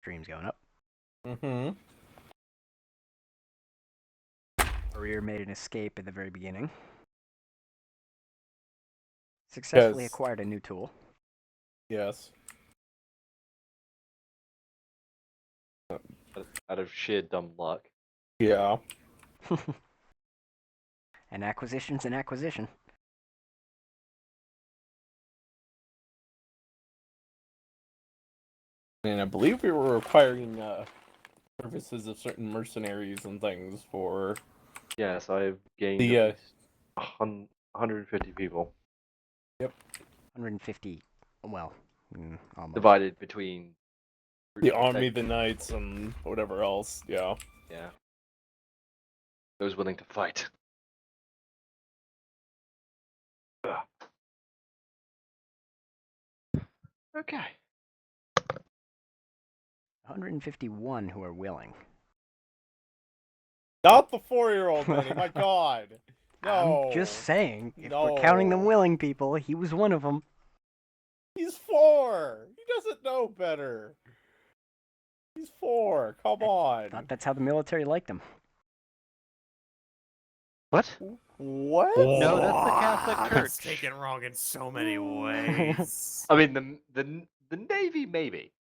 Stream's going up. Mm-hmm. Career made an escape at the very beginning. Successfully acquired a new tool. Yes. Out of sheer dumb luck. Yeah. An acquisition's an acquisition. And I believe we were acquiring services of certain mercenaries and things for... Yes, I've gained The, at least 150 people. Yep. 150, well, almost. Divided between... The army, the knights, and whatever else, yeah. Yeah. Those willing to fight. Ugh. Okay. 151 who are willing. Not the 4-year-old, Manny, my god! No! I'm just saying, if we're counting the willing people, he was one of them. He's 4! He doesn't know better! He's 4, come on! I thought that's how the military liked him. What? What? No, that's the Catholic Church. That's taken wrong in so many ways. I mean, the Navy, maybe.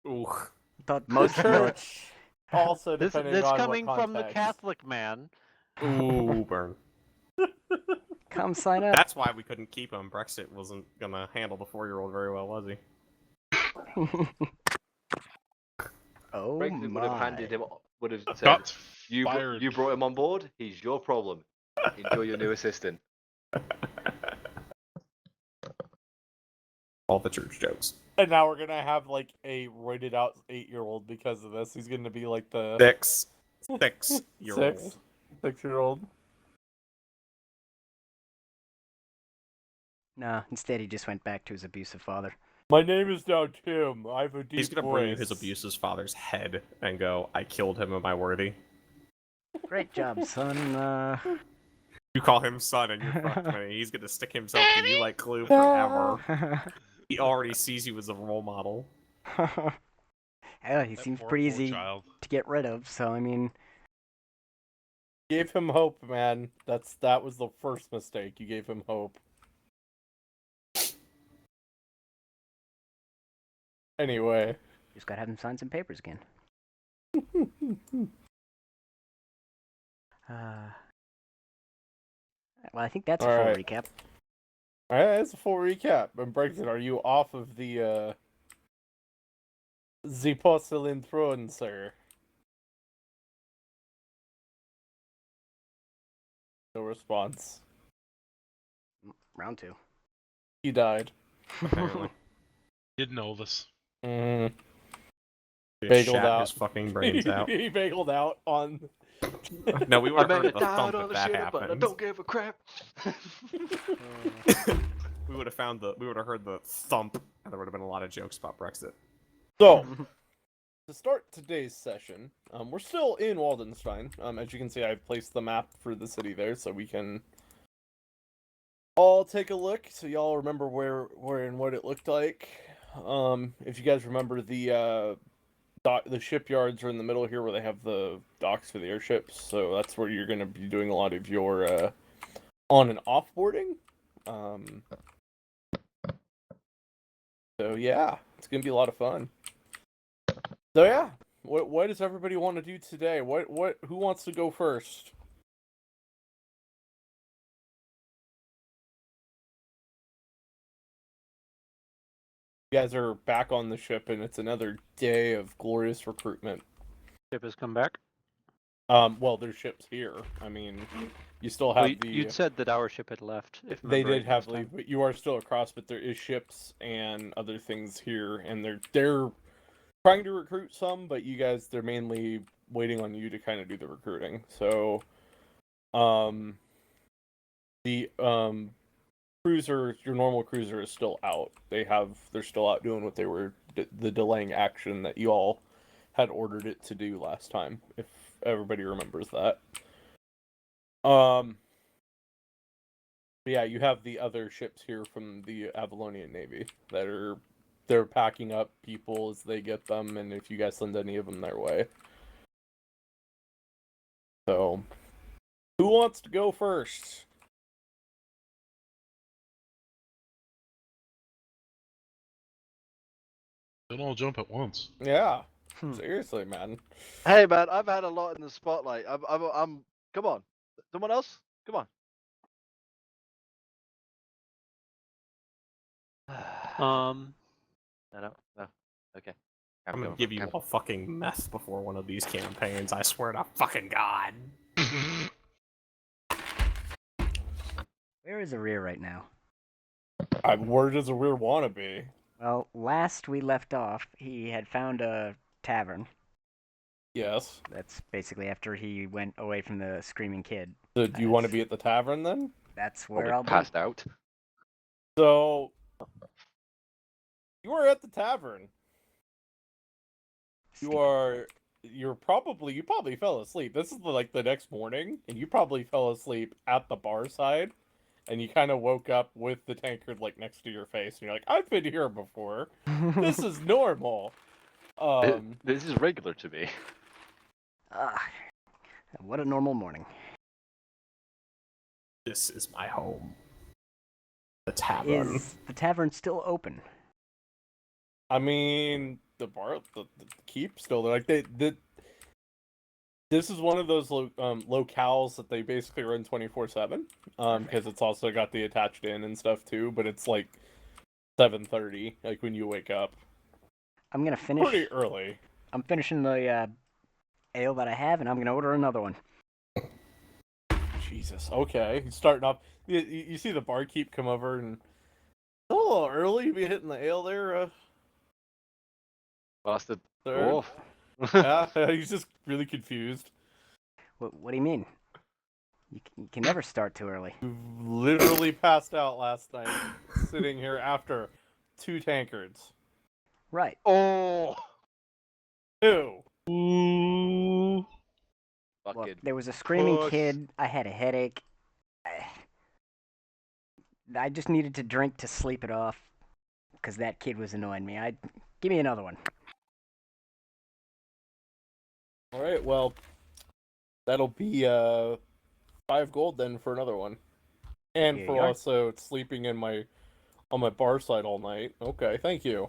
Ooh. Thought The most church, also This depending on coming what from the context. Catholic man. Ooh, burn. come sign up. That's why we couldn't keep him. Brexit wasn't gonna handle the 4-year-old very well, was he? Oh Brexit would have my. handed him, would have said, Shots you fired. brought him on board, he's your problem. Enjoy your new assistant. All the church jokes. And now we're gonna have like a roided out 8-year-old because of this. He's gonna be like the 6-year-old. 6-year-old. No, instead he just went back to his abusive father. My name is now Tim. I have a deep He's gonna voice. bring you his abusive father's head and go, I killed him, am I worthy? Great job, son. You call him son and you're fucked, man. He's gonna stick himself to you like glue forever. He already sees you as a role model. Yeah, he seems pretty easy Child. to get rid of, so I mean... Gave him hope, man. That was the first mistake. You gave him hope. Anyway. Just gotta have him sign some papers again. Well, I think that's a full Alright. recap. Alright, that's a full recap. And Brexit, are you off of the porcelain throne, sir? No response. Round 2. He died. Apparently. Didn't know this. Mm. He Bageled shat out. his fucking brains out. He bageled out on... No, we I would have may heard have the died thump on if the that ship, but I happened. don't give a crap. We would have heard the thump, and there would have been a lot of jokes about Brexit. So, to start today's session, we're still in Waldenstein. As you can see, I've placed the map for the city there, so we can all take a look, so y'all remember where and what it looked like. If you guys remember, the shipyards are in the middle here, where they have the docks for the airships. So that's where you're going to be doing a lot of your on and offboarding. So yeah, it's going to be a lot of fun. So yeah, what does everybody want to do today? Who wants to go first? You guys are back on the ship, and it's another day of glorious recruitment. Ship has come back. Well, there's ships here. I mean, you still have the... You'd said that our ship had left. If They remember did right have this leave, time. but you are still across. But there is ships and other things here, and they're trying to recruit some, but you guys, they're mainly waiting on you to kind of do the recruiting. So, the cruiser, your normal cruiser, is still out. They're still out doing what they were, the delaying action that you all had ordered it to do last time, if everybody remembers that. But yeah, you have the other ships here from the Avalonian Navy that are they're packing up people as they get them, and if you guys send any of them their way. So, who wants to go first? Don't all jump at once. Yeah, seriously, man. Hey man, I've had a lot in the spotlight. I'm. Come on, someone else. Come on. No. Okay. I'm gonna going give for it, you Cam. a fucking mess before one of these campaigns. I swear to fucking God. Where is Arir right now? Where does a weird wannabe? Well, last we left off, he had found a tavern. Yes. That's basically after he went away from the screaming kid. So, do you want to be at the tavern then? That's where Probably I'll be. passed out. So, you are at the tavern. You probably fell asleep. This is the next morning, and you probably fell asleep at the bar side, and you kind of woke up with the tankard next to your face, and you're like, I've been here before. This is normal. This is regular to me. Ah, what a normal morning. This is my home. The tavern. Is the tavern still open? I mean, the bar, the keep still this is one of those locales that they basically run 24/7. Because it's also got the attached inn and stuff too. But it's 7:30, when you wake up. I'm gonna finish. Pretty early. I'm finishing the ale that I have, and I'm gonna order another one. Jesus. Okay, he's starting off. You see the barkeep come over and it's a little early to be hitting the ale there. Bastard. Sir. Off. Yeah, he's just really confused. What do you mean? You can never start too early. You literally passed out last night, sitting here after 2 tankards. Right. Oh. 2. Ooh. Look, Fucking. there was a screaming puss. kid. I had a headache. I just needed to drink to sleep it off, because that kid was annoying me. Give me another one. All right, well, that'll be 5 gold then for another one, and Here for you are. also sleeping on my bar side all night. Okay, thank you.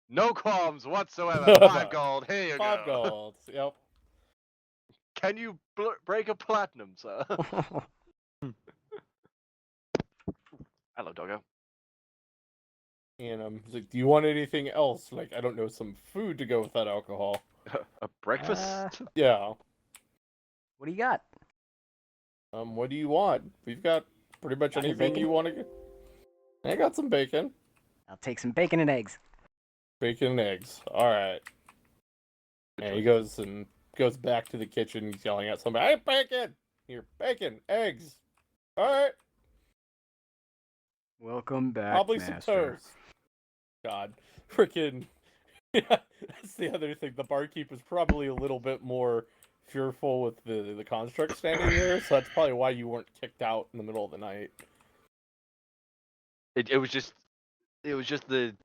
No qualms whatsoever. 5 gold. Here you 5 go. gold. Yep. Can you break a platinum, sir? Hello, doggo. And he's like, do you want anything else? I don't know, some food to go with that alcohol. A breakfast? Yeah. What do you got? What do you want? We've got pretty much Got any anything bacon? you want to get. I got some bacon. I'll take some bacon and eggs. Bacon and eggs. All right. And he goes back to the kitchen. He's yelling at somebody, "Hey, bacon! Here, bacon, eggs. All right, Welcome back, probably some master. toast." God, freaking. Yeah, that's the other thing. The barkeep is probably a little bit more fearful with the construct standing there, so that's probably why you weren't kicked out in the middle of the night. It was just the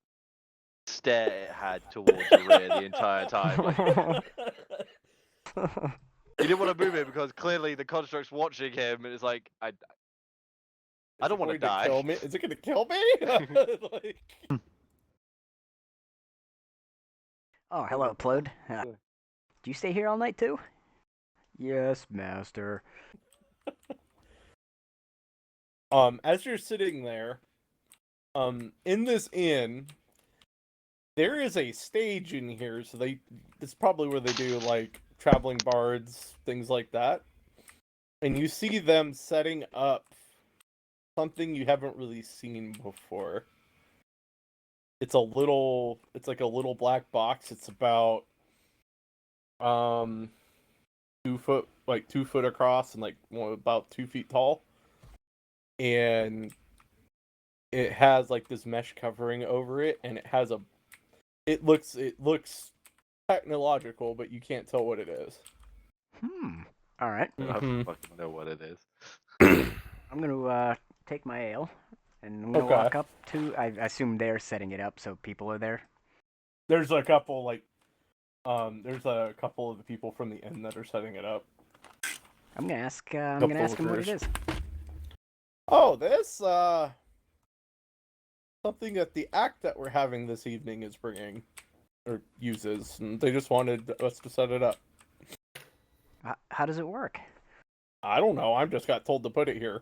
stare it had towards the rear the entire time. He didn't want to move it because clearly the construct's watching him, and it's like, I don't want to die. Kill me? Is it going to kill me? Oh, hello, Plode. Do you stay here all night too? Yes, master. As you're sitting there, in this inn, there is a stage in here, so it's probably where they do traveling bards, things like that. And you see them setting up something you haven't really seen before. It's like a little black box. It's about 2 foot, 2 foot across, and about 2 feet tall. And it has this mesh covering over it, and it looks technological, but you can't tell what it is. All right. I Mhm. fucking know what it is. I'm gonna take my ale And I'm gonna Okay. walk up to. I assume they're setting it up, so people are there. There's a couple there's a couple of the people from the inn that are setting it up. I'm gonna ask. I'm Couple gonna ask him what it workers. is. Oh, this something that the act that we're having this evening is bringing or uses, and they just wanted us to set it up. How does it work? I don't know. I just got told to put it here.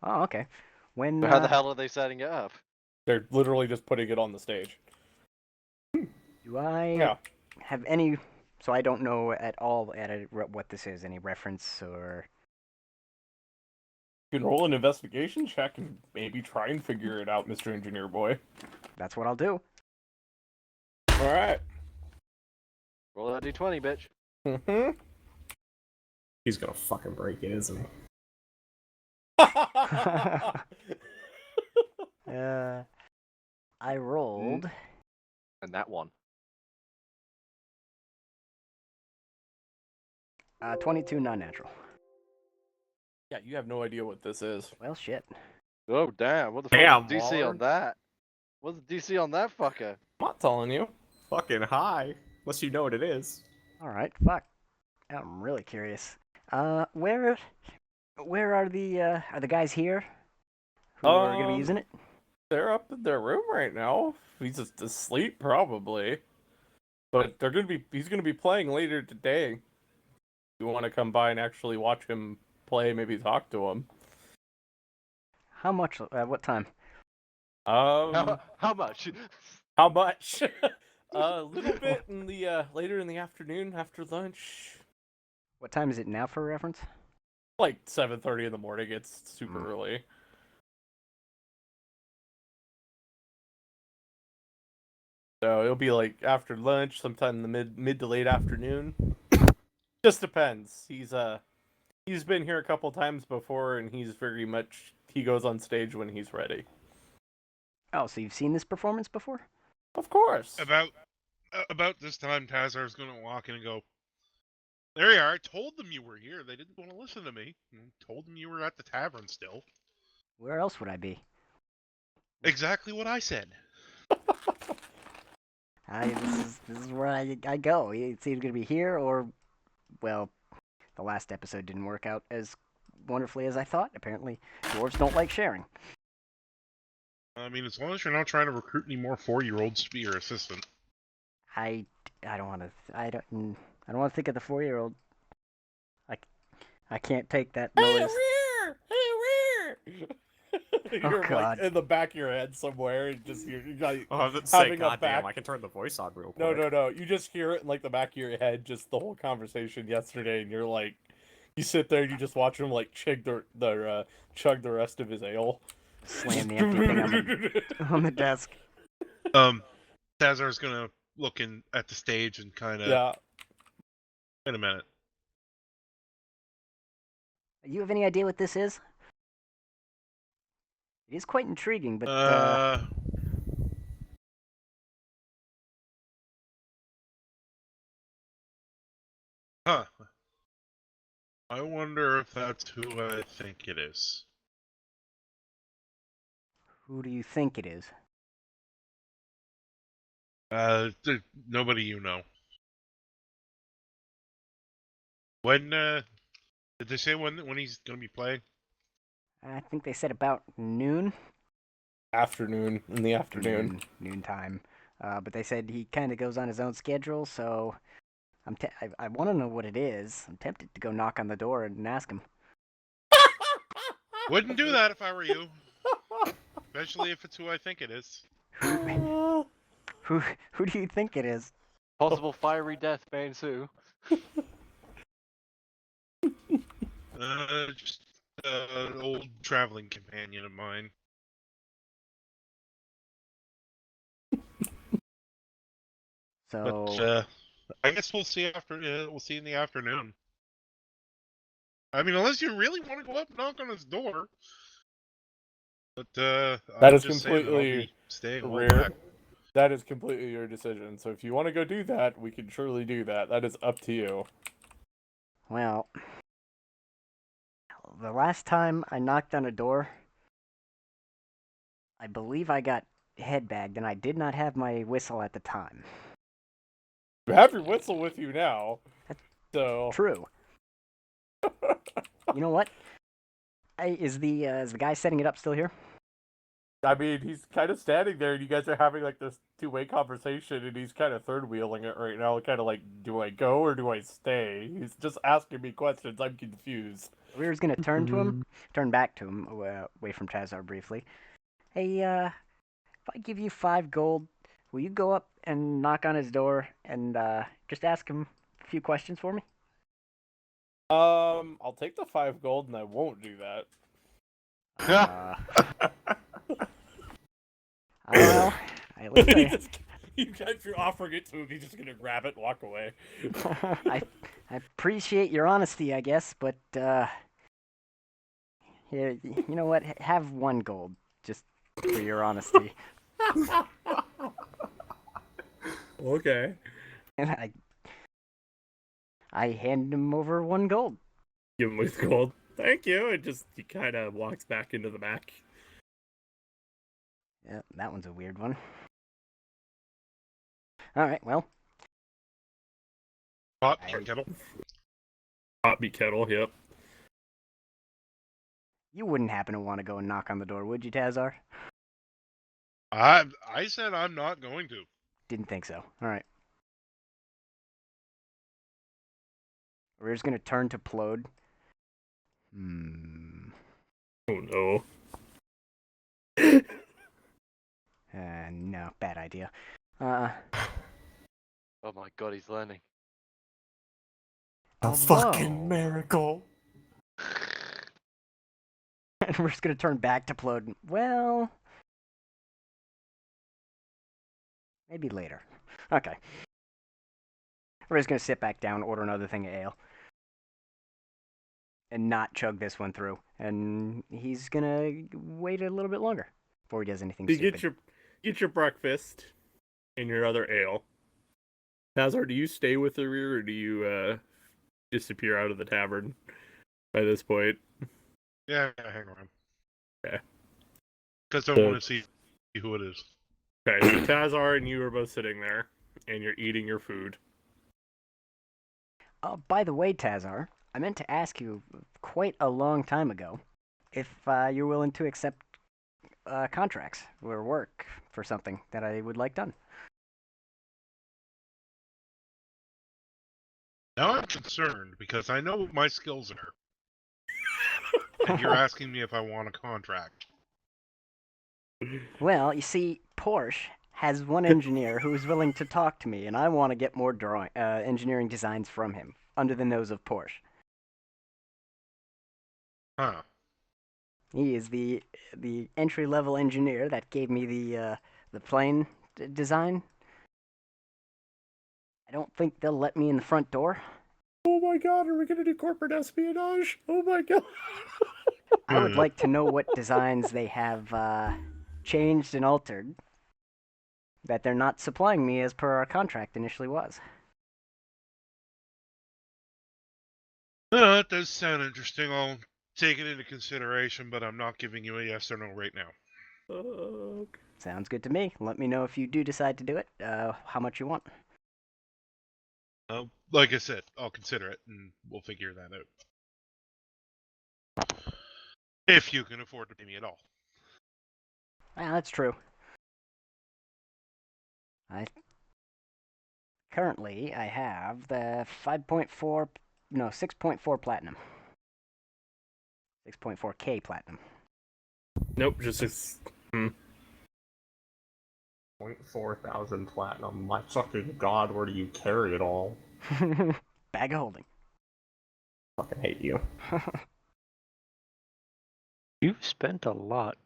Oh, okay. When So how the hell are they setting it up? They're literally just putting it on the stage. do I Yeah. have any? So I don't know at all what this is. Any reference or? You can roll an investigation check and maybe try and figure it out, Mr. Engineer Boy. That's what I'll do. All right. Roll that d20, bitch. Mm-hmm. He's gonna fucking break it, isn't he? I rolled. And that one. 22 non-natural. Yeah, you have no idea what this is. Well, shit. Oh, damn. What the Damn, fuck is DC Waller. on that? What's the DC on that fucker? I'm not telling you. Fucking high. Unless you know what it is. All right, fuck. I'm really curious. Where are the guys here who are gonna be using it? They're up in their room right now. He's just asleep, probably. But he's gonna be playing later today. You want to come by and actually watch him play, maybe talk to him. How much? What time? How much? How much? A little bit in the later in the afternoon after lunch. What time is it now for reference? Like 7:30 in the morning. It's super early. So it'll be like after lunch, sometime in the mid to late afternoon. Just depends. He's been here a couple times before, and he goes on stage when he's ready. Oh, so you've seen this performance before? Of course. About this time, Tazar's gonna walk in and go, "There you are. I told them you were here. They didn't want to listen to me. Told them you were at the tavern still. Where else would I be? Exactly what I said." This is where I go. It's either gonna be here or, well, the last episode didn't work out as wonderfully as I thought. Apparently, dwarves don't like sharing. I mean, as long as you're not trying to recruit any more 4-year-olds to be your assistant. I don't want to. I don't want to think of the 4-year-old. I can't take that noise. You're God. like in the back of your head somewhere, and just you're like Oh, let's say, having a goddamn, back. I can turn the voice on real quick. No. You just hear it in like the back of your head, just the whole conversation yesterday, and you're like, you sit there and you just watch him like chug the rest of his ale. Slam the empty thing on the desk. Tazar's gonna look in at the stage and kind of. Yeah. Wait a minute. You have any idea what this is? It is quite intriguing, but Huh. I wonder if that's who I think it is. who do you think it is? Nobody you know. When did they say when he's gonna be playing? I think they said about noon. Afternoon, in the afternoon. Noontime. But they said he kind of goes on his own schedule, so I want to know what it is. I'm tempted to go knock on the door and ask him. Wouldn't do that if I were you. Especially if it's who I think it is. Who do you think it is? Possible fiery death may ensue. Just an old traveling companion of mine. So But I guess we'll see after. We'll see in the afternoon. I mean, unless you really want to go up and knock on his door. But That is just saying that I'll completely be staying rare. back. That is completely your decision. So if you want to go do that, we can surely do that. That is up to you. well, the last time I knocked on a door, I believe I got head bagged, and I did not have my whistle at the time. You have your whistle with you now. So True. You know what? Is the guy setting it up still here? I mean, he's kind of standing there, and you guys are having like this two-way conversation, and he's kind of third wheeling it right now, kind of like, do I go or do I stay? He's just asking me questions. I'm confused. Weir's gonna turn back to him, away from Tazar briefly. Hey, if I give you 5 gold, will you go up and knock on his door and just ask him a few questions for me? I'll take the 5 gold, and I won't do that. Well, at least You guys are offering it to him, he's just gonna grab it and walk away. I appreciate your honesty, I guess, but here, you know what? Have 1 gold just for your honesty. Okay. And I hand him over 1 gold. Give him with gold. Thank you. And just he kind of walks back into the back. Yeah, that one's a weird one. All right, well, Pot or kettle. Pot be kettle. Yep. you wouldn't happen to want to go and knock on the door, would you, Tazar? I said I'm not going to. Didn't think so. All right. We're just gonna turn to Plode. Oh no. No, bad idea. Oh my god, he's learning. A Hello. fucking miracle. And we're just gonna turn back to Plode. Well, maybe later. Okay. We're just gonna sit back down, order another thing of ale, and not chug this one through. And he's gonna wait a little bit longer before he does anything You stupid. get your breakfast and your other ale. Hazard, do you stay with the rear or do you disappear out of the tavern by this point? Yeah, hang on. Okay. Because I want to see who it is. Okay, so Tazar and you are both sitting there, and you're eating your food. By the way, Tazar, I meant to ask you quite a long time ago if you're willing to accept contracts or work for something that I would like done. Now I'm concerned because I know what my skills are. And you're asking me if I want a contract. Well, you see, Porsche has one engineer who is willing to talk to me, and I want to get more engineering designs from him under the nose of Porsche. Huh. He is the entry-level engineer that gave me the plane design. I don't think they'll let me in the front door. Oh my god, are we gonna do corporate espionage? Oh my god. I would like to know what designs they have changed and altered that they're not supplying me as per our contract initially was. It does sound interesting. I'll take it into consideration, but I'm not giving you a yes or no right now. Sounds good to me. Let me know if you do decide to do it, how much you want. Like I said, I'll consider it, and we'll figure that out. If you can afford to pay me at all. That's true. Currently, I have the 6.4 platinum. 6.4K platinum. Nope, just 0.4,000 platinum. My fucking god, where do you carry it all? Bag of holding. Fucking hate you. You've spent a lot.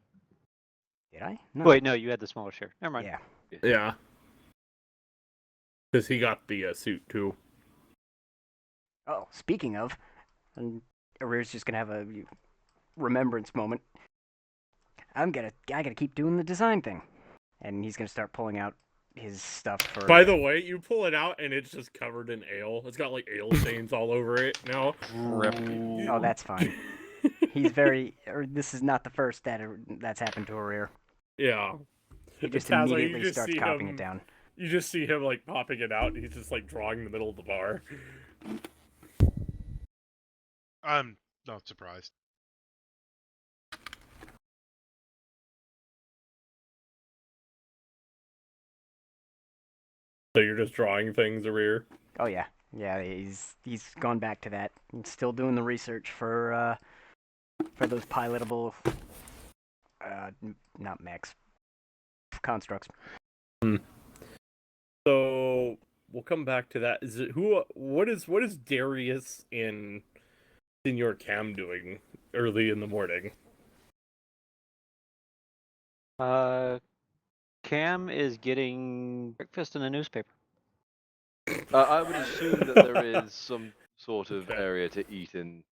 Did I? No. Wait, no, you had the smaller share. Never mind. Yeah. Yeah. Because he got the suit too. Oh, speaking of, and Arrear's just gonna have a remembrance moment. I gotta keep doing the design thing, and he's gonna start pulling out his stuff for. By the way, you pull it out and it's just covered in ale. It's got like ale stains all over it now. Oh, that's fine. He's very. This is not the first that's happened to Arrear. Yeah. You just Tazar, immediately starts copying it down. You just see him like popping it out, and he's just like drawing the middle of the bar. I'm not surprised. So you're just drawing things, Arir? Oh yeah, yeah. He's gone back to that. He's still doing the research for those pilotable, not mechs, constructs. So we'll come back to that. Is it who? What is Darius and Senor Cam doing early in the morning? Cam is getting breakfast in the newspaper. I would assume that there is some sort of Okay. area to eat in,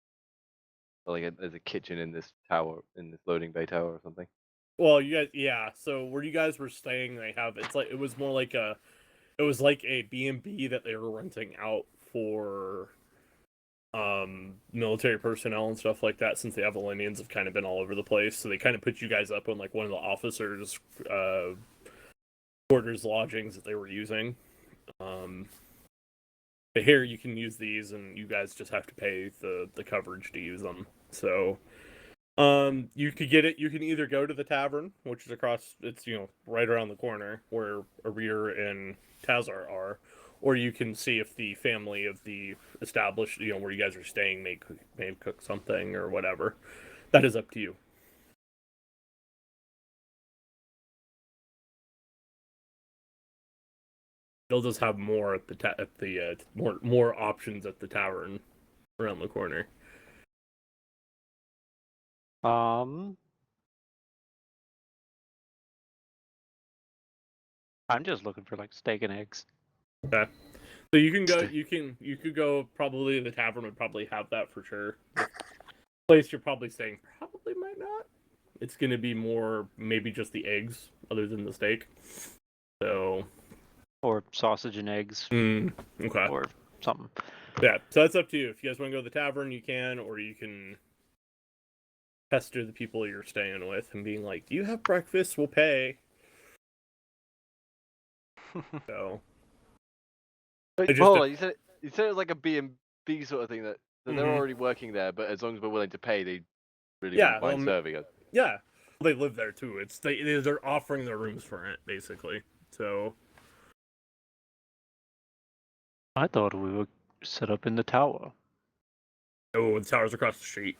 like there's a kitchen in this tower, in this loading bay tower or something. Well, you guys, yeah. So where you guys were staying, they have it was more like it was like a B&B that they were renting out for military personnel and stuff like that, since the Avalonians have kind of been all over the place. So they kind of put you guys up on like one of the officers' quarters lodgings that they were using. But here you can use these, and you guys just have to pay the coverage to use them. So you could get it. You can either go to the tavern, which is across. It's right around the corner where Arir and Tazar are, or you can see if the family of the established, where you guys are staying, may cook something or whatever. That is up to you. They'll just have more at the more options at the tavern around the corner. I'm just looking for like steak and eggs. Okay. So you can go. You could go. Probably the tavern would probably have that for sure. The place you're probably staying probably might not. It's gonna be more maybe just the eggs, other than the steak. So. Or sausage and eggs. Okay. Or something. Yeah. So that's up to you. If you guys want to go to the tavern, you can, or you can pester the people you're staying with and being like, "Do you have breakfast? We'll pay." So. Wait, hold on, you said it was like a B&B sort of thing that they're already working there, but as long as we're willing to pay, they really wouldn't mind serving us. Yeah, they live there too. They're offering their rooms for it basically. So I thought we were set up in the tower. the tower's across the street.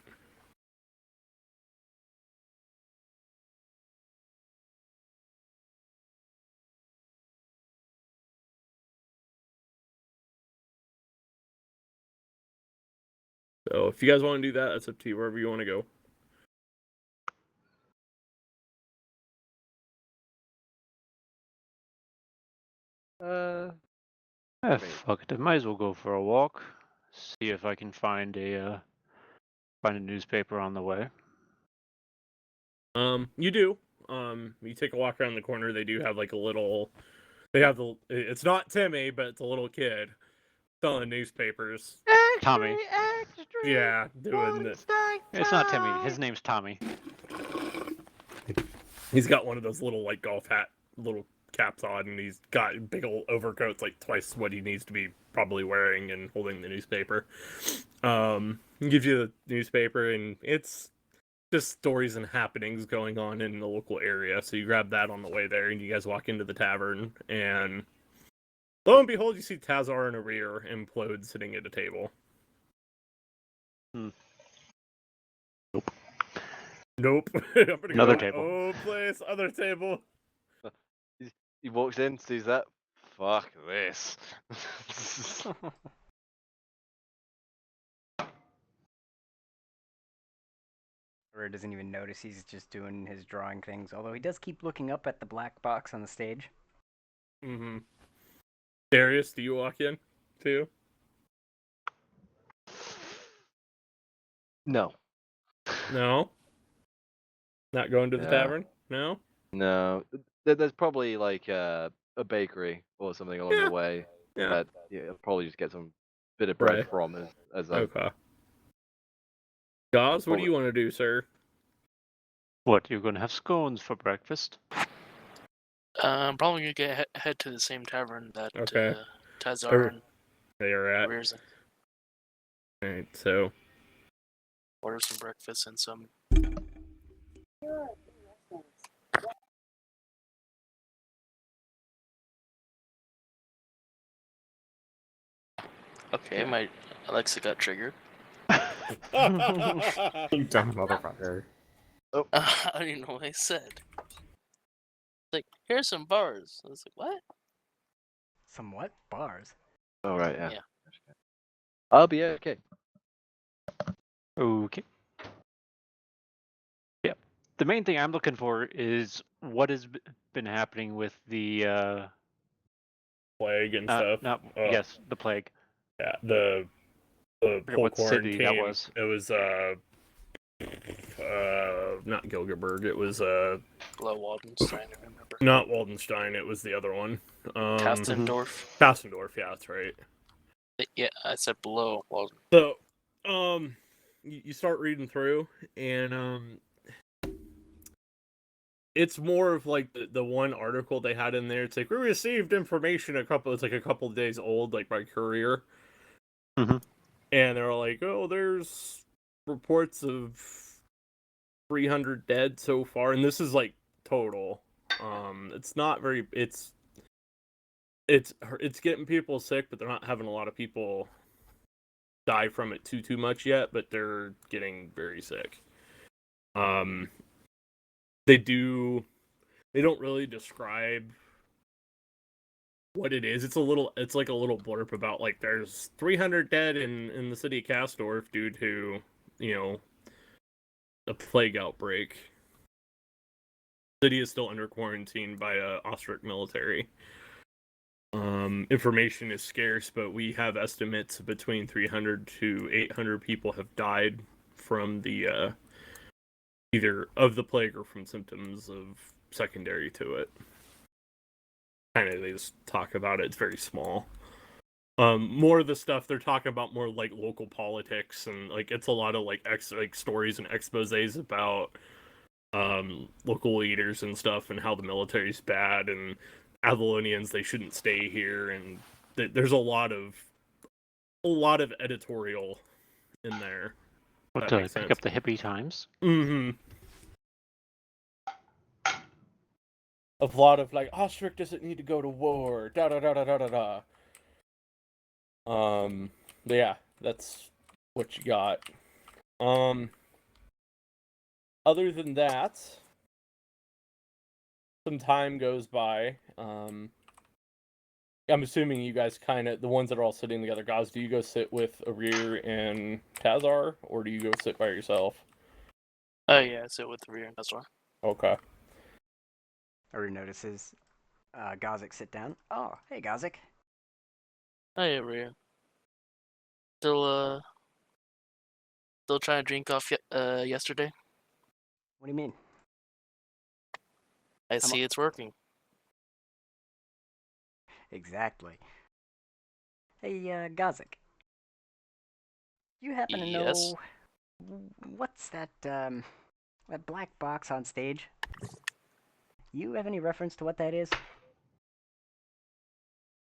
So if you guys want to do that, that's up to you. Wherever you want to go. Fuck it. I might as well go for a walk. See if I can find a newspaper on the way. You do. You take a walk around the corner. They do have like a little. They have It's not Timmy, but it's a little kid selling newspapers. Tommy. Yeah, doing it. It's not Timmy. His name's Tommy. He's got one of those little like golf hat little caps on, and he's got big old overcoats, like twice what he needs to be probably wearing, and holding the newspaper. He gives you the newspaper, and it's just stories and happenings going on in the local area. So you grab that on the way there, and you guys walk into the tavern, and lo and behold, you see Tazar and Arir implode sitting at a table. Nope. I'm gonna Another go, table. Oh, place, other table. He walks in, sees that. Fuck this. Or doesn't even notice he's just doing his drawing things. Although he does keep looking up at the black box on the stage. Darius, do you walk in too? No. No. Not going to the tavern? No. No. There's probably like a bakery or something along the way. Yeah. That I'll probably just get some bit of bread from as okay. Gauze, what do you want to do, sir? What, you're gonna have scones for breakfast? I'm probably gonna head to the same tavern that Okay. Tazar and They are at. Rears in. Alright, so. Order some breakfast and some. Okay, my Alexa got triggered. You dumb motherfucker. Oh. I don't even know what I said. Like, here's some bars. I was like, what? Some what? Bars? Oh, right, yeah. Yeah. I'll be okay. Okay. Yep. The main thing I'm looking for is what has been happening with the Plague and stuff. yes, the plague. Yeah, the whole What city that quarantine. was? It was not Gilgaberg. It was Below Waldenstein, I remember. not Waldenstein. It was the other one. Kastendorf. Kastendorf. Yeah, that's right. Yeah, I said below Walden. So, you start reading through, and it's more of like the one article they had in there. It's like, we received information it's like a couple of days old, like by courier. Mm-hmm. And they're like, oh, there's reports of 300 dead so far, and this is like total. It's not very. It's getting people sick, but they're not having a lot of people die from it too much yet. But they're getting very sick. They don't really describe what it is. It's like a little blurb about like there's 300 dead in the city of Kastorf due to, a plague outbreak. The city is still under quarantine by Austric military. Information is scarce, but we have estimates between 300 to 800 people have died from the either of the plague or from symptoms of secondary to it. Kind of, they just talk about it. It's very small. More of the stuff they're talking about more like local politics, and like it's a lot of like stories and exposés about local leaders and stuff, and how the military's bad, and Avalonians, they shouldn't stay here, and there's a lot of editorial in there. What, to pick up the hippie times? Mm-hmm. A lot of like, Ostrich doesn't need to go to war. Da da da da da da da. But yeah, that's what you got. Other than that, some time goes by. I'm assuming you guys the ones that are all sitting together, guys, do you go sit with Arir and Tazar, or do you go sit by yourself? Oh, yeah, I sit with Arir and Tazar. Okay. Arir notices Gozik sit down. Oh, hey, Gozik. Hey, Arir. Still trying to drink off yesterday? What do you mean? I see it's working. Exactly. Hey, Gozik. You happen to Yes. know what's that black box on stage? You have any reference to what that is?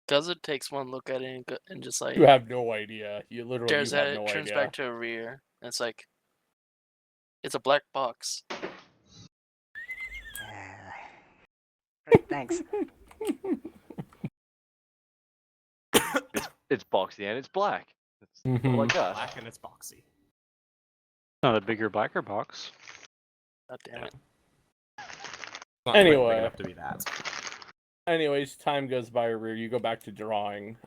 Guzit takes one look at it and just like... You have no idea. You literally stares have at no it, turns idea. back to Arir, and it's like... It's a black box. Great, thanks. It's boxy and it's black. It's Mhm. like us. Black and it's boxy. Not a bigger, blacker box. God damn it. Not Anyway. big enough to be that. Anyways, time goes by, Arir. You go back to drawing.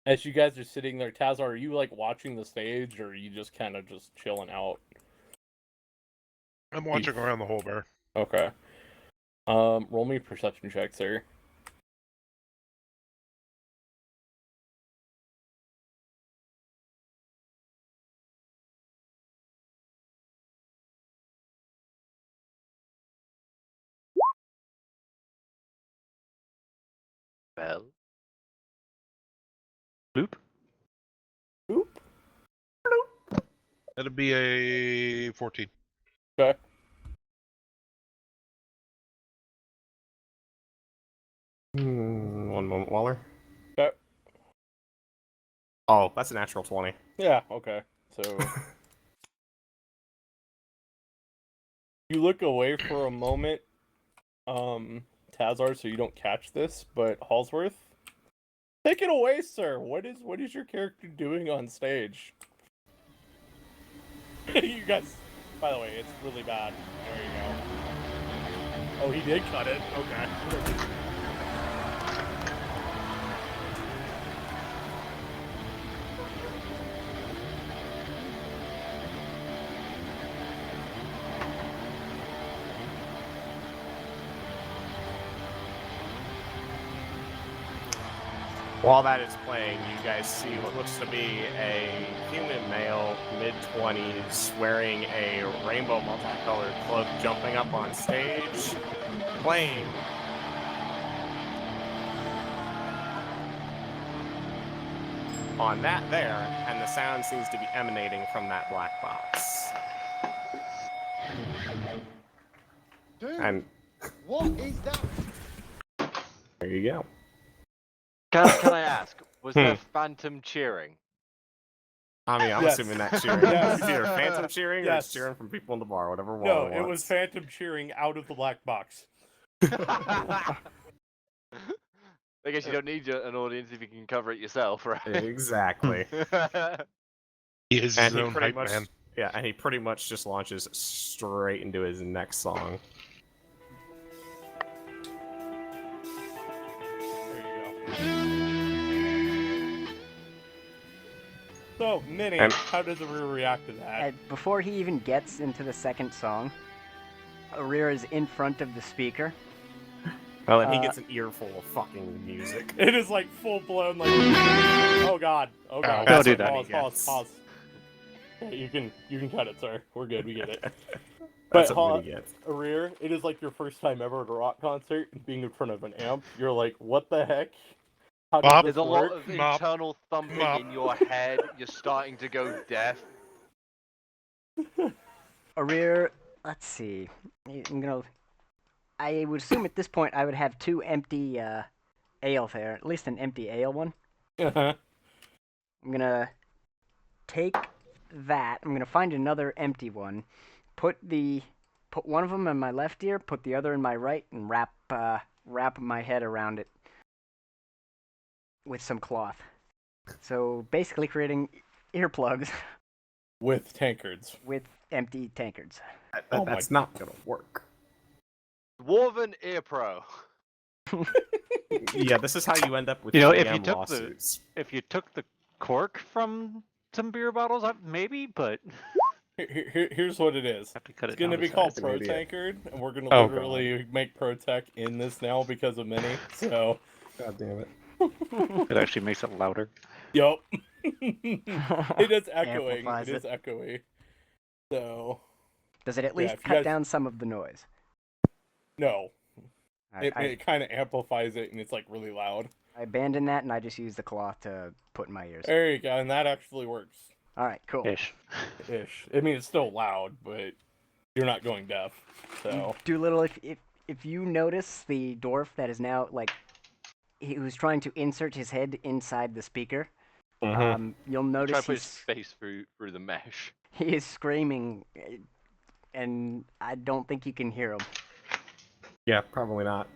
As you guys are sitting there, Tazar, are you like watching the stage, or are you just kind of just chilling out? I'm watching around the whole bear. Okay. Roll me a perception check, sir. Well, Bloop. Boop. That'll be a 14. Okay. One moment, Waller. Okay. Oh, that's a natural 20. Yeah, okay. So you look away for a moment, Tazar, so you don't catch this, but Hallsworth, take it away, sir. What is your character doing on stage? You guys, by the way, it's really bad. There you go. Oh, he did cut it. Okay. While that is playing, you guys see what looks to be a human male, mid-20s, wearing a rainbow multicolored cloak, jumping up on stage, playing. On that there, and the sound seems to be emanating from that black box. Dude, And what is that? there you go. Can I ask, was there phantom cheering? I mean, I'm Yes. assuming that cheering Yes. is either phantom cheering or Yes. it's cheering from people in the bar, whatever No, Waller it was wants. phantom cheering out of the black box. I guess you don't need an audience if you can cover it yourself, right? Exactly. He is And his he own pretty hype much, man. yeah, and he pretty much just launches straight into his next song. So, Minnie, And- how does Aru react to that? And before he even gets into the second song, Arir is in front of the speaker. Well, and he gets an earful of fucking music. It is like full blown, like, oh god, oh god. Don't do that. Pause. Okay, you can cut it, sir. We're good, we get it. That's But what he gets. Arir, it is like your first time ever at a rock concert and being in front of an amp. You're like, what the heck? How does Bob, this There's a work? lot of Mop. internal thumping Mop. in your head. You're starting to go deaf. Arir, let's see. I'm gonna. I would assume at this point I would have two empty ale there, at least an empty ale one. Uh-huh. I'm gonna take that. I'm gonna find another empty one. Put one of them in my left ear. Put the other in my right, and wrap my head around it with some cloth. So basically, creating earplugs With tankards. with empty tankards. That's not gonna work. Dwarven Ear Pro. Yeah, this is how you end up with You know, if GM you took lawsuits. if you took the cork from some beer bottles, maybe, but Here's what it is. have to cut It's it down gonna to be size. called That's an Pro idiot. Tankard, and we're gonna Oh, literally make Pro Tech in this now because of Minnie. So, God damn it. It actually makes it louder. yup. It is echoing. Amplifies It is it. echoey. So, Does it at Yeah, least if you cut guys- down some of the noise? no. I, It kind of amplifies it, and it's like really loud. I abandon that and I just use the cloth to put in my ears. There you go, and that actually works. All right, cool. Ish. Ish. I mean, it's still loud, but you're not going deaf. So, Doolittle, if you notice the dwarf that is now like he was trying to insert his head inside the speaker, you'll Try notice to put his face through the mesh. he is screaming, and I don't think you can hear him. Yeah, probably not.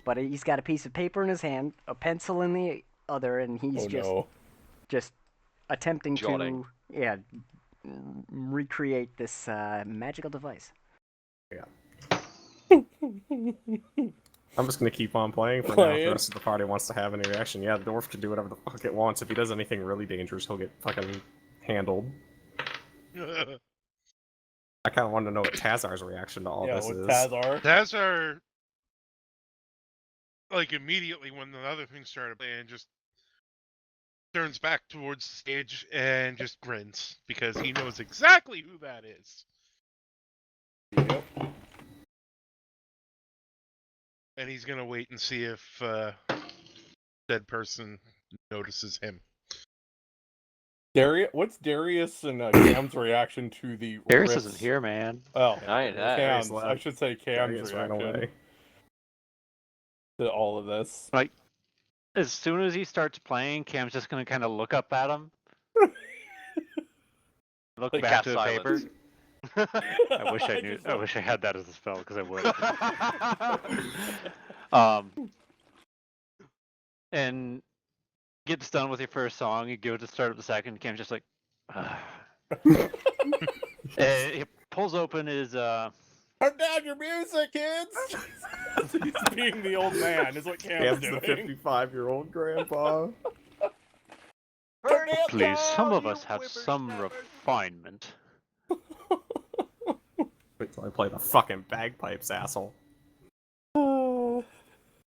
But he's got a piece of paper in his hand, a pencil in the other, and he's oh just attempting Jotting. to recreate this magical device. no. I'm just gonna keep on playing for now. If Playing. the rest of the party wants to have any reaction. Yeah, the dwarf can do whatever the fuck it wants. If he does anything really dangerous, he'll get fucking handled. I kind of want to know what Tazar's reaction to all Yeah, this with is. Tazar. That's our like immediately when the other thing started playing, just turns back towards the stage and just grins because he knows exactly who that is. Yep. And he's gonna wait and see if that person notices him. What's Darius and Cam's reaction to the Darius riffs? isn't here, man. Oh, I ain't that. Cam's. I should say Cam's Darius ran reaction away. to all of this. Like, as soon as he starts playing, Cam's just gonna kind of look up at him, look Like back cast to a paper. silence. I wish I knew. I wish I had that as a spell because I would. And gets done with your first song, you go to start up the second, Cam's just like, and he pulls open his Turn down your music, kids! He's being the old man, is what Cam's doing. The 55-year-old grandpa. Please, some of us have some refinement. Wait till I play the fucking bagpipes, asshole. Oh,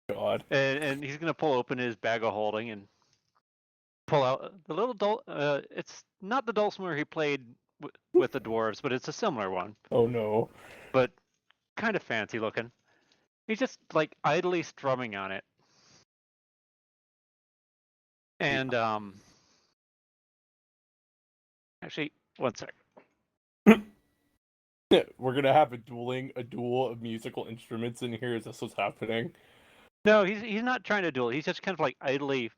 God. And he's gonna pull open his bag of holding and pull out the little it's not the dulcimer he played with the dwarves, but it's a similar one. Oh no. But kind of fancy looking. He's just like idly strumming on it. And actually, one sec. We're gonna have a duel of musical instruments in here. Is this what's happening? No, he's not trying to duel. He's just kind of like idling,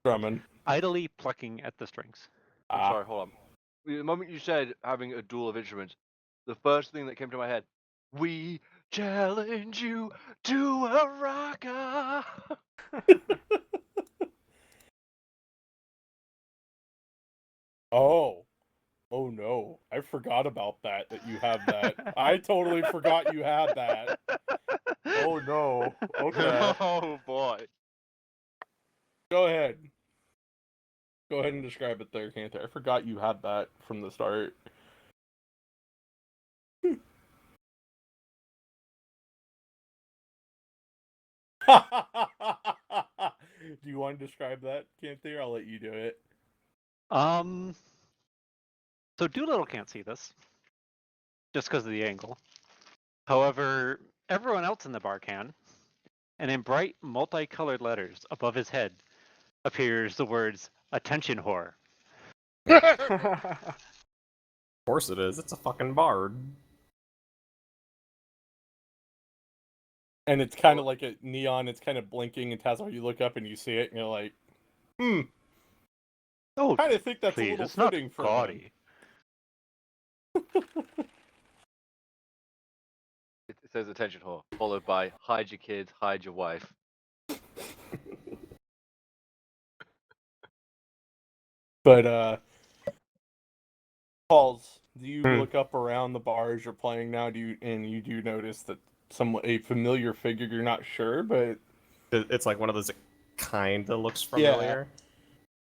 Drumming. idly plucking at the strings. I'm sorry, hold on. The moment you said having a duel of instruments, the first thing that came to my head, we challenge you to a rocker. Oh no. I forgot about that you have that. I totally forgot you had that. Oh no. Okay. Oh boy. Go ahead. Go ahead and describe it there, Cantor. I forgot you had that from the start. Do you want to describe that, Cantor? I'll let you do it. So Doolittle can't see this, just because of the angle. However, everyone else in the bar can, and in bright, multicolored letters above his head appears the words, "Attention whore." Of course it is. It's a fucking bard. And it's kind of like a neon. It's kind of blinking, and Tassel, you look up and you see it, and you're like, Oh, I kind of think that's please, a little it's not fitting for gaudy. It says attention whore, followed by hide your kids, hide your wife. But Pauls, do you look up around the bars you're playing now? You do notice that a familiar figure? You're not sure, but it's like one of those that kind of looks familiar.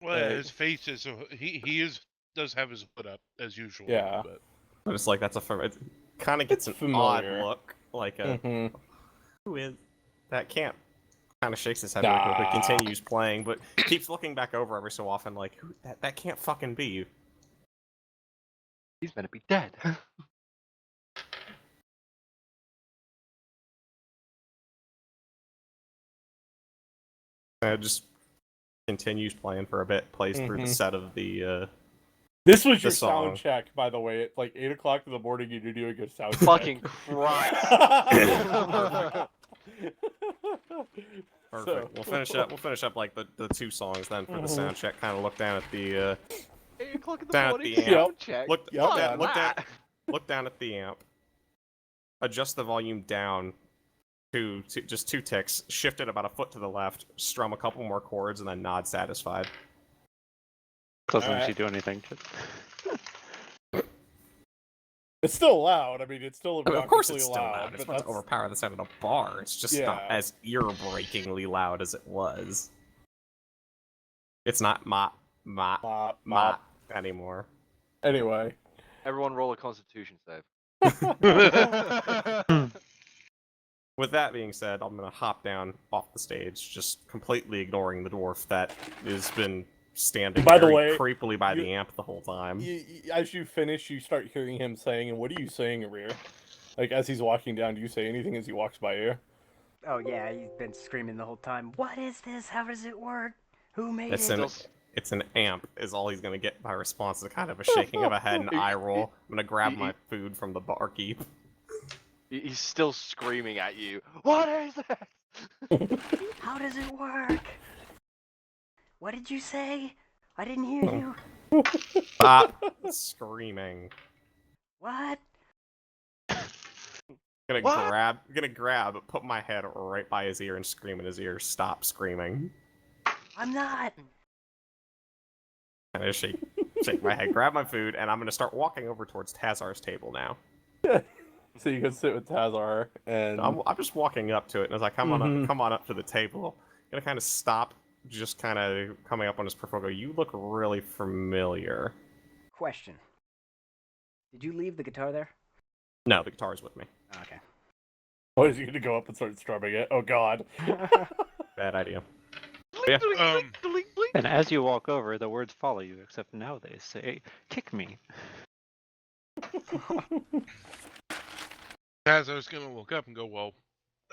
Well, yeah, his face is does have his hood up as usual. Yeah, but it's like it kind of gets an familiar. odd look, like a who is that? Can't kind of shakes his head real quick, continues playing, but keeps looking back over every so often, like that can't fucking be you. He's gonna be dead. Just continues playing for a bit, plays through the set of the. This was your song. sound check, by the way. At like 8 o'clock in the morning, you do a good sound check. Fucking Christ! Perfect. So. We'll finish up like the two songs then for the sound check. Kind of look down at the 8 o'clock in the down morning. at the amp. Check. Look down at the amp. Adjust the volume down to just 2 ticks. Shift it about a foot to the left. Strum a couple more chords and then nod satisfied. Doesn't actually do anything. It's still loud. I mean, it's still of course it's still loud. loud. It's not to overpower the sound of a bar. It's just not as ear-breakingly loud as it was. It's not mop anymore. Anyway. Everyone roll a Constitution save. With that being said, I'm gonna hop down off the stage, just completely ignoring the dwarf that has been standing creepily by the amp the whole time. As you finish, you start hearing him saying, and what are you saying, Rear? Like, as he's walking down, do you say anything as he walks by you? Oh yeah, he's been screaming the whole time. What is this? How does it work? Who made it? It's an amp, is all he's gonna get by response to kind of a shaking of a head and eye roll. I'm gonna grab my food from the barkeep. He's still screaming at you. What is this? How does it work? What did you say? I didn't hear you. Stop screaming. What? Gonna grab, put my head right by his ear and scream in his ear, stop screaming. I'm not. And I shake my head, grab my food, and I'm gonna start walking over towards Tazar's table now. So you can sit with Tazar, and I'm just walking up to it, and as I come on up to the table, I'm gonna kind of stop, just kind of coming up on his profile. Go, you look really familiar. Question. Did you leave the guitar there? No, the guitar's with me. Oh, okay. what is he gonna go up and start strumming it? Oh God! Bad idea. Blink, blink, blink, blink, blink. And as you walk over, the words follow you, except now they say, "Kick me." Tazar's gonna look up and go, well,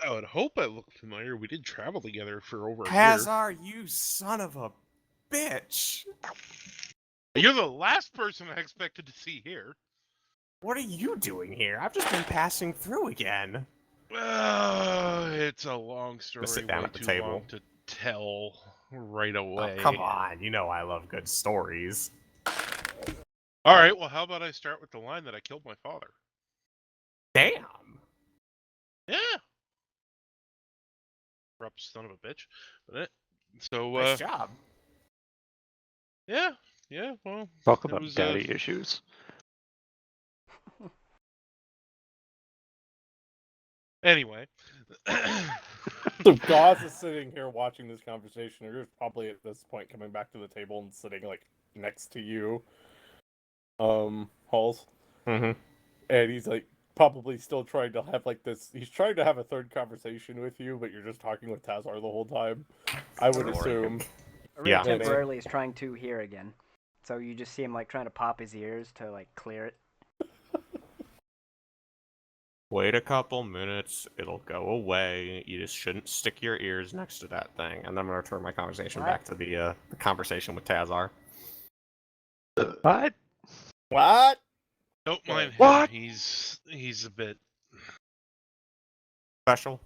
I would hope I look familiar. We did travel together for over a year. Tazar, you son of a bitch! You're the last person I expected to see here. What are you doing here? I've just been passing through again. It's a long story. Sit down way at the too table. long to tell right away. Oh, come on, you know I love good stories. All right, well, how about I start with the line that I killed my father? Damn! Yeah. Corrupt son of a bitch. But so, Nice job. yeah, well. Talk it about was, daddy issues. Anyway. So Gauze is sitting here watching this conversation, or you're probably at this point coming back to the table and sitting like next to you, Halls. Mm-hmm. And he's like probably still trying to have like this. He's trying to have a third conversation with you, but you're just talking with Tazar the whole time. I would assume. Arena Yeah. temporarily is trying to hear again. So you just see him like trying to pop his ears to like clear it. Wait a couple minutes, it'll go away. You just shouldn't stick your ears next to that thing. And then I'm gonna turn my conversation back to the conversation with Tazar. What? What? Don't mind him. What? He's a bit Special?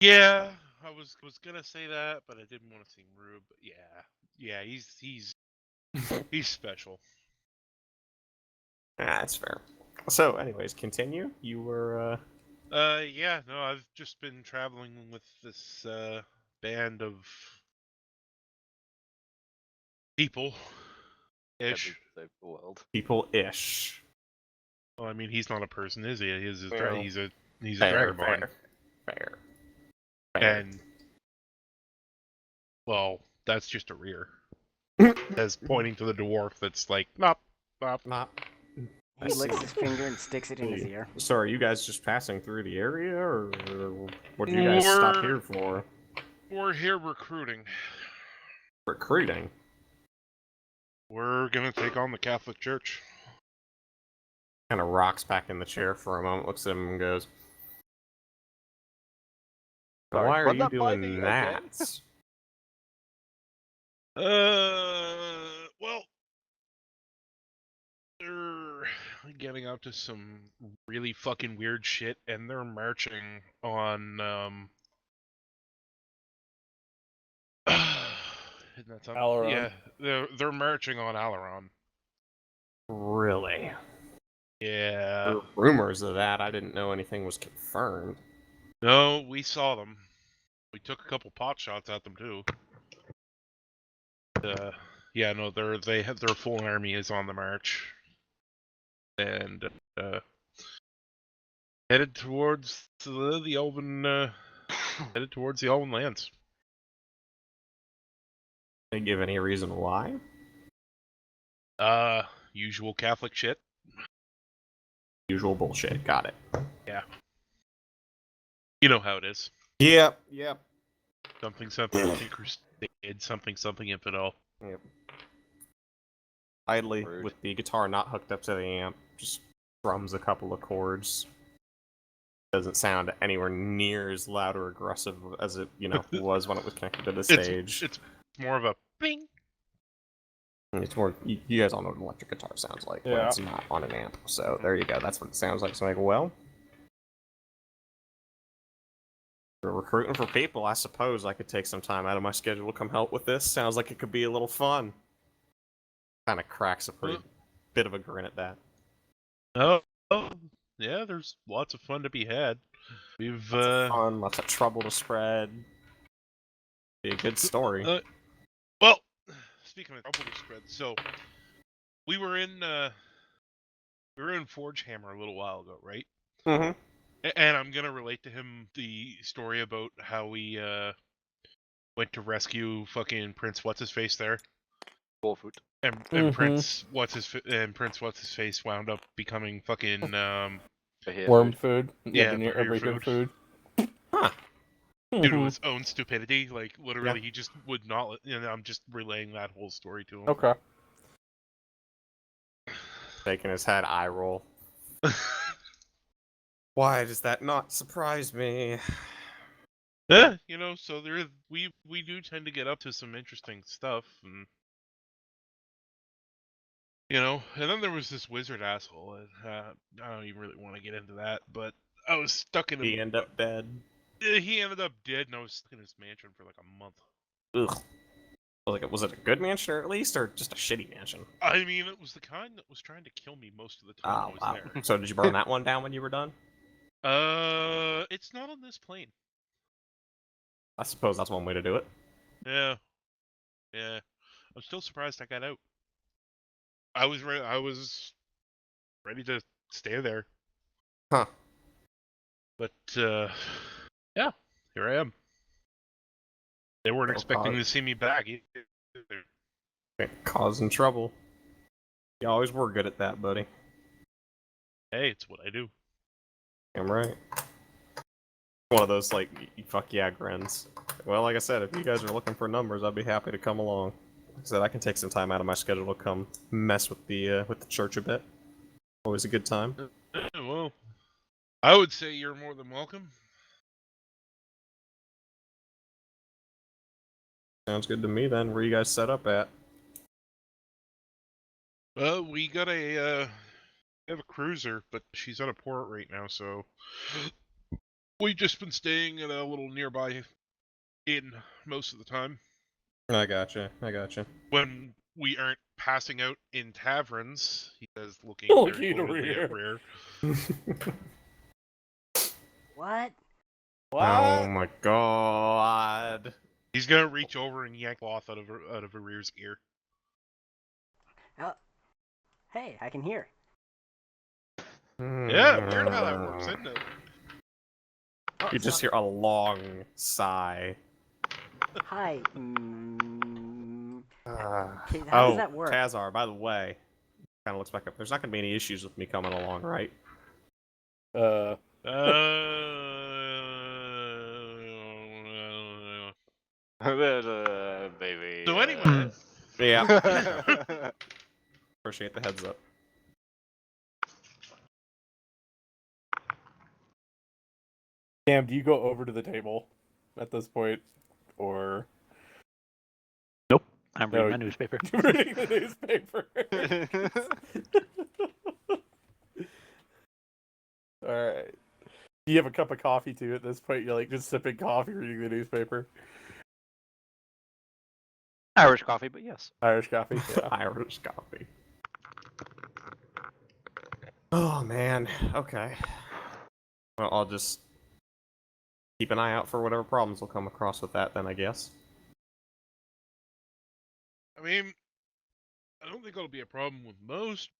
Yeah, I was gonna say that, but I didn't want to seem rude. But yeah, he's special. That's fair. So, anyways, continue. You were, Yeah, no, I've just been traveling with this band of people. Ish. Save the world. people-ish. Well, I mean, he's not a person, is he? He's a Fair, dragonborn. fair. And well, that's just a rear. As pointing to the dwarf that's like, nop. Not. I He see. licks his finger and sticks it in his ear. So, are you guys just passing through the area, or what do you guys stop here for? We're here recruiting. Recruiting? We're gonna take on the Catholic Church. Kind of rocks back in the chair for a moment, looks at him and goes, Sorry, why are run you that by doing me, that? Well, they're getting up to some really fucking weird shit, and they're marching on, isn't that something? Alaron. Yeah, they're marching on Alaron. Really? Yeah. There were rumors of that. I didn't know anything was confirmed. No, we saw them. We took a couple pot shots at them too. Yeah, no, their full army is on the march, and headed towards the Elven lands. They give any reason why? Usual Catholic shit. Usual bullshit. Got it. Yeah. You know how it is. Yep. Something crusade, something infidel. Yep. Idly, Rude. with the guitar not hooked up to the amp, just strums a couple of chords. Doesn't sound anywhere near as loud or aggressive as it, was when it was connected to the stage. It's more of a bing, It's more. You guys all know what an electric guitar sounds like when Yeah. it's not on an amp. So there you go. That's what it sounds like. So I'm like, well, we're recruiting for people. I suppose I could take some time out of my schedule to come help with this. Sounds like it could be a little fun. Kind of cracks a pretty bit of a grin at that. Oh, yeah. There's lots of fun to be had. We've Lots of fun, lots of trouble to spread. Be a good story. Well, speaking of trouble to spread, so we were in Forge Hammer a little while ago, right? Mm-hmm. And I'm gonna relate to him the story about how we went to rescue fucking Prince What's His Face there, Bullfoot. and Prince What's His Face wound up becoming fucking Worm food. Yeah, near behavior every food. Huh. Due to his own stupidity, like literally, Yeah. he just would not. I'm just relaying that whole story to him. Okay. Shaking his head, eye roll. Why does that not surprise me? Yeah, so we do tend to get up to some interesting stuff, and and then there was this wizard asshole, and I don't even really want to get into that, but I was stuck in He end up dead. He ended up dead, and I was stuck in his mansion for like a month. Ugh. Was it a good mansion at least, or just a shitty mansion? I mean, it was the kind that was trying to kill me most of the time I was there. So did you burn that one down when you were done? It's not on this plane. I suppose that's one way to do it. Yeah. I'm still surprised I got out. I was ready to stay there. Huh. But yeah, here I am. They weren't expecting to see me back either. Causing trouble. You always were good at that, buddy. Hey, it's what I do. I'm right. One of those, like, fuck yeah grins. Well, like I said, if you guys are looking for numbers, I'd be happy to come along. Like I said, I can take some time out of my schedule to come mess with the church a bit. Always a good time. Well, I would say you're more than welcome. Sounds good to me then. Where you guys set up at? Well, we got we have a cruiser, but she's out of port right now, so we've just been staying at a little nearby inn most of the time. I gotcha. When we aren't passing out in taverns, he says, looking very pointedly at rear. What? Oh my god. He's gonna reach over and yank cloth out of Rear's ear. Oh. Hey, I can hear. Yeah, weird how that works, isn't it? You just hear a long sigh. Hi. How does that work? Tazar, by the way, kind of looks back up. There's not going to be any issues with me coming along, right? Baby. So anyway. Yeah. Appreciate the heads up. Cam, do you go over to the table at this point, or? Nope, I'm reading my newspaper. Reading the newspaper. All right. Do you have a cup of coffee too at this point? You're like just sipping coffee, reading the newspaper. Irish coffee, but yes. Irish coffee. Yeah. Irish coffee. Oh man. Okay. Well, I'll just keep an eye out for whatever problems will come across with that then, I guess. I mean, I don't think it'll be a problem with most.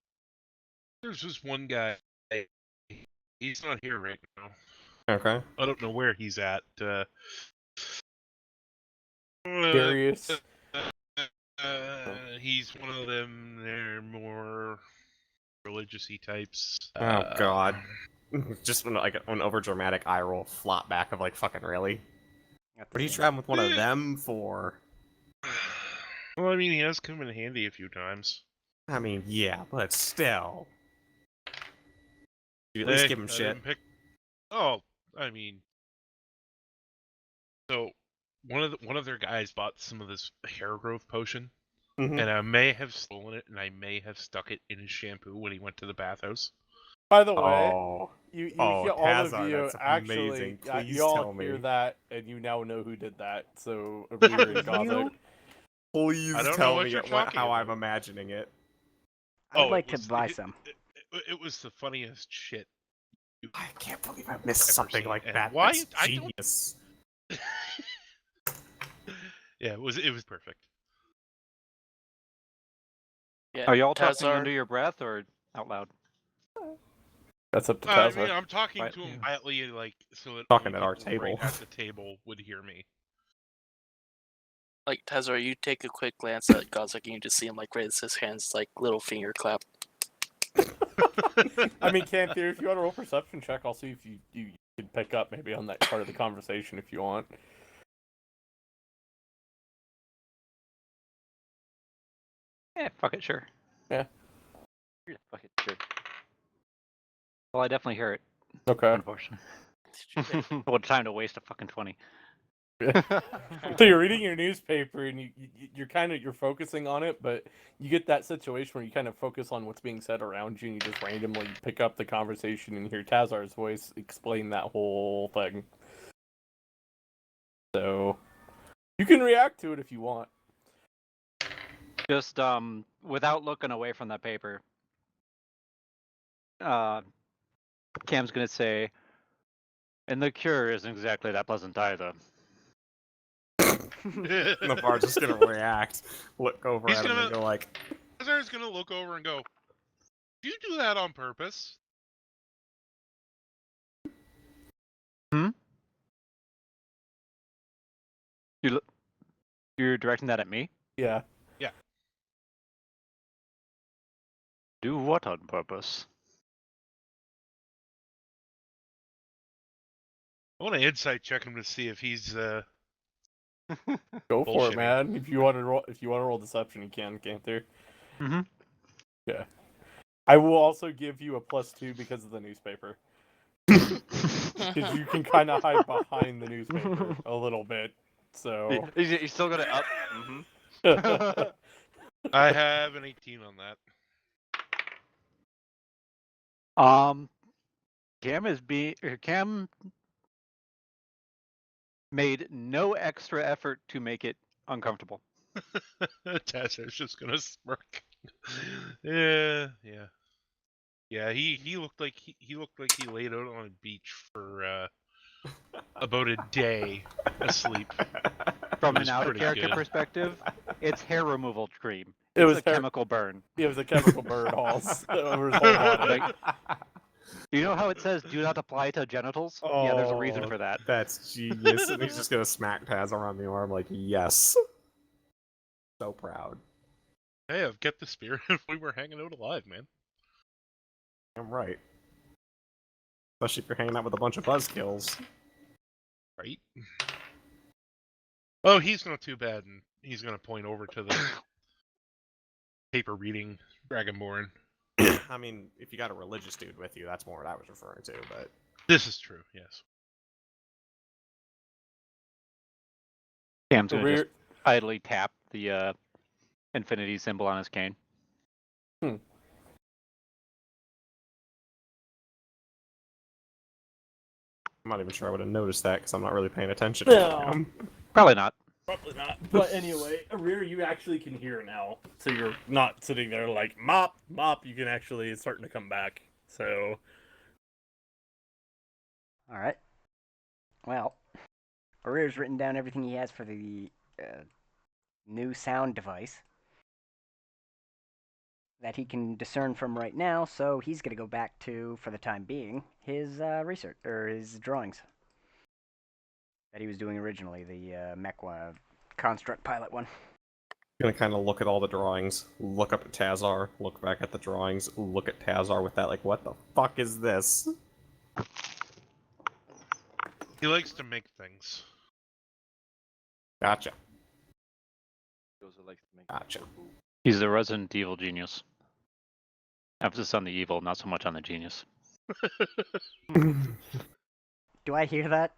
There's just one guy. He's not here right now. Okay. I don't know where he's at. Curious. He's one of them. They're more religious-y types. Oh god. Just when overdramatic eye roll flop back of like fucking really? What are you traveling with one of them for? Well, I mean, he has come in handy a few times. I mean, yeah, but still. You at least give him shit. Oh, I mean, so one of their guys bought some of this hair growth potion. Mhm. And I may have stolen it, and I may have stuck it in his shampoo when he went to the bathhouse. By the way, Oh, you oh, hear all of Tazar, you that's actually, amazing. Please you all tell hear me. that, and you now know who did that. So Amir and Gothic. Please I don't know tell what me you're talking how I'm about. imagining it. I would Oh, like to buy some. It was the funniest shit you've I can't believe I missed ever something seen. like And that. why? That's I don't. genius. Yeah, it was perfect. Yeah, Are y'all talking Tazar. under your breath or out loud? That's up to I Tazar. mean, I'm talking Right, to him yeah. quietly, like so that Talking only at our people right table. at the table would hear me. Like Tazar, you take a quick glance at Gothic and you just see him like raise his hands, like little finger clap. I mean, Canthir, if you want to roll perception check, I'll see if you can pick up maybe on that part of the conversation if you want. Yeah, fuck it, sure. Yeah. Yeah, fuck it, sure. Well, I definitely hear it, Okay. unfortunately. What time to waste a fucking 20? So you're reading your newspaper and you're focusing on it, but you get that situation where you kind of focus on what's being said around you, and you just randomly pick up the conversation and hear Tazar's voice explain that whole thing. So you can react to it if you want. Just without looking away from that paper, Cam's gonna say, and the cure isn't exactly that pleasant either. Navar's just gonna react, look over He's at him, gonna- and go like, Azar's gonna look over and go, "Do you do that on purpose?" You're directing that at me? Yeah. Do what on purpose? I want to insight check him to see if he's Go for it, Bullshitting. man. If you want to roll deception, you can, Canthir. Mm-hmm. Yeah. I will also give you a +2 because of the newspaper. Because you can kind of hide behind the newspaper a little bit. So. He's still got it up. Mm-hmm. I have an 18 on that. Cam made no extra effort to make it uncomfortable. Tazar's just gonna smirk. Yeah. He looked like he laid out on a beach for about a day asleep. From It an was out of pretty character good. perspective, it's hair removal cream. It was a hair- chemical burn. It was a chemical burn over his whole body. Like, you know how it says "do not apply to genitals"? Yeah, there's a reason for that. That's genius. And he's just gonna smack Tazar on the arm like, yes. So proud. Hey, I've kept the spirit if we were hanging out alive, man. I'm right. Especially if you're hanging out with a bunch of buzzkills. Right? Oh, he's not too bad, and he's gonna point over to the paper reading Dragonborn. I mean, if you got a religious dude with you, that's more what I was referring to, but... This is true, yes. Cam's gonna just idly tap the infinity symbol on his cane. I'm not even sure I would have noticed that, because I'm not really paying attention. No. Probably not. Probably not. But anyway, Arir, you actually can hear now. So you're not sitting there like, mop. You can actually, it's starting to come back. So. Alright. Well, Arir's written down everything he has for the new sound device that he can discern from right now, so he's going to go back to, for the time being, his research, or his drawings that he was doing originally, the mech construct pilot one. I'm gonna kind of look at all the drawings, look up at Tazar, look back at the drawings, look at Tazar with that, like, what the fuck is this? He likes to make things. Gotcha. He also likes to make Gotcha. He's the Resident Evil genius. Emphasis on the evil, not so much on the genius. Do I hear that?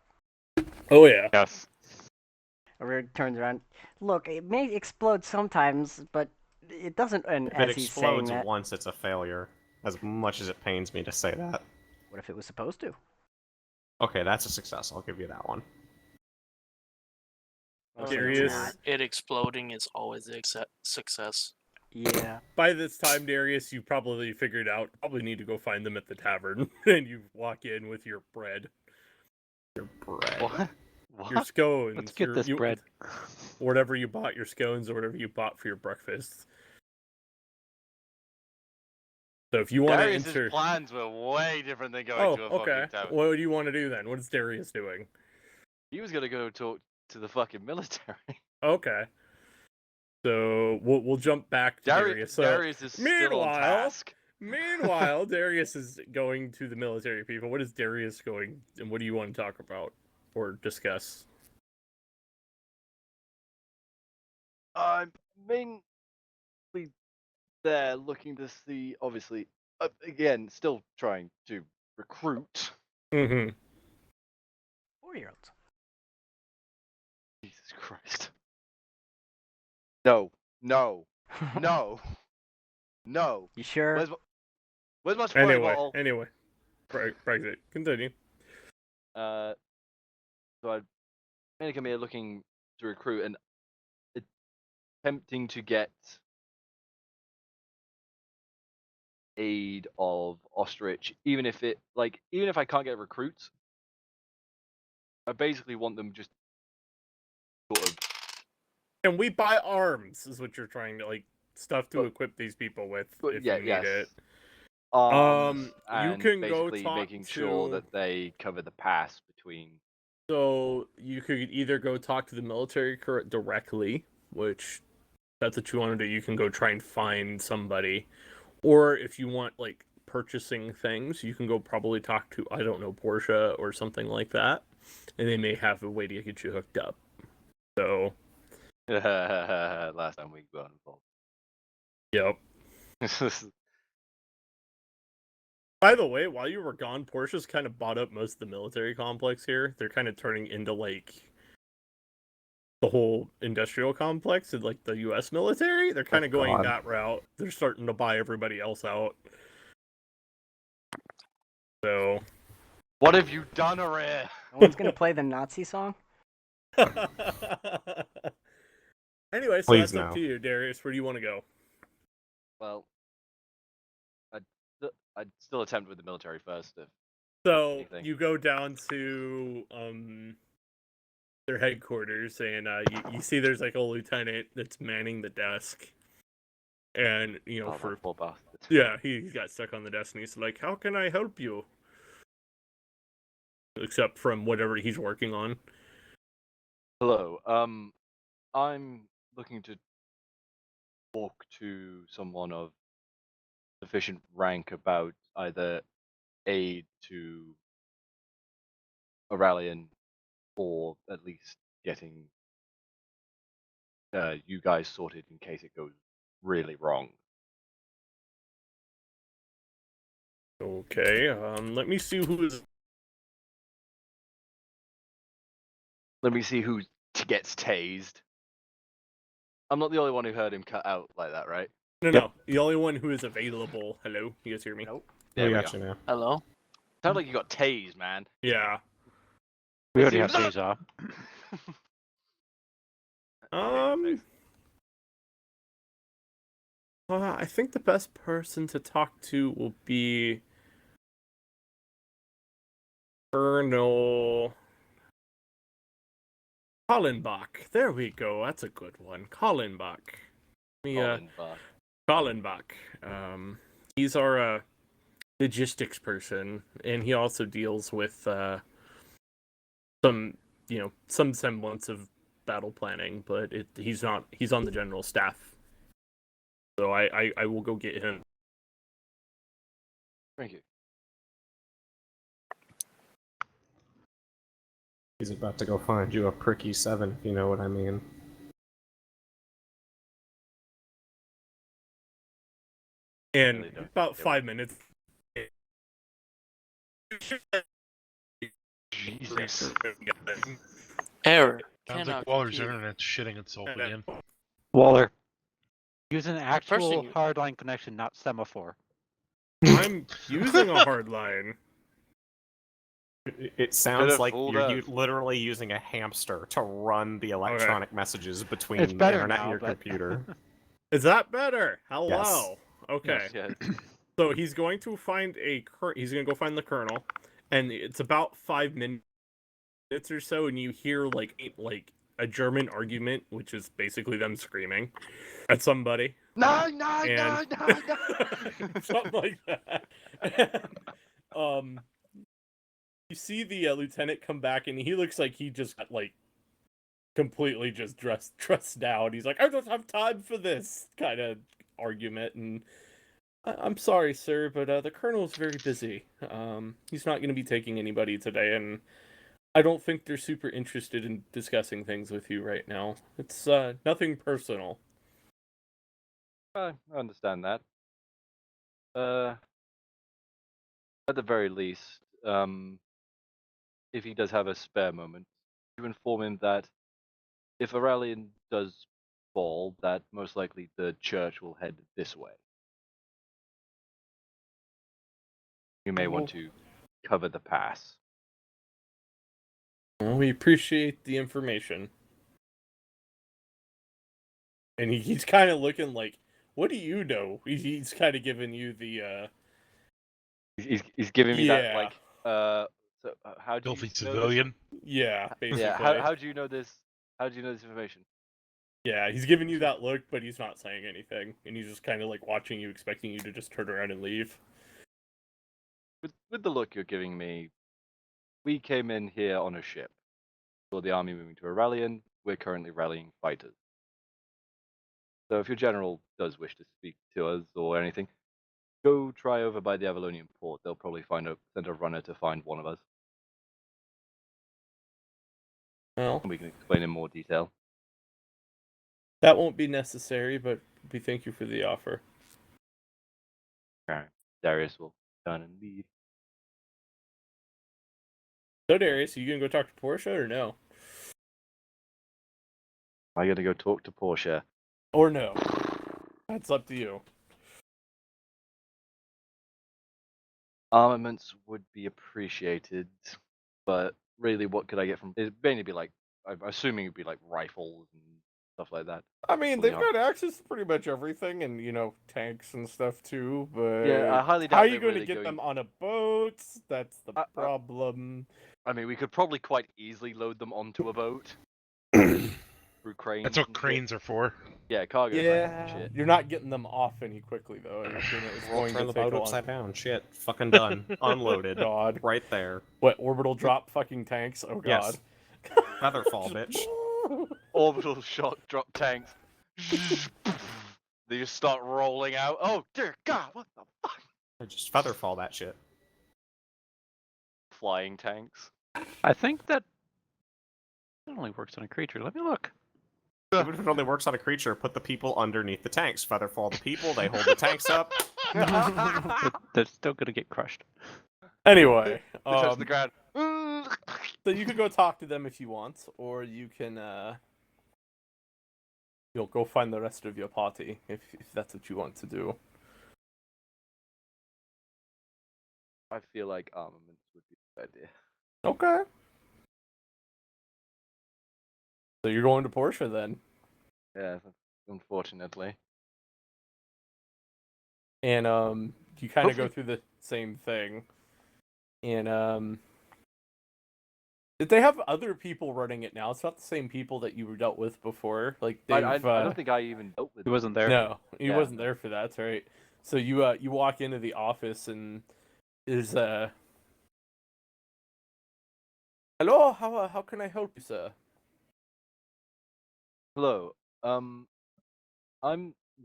Oh, yeah. Yes. Arir turns around. Look, it may explode sometimes, but it doesn't. And If it as he's saying explodes that, once, it's a failure. As much as it pains me to say that. what if it was supposed to? Okay, that's a success. I'll give you that one. Mostly Darius, it's not. It exploding is always a success. Yeah. by this time, Darius, you probably figured out probably need to go find them at the tavern, and you walk in with your bread, Your bread. What? your What? scones, Let's get your, this bread. whatever you bought, your scones, or whatever you bought for your breakfast. So if you want to Darius's enter, plans were way different than going to a okay. fucking tavern. What do you want to do then? What is Darius doing? He was gonna go talk to the fucking military. Okay. So we'll jump back to Darius. So Darius is still on task. meanwhile, Darius is going to the military people. What is Darius going, and what do you want to talk about or discuss? I'm mainly there looking to see, obviously, again, still trying to recruit. Mm-hmm. 4-year-olds. Jesus Christ. No, no, no, no. You sure? Where's my spray bottle? Anyway, Brexit. Continue. So I'm mainly come here looking to recruit and attempting to get aid of Ostrich, even if I can't get recruits, I basically want them just sort of. And we buy arms, is what you're trying to stuff to But- equip these people with But if yeah, you need yes. it. Arms You and can go basically talk making sure to- that they cover the pass between. So you could either go talk to the military directly, which that's what you want to do. You can go try and find somebody, or if you want purchasing things, you can go probably talk to Porsche or something like that, and they may have a way to get you hooked up. So Last time we got yep. involved. By the way, while you were gone, Porsche's kind of bought up most of the military complex here. They're kind of turning into the whole industrial complex and the U.S. military. They're kind of going God. that route. They're starting to buy everybody else out. So What have you done, Arir? No one's gonna play the Nazi song? anyway, so Please that's up no. to you, Darius. Where do you want to go? Well, I'd still attempt with the military first. So anything. you go down to their headquarters, and you see there's a lieutenant that's manning the desk, and That poor bastard. yeah, he got stuck on the desk, and he's like, "How can I help you?" Except from whatever he's working on. Hello. I'm looking to talk to someone of sufficient rank about either aid to Aurelian or at least getting you guys sorted in case it goes really wrong. Okay, let me see who is. Let me see who gets tased. I'm not the only one who heard him cut out like that, right? No, the only one who is available. Hello, you guys hear me? Nope. There we we got go. you now. Hello? Sounds like you got tased, man. Yeah. We already have Seems- days off. I think the best person to talk to will be Colonel Kallenbach. There we go. That's a good one. Kallenbach. Kallenbach. He's our logistics person, and he also deals with some semblance of battle planning, but he's not. He's on the general staff. So I will go get him. Thank you. He's about to go find you a pricky 7, if you know what I mean. And Really don't about get 5 minutes. Jesus. Error. Sounds Cannot like Waller's compute. internet's shitting itself again. Waller, use an person actual you- hardline connection, not semaphore. I'm using a hard line. It sounds like fooled you're us. literally using a hamster to run the electronic messages between It's the better internet now, and your but- computer. Is that better? Hello. Okay. Yeah. So he's going to find he's going to go find the kernel, and it's about 5 minutes or so, and you hear like a German argument, which is basically them screaming at somebody. No, And something like that. You see the lieutenant come back, and he looks like he just got like completely just dressed down. He's like, I don't have time for this kind of argument, and I'm sorry, sir, but the colonel's very busy. He's not going to be taking anybody today, and I don't think they're super interested in discussing things with you right now. It's nothing personal. I understand that. At the very least, if he does have a spare moment, you inform him that if Aurelian does fall, that most likely the church will head this way. You may want to cover the pass. Well, we appreciate the information. And he's kind of looking like, what do you know? He's kind of giving you the, He's giving me that Yeah. like so how do you Filthy know civilian. yeah, basically. Yeah, how do you know this? How do you know this information? Yeah, he's giving you that look, but he's not saying anything. And he's just kind of like watching you, expecting you to just turn around and leave. With the look you're giving me, we came in here on a ship. Saw the army moving to Aurelian. We're currently rallying fighters. So if your general does wish to speak to us or anything, go try over by the Avalonian port. They'll probably send a runner to find one of us. Well, And we can explain in more detail. that won't be necessary, but we thank you for the offer. Alright. Darius will turn and leave. So, Darius, are you gonna go talk to Portia or no? I gotta go talk to Portia. Or no? That's up to you. Armaments would be appreciated, but really, what could I get from? It'd mainly be like, I'm assuming it'd be like rifles and stuff like that. I mean, Well, they've yeah. got access to pretty much everything, and tanks and stuff too. But Yeah, I highly doubt how are you they're going to really get them on a boat? That's the problem. I mean, we could probably quite easily load them onto a boat through cranes. That's what and shit. cranes are for. Yeah, cargo. Yeah, Shit. you're not getting them off any quickly though. It's We'll going turn to the take boat a long. upside down. Shit. Fucking done. Unloaded. God, Right there. what orbital drop fucking tanks? Oh God. Yes. Featherfall, bitch. Orbital shock drop tanks. They just start rolling out. Oh dear God! What the fuck? Just featherfall that shit. Flying tanks. I think that only works on a creature. Let me look. Even if it only works on a creature, put the people underneath the tanks. Featherfall the people, they hold the tanks up. But they're still gonna get crushed. Anyway, They touch the ground. so you could go talk to them if you want, or you can you'll go find the rest of your party if that's what you want to do. I feel like armaments would be a good idea. Okay. So you're going to Portia then, Yeah, unfortunately. and you kind of go Hopefully- through the same thing, and did they have other people running it now? It's not the same people that you were dealt with before. Like they've, I don't think I even dealt with. He wasn't there. No, he Yeah. wasn't there for that. That's right. So you walk into the office and is hello, how can I help you, sir? Hello. I'm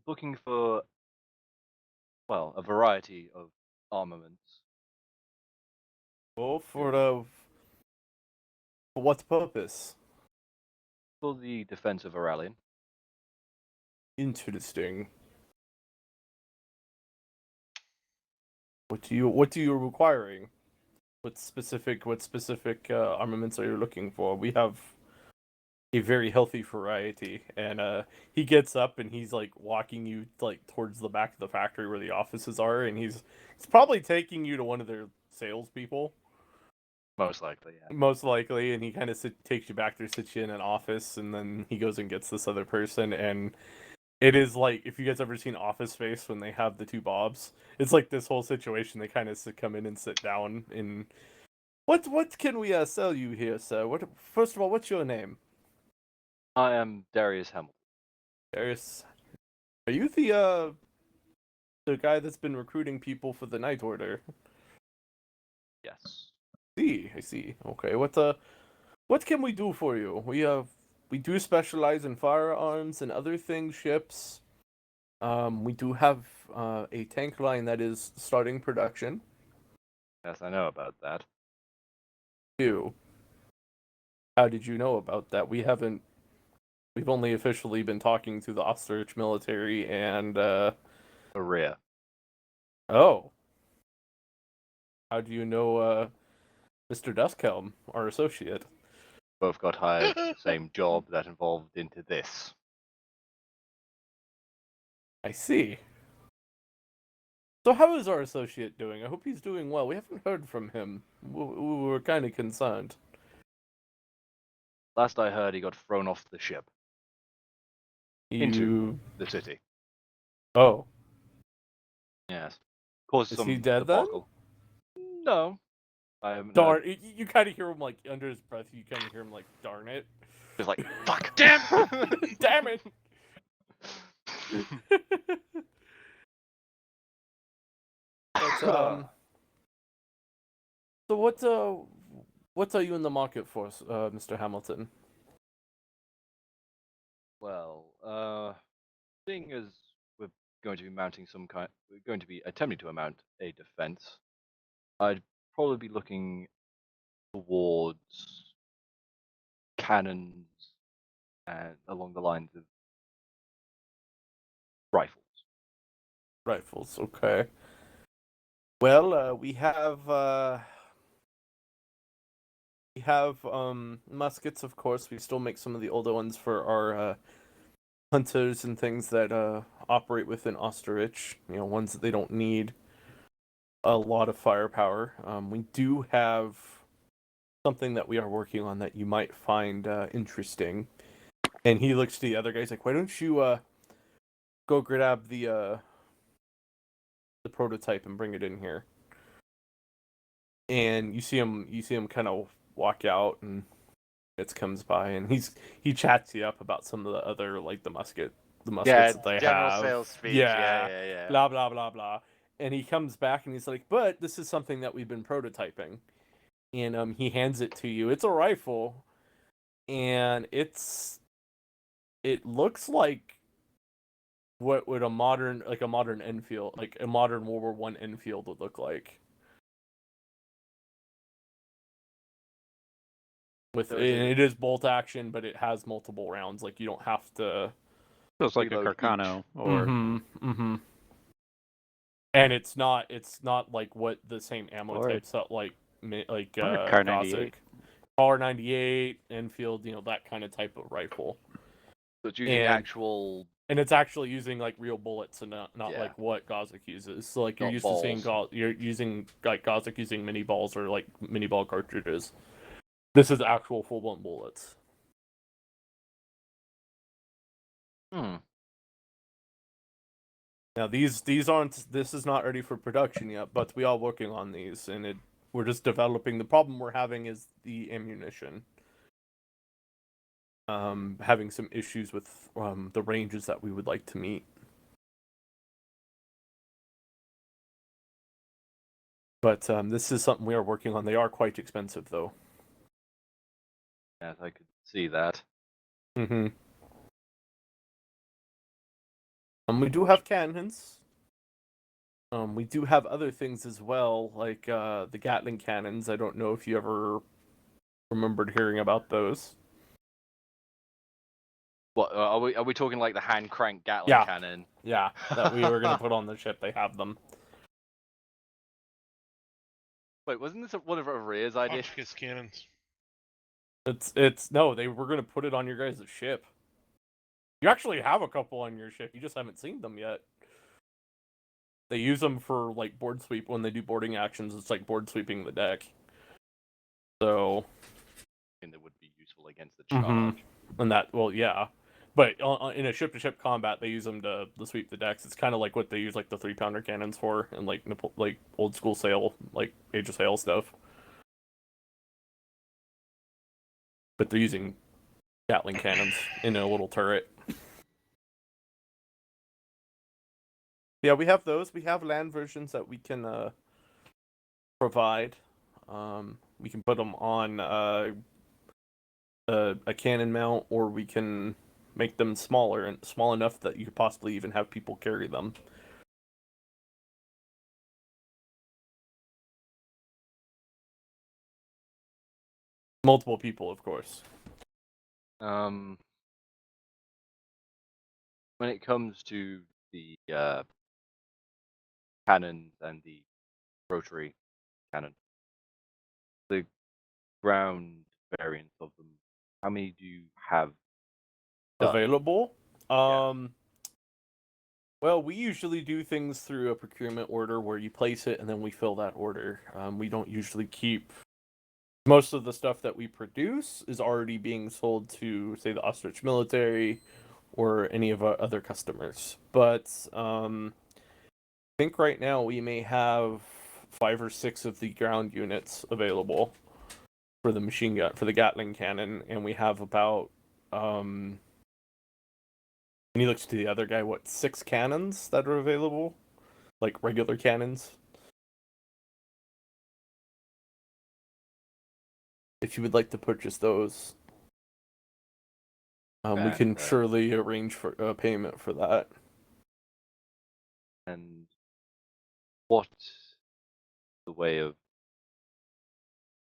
looking for, well, a variety of armaments. Oh, for what purpose? For the defense of Aurelian. Interesting. What do you requiring? What specific armaments are you looking for? We have a very healthy variety. And he gets up and he's like walking you like towards the back of the factory where the offices are, and he's probably taking you to one of their salespeople. Most likely, yeah. Most likely, and he kind of takes you back there, sits you in an office, and then he goes and gets this other person, and it is like, if you guys ever seen Office Space when they have the two Bobs, it's like this whole situation. They kind of come in and sit down, and what can we sell you here, sir? First of all, what's your name? I am Darius Hamilton. Darius, are you the guy that's been recruiting people for the Night Order? Yes. I see. Okay, what can we do for you? We do specialize in firearms and other things, ships. We do have a tank line that is starting production. Yes, I know about that. You. How did you know about that? We've only officially been talking to the Ostrich military and Maria. oh. How do you know Mr. Duskhelm, our associate? Both got hired for the same job that involved into this. I see. So how is our associate doing? I hope he's doing well. We haven't heard from him. We were kind of concerned. Last I heard, he got thrown off the ship into the city. Oh. Yes. Caused Is some he dead debacle. No. I haven't. Darn, you kind of hear him like under his breath. You kind of hear him like, "Darn it!" Just like, fuck, Damn! Damn it! But, so what are you in the market for, Mr. Hamilton? Well, seeing as we're going to be we're going to be attempting to mount a defense, I'd probably be looking towards cannons and along the lines of rifles. Rifles, okay. Well, we have muskets, of course. We still make some of the older ones for our hunters and things that operate within Osterich. You know, ones that they don't need a lot of firepower. We do have something that we are working on that you might find interesting. And he looks to the other guy. He's like, "Why don't you go grab the prototype and bring it in here?" And you see him kind of walk out, and it comes by, and he chats you up about some of the other, like the muskets that they general have. sales speech. Yeah. Yeah. Blah blah blah blah. And he comes back and he's like, "But this is something that we've been prototyping." And he hands it to you. It's a rifle, and it looks like what would a modern Enfield, like a modern World War I Enfield would look like. And it is bolt action, but it has multiple rounds. Like, you don't have to. So it's like a Reload Carcano or And it's not like what the same ammo Or- types that like Kar 98. Kar 98, Enfield, that kind of type of rifle. So it's using actual. And it's actually using like real bullets and not Yeah. like what Gothic uses. So like you're Not used balls. to seeing you're using like Gothic using mini balls or like mini ball cartridges. This is actual full blown bullets. Now these aren't. This is not ready for production yet, but we are working on these, and we're just developing. The problem we're having is the ammunition. Having some issues with the ranges that we would like to meet. But this is something we are working on. They are quite expensive, though. Yes, I could see that. Mm-hmm. We do have cannons. We do have other things as well, like the Gatling cannons. I don't know if you ever remembered hearing about those. What are we talking like the hand crank Gatling cannon? Yeah, that we were gonna put on the ship. They have them. Wait, wasn't this one of Aria's ideas? Hotchkiss cannons. It's no, they were gonna put it on your guys' ship. You actually have a couple on your ship. You just haven't seen them yet. They use them for like board sweep when they do boarding actions. It's like board sweeping the deck. So. And that would be useful against the charge. And that, well, yeah. But in a ship-to-ship combat, they use them to sweep the decks. It's kind of like what they use like the 3-pounder cannons for, and like old school sail, like Age of Sail stuff. But they're using Gatling cannons in a little turret. Yeah, we have those. We have land versions that we can provide. We can put them on a cannon mount, or we can make them smaller and small enough that you could possibly even have people carry them. Multiple people, of course. When it comes to the cannons and the rotary cannon, the ground variants of them, how many do you have Available? Yeah. Well, we usually do things through a procurement order where you place it and then we fill that order. We don't usually keep... Most of the stuff that we produce is already being sold to, say, the Ostrich military or any of our other customers. But I think right now we may have 5 or 6 of the ground units available for the machine gun, for the Gatling cannon, and we have about... And he looks to the other guy, 6 cannons that are available? Like regular cannons? If you would like to purchase those, we can surely arrange for a payment for that. And what's the way of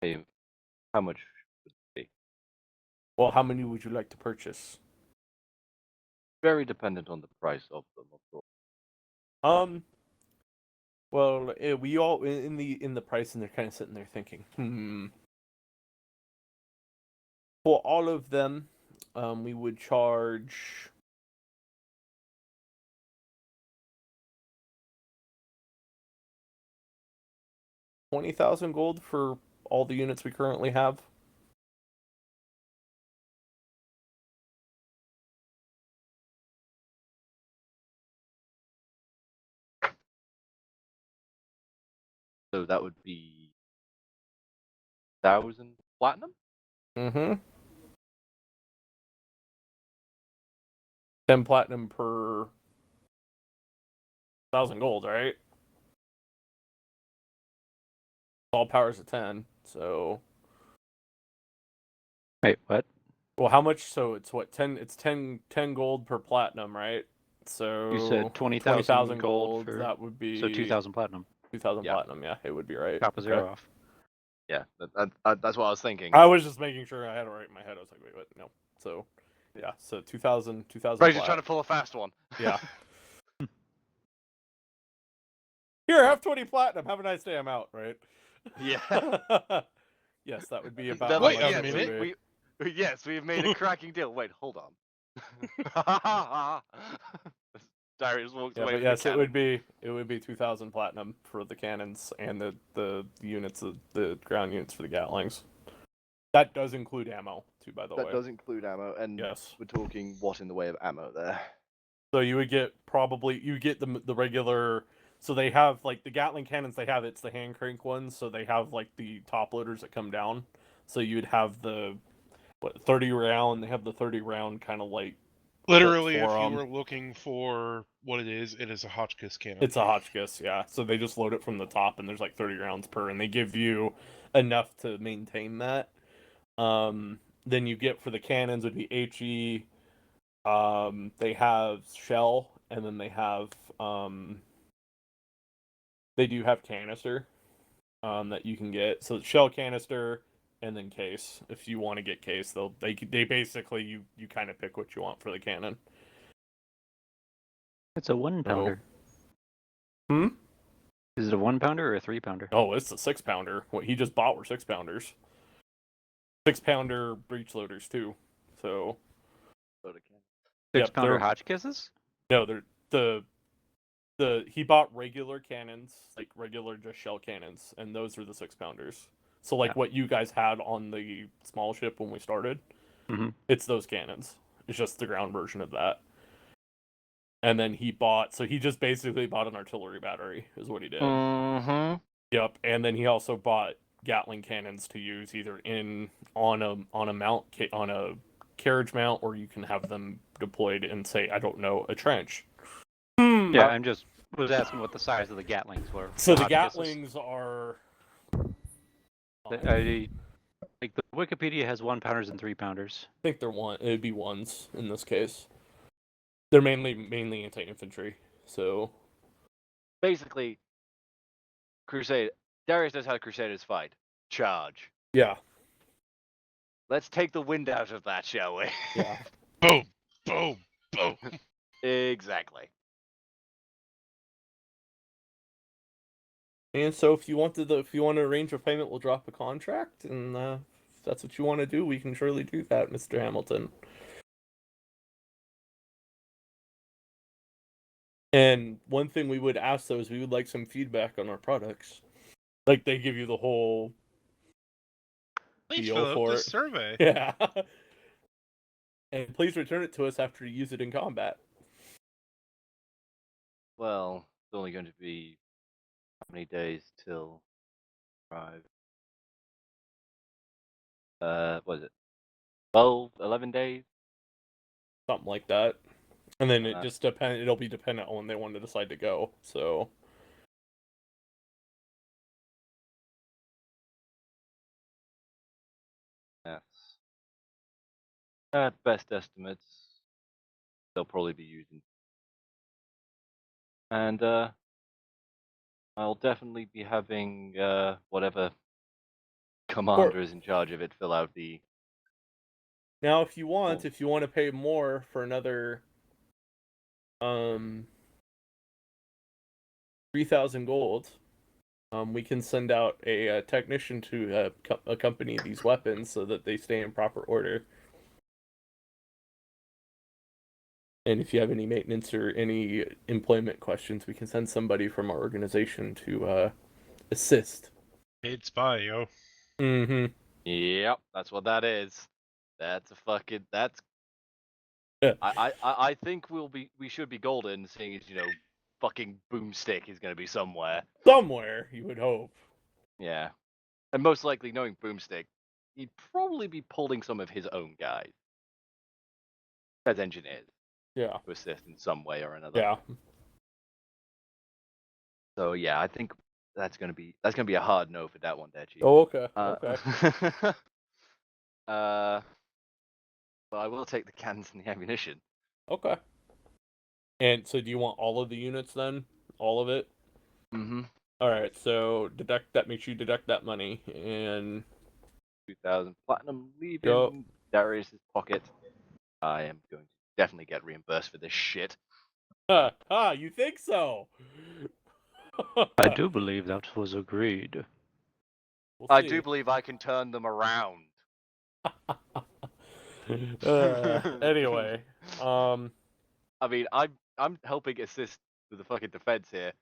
paying? How much would it be? Well, how many would you like to purchase? Very dependent on the price of them, of course. Well, we all in the price, and they're kind of sitting there thinking, For all of them, we would charge 20,000 gold for all the units we currently have. So that would be 1,000 platinum? Mm-hmm. 10 platinum per 1,000 gold, right? All powers of 10, so... Wait, what? Well, how much? So it's what, 10? It's 10 gold per platinum, right? So You said 20,000 gold for... That would be... So 2,000 platinum. 2,000 platinum, yeah, it would be right. Chop a zero off. Yeah, that's what I was thinking. I was just making sure I had it right in my head. I was like, wait, what? No. So, yeah, so 2,000 Right, just trying to pull a fast one. Yeah. Here, have 20 platinum. Have a nice day. I'm out, right? Yeah. Yes, that would be about... Wait a minute. Yes, we've made a cracking deal. Wait, hold on. Darius walks away. But yes, it would be 2,000 platinum for the cannons and the units, the ground units for the Gatlings. That does include ammo too, by the way. That does include ammo, and yes, we're talking what in the way of ammo there. So you would get the regular. So they have like the Gatling cannons. They have it's the hand crank ones. So they have like the top loaders that come down. So you'd have the 30 round. They have the 30 round kind of like. Literally, if you were looking for what it is a Hotchkiss cannon. It's a Hotchkiss, yeah. So they just load it from the top, and there's like 30 rounds per, and they give you enough to maintain that. Then you get for the cannons would be HE. They have shell, and then they have they do have canister that you can get. So shell, canister, and then case. If you want to get case, they basically you kind of pick what you want for the cannon. It's a 1-pounder. Is it a 1-pounder or a 3-pounder? Oh, it's a 6-pounder. What he just bought were 6-pounders. 6-pounder breech loaders too. So. Load again. 6-pounder they're- Hotchkisses? No, they're he bought regular cannons, like regular just shell cannons, and those are the 6-pounders. So like what you guys had on the small ship when we started, it's those cannons. It's just the ground version of that. And then he just basically bought an artillery battery, is what he did. Mm-hmm. Yep, and then he also bought Gatling cannons to use either on a carriage mount, or you can have them deployed in, say, I don't know, a trench. Yeah, I'm just was asking what the size of the Gatlings were. So the Hotchkisses. Gatlings are. Like the Wikipedia has 1-pounders and 3-pounders. I think it'd be ones in this case. They're mainly anti-infantry, so Basically, Darius knows how Crusaders fight. Charge. yeah. Let's take the wind out of that, shall we? Yeah. Boom, boom, boom. Exactly. And so if you want to arrange a payment, we'll drop a contract, and if that's what you want to do, we can surely do that, Mr. Hamilton. And one thing we would ask, though, is we would like some feedback on our products. Like, they give you the whole Please deal fill out for this it. survey. Yeah. And please return it to us after you use it in combat. Well, it's only going to be how many days till arrive? What is it? 12, 11 days? Something like that. And then it Uh, just it'll be dependent on when they want to decide to go, so... Yes. At best estimates, they'll probably be using. And I'll definitely be having whatever commander is in charge of it fill out the. Now, if you want to pay more for another 3,000 gold, we can send out a technician to accompany these weapons so that they stay in proper order. And if you have any maintenance or any employment questions, we can send somebody from our organization to assist. Paid spy, yo. Mm-hmm. Yep, that's what that is. That's a fucking. That's. Yeah. I think we should be golden, seeing as fucking Boomstick is going to be somewhere. Somewhere, you would hope. Yeah, and most likely knowing Boomstick, he'd probably be pulling some of his own guys as engineers. Yeah. To assist in some way or another. Yeah. So yeah, I think that's gonna be a hard no for that one, there, Chief. Oh, okay. Okay. But I will take the cannons and the ammunition. Okay. And so, do you want all of the units then? All of it? Mm-hmm. All right. So deduct that. Make sure you deduct that money and 2,000 platinum leaving Yep. Darius's pocket. I am going to definitely get reimbursed for this shit. you think so? I do believe that was agreed. We'll I see. do believe I can turn them around. Anyway, I mean, I'm helping assist with the fucking defense here.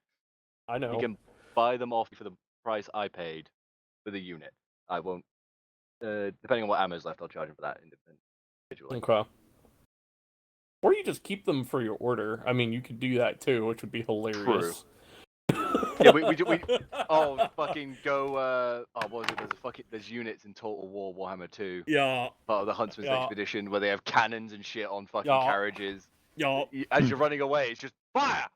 I know. You can buy them off for the price I paid for the unit. I won't. Depending on what ammo's left, I'll charge him for that individually. Okay. Or you just keep them for your order. I mean, you could do that too, which would be hilarious. Yeah, we oh fucking go. What was it? There's units in Total War Warhammer 2. Yeah. Part of the Huntsman's Expedition where they have cannons and shit on fucking Yeah. carriages. Yeah. As you're running away, it's just fire.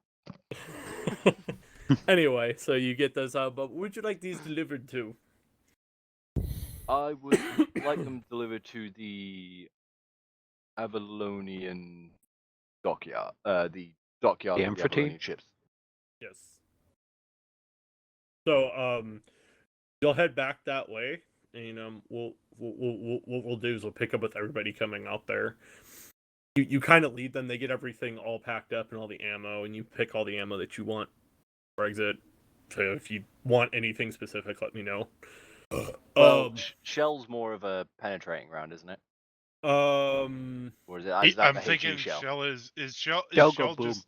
Anyway, so you get those out, but would you like these delivered to? I would like them delivered to the Avalonian dockyard. The dockyard The of the Amphitrite? Avalonian ships. Yes. So, you'll head back that way, and what we'll do is we'll pick up with everybody coming out there. You kind of lead them; they get everything all packed up and all the ammo, and you pick all the ammo that you want for exit. So if you want anything specific, let me know. Well, shell's more of a penetrating round, isn't it? Or is that I'm the thinking HE shell? shell is shell Shell go boom. just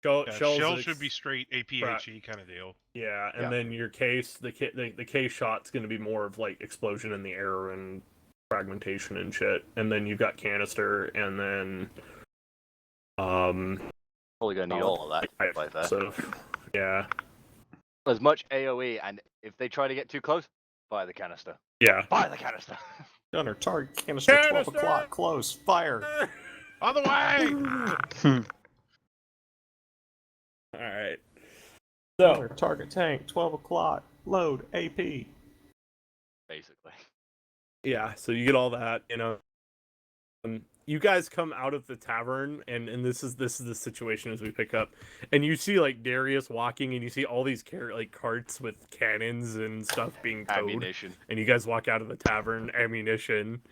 Shell's shell an should be straight APHE kind of deal. Yeah, and Yeah. then your case, the case shot's going to be more of like explosion in the air and fragmentation and shit. And then you've got canister, and then Probably gonna need all of that. Like that. So yeah, As much AOE, and if they try to get too close, fire the canister. yeah. Fire the canister. Gunner, target canister, 12 Canister! o'clock, close, fire. On the way! All right. Gunner, So target tank, 12 o'clock, load, AP. Basically. yeah, so you get all that, you guys come out of the tavern, and this is the situation as we pick up, and you see like Darius walking, and you see all these carts with cannons and stuff being towed, Ammunition. and you guys walk out of the tavern, ammunition.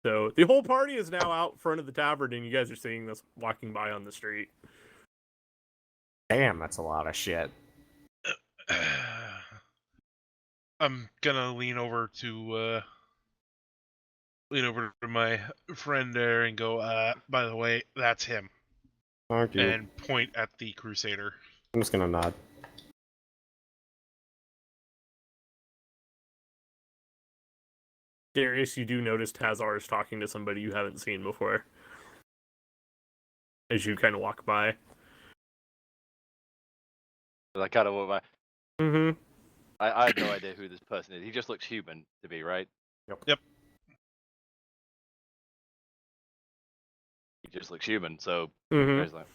So the whole party is now out front of the tavern, and you guys are seeing this walking by on the street. Damn, that's a lot of shit. I'm gonna lean over to my friend there and go, by the way, that's him. Thank you. And point at the Crusader. I'm just gonna nod. Darius, you do notice Tazar is talking to somebody you haven't seen before as you kind of walk by. I kind of want Mm-hmm. I had no idea who this person is. He just looks human to me, right? Yep. He just looks human, so Mm-hmm. Darius like,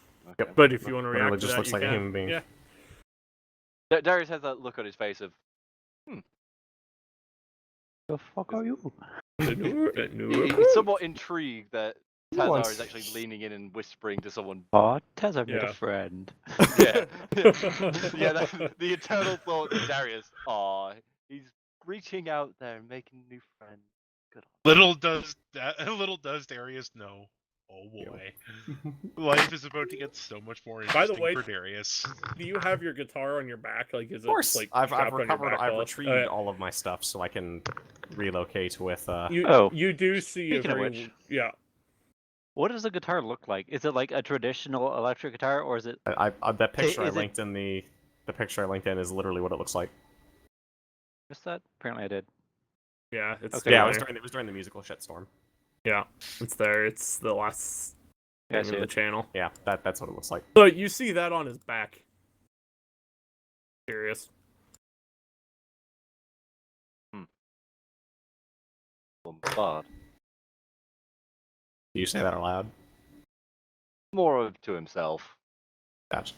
okay. But if you want to Literally react to just that, looks you like a can. human being. Yeah. Darius has that look on his face of, The fuck are you? he's somewhat intrigued that He Tazar wants- is actually leaning in and whispering to someone. Oh, Tazar made Yeah. a friend. Yeah, yeah. The eternal thought of Darius. Aw, he's reaching out there and making new friends. Good. Little does Darius know. Oh boy. Life is about to get so much more By the interesting way, for Darius. Do you have your guitar on your back? Like, is Of course, it like I've strapped on your recovered, back I've all- retrieved all of my stuff so I can relocate with, You do see a Speaking of very which. yeah. What does the guitar look like? Is it like a traditional electric guitar, or is it? that picture I is it- linked in the picture I linked in is literally what it looks like. Missed that? Apparently, I did. Yeah, it's Okay. still Yeah, there. it was during the musical shitstorm. Yeah, it's there. It's the last Yeah, I thing see of the it. channel. Yeah, that's what it looks like. So you see that on his back. Curious. Bombard. Do you say that out loud? More of to himself. Gotcha.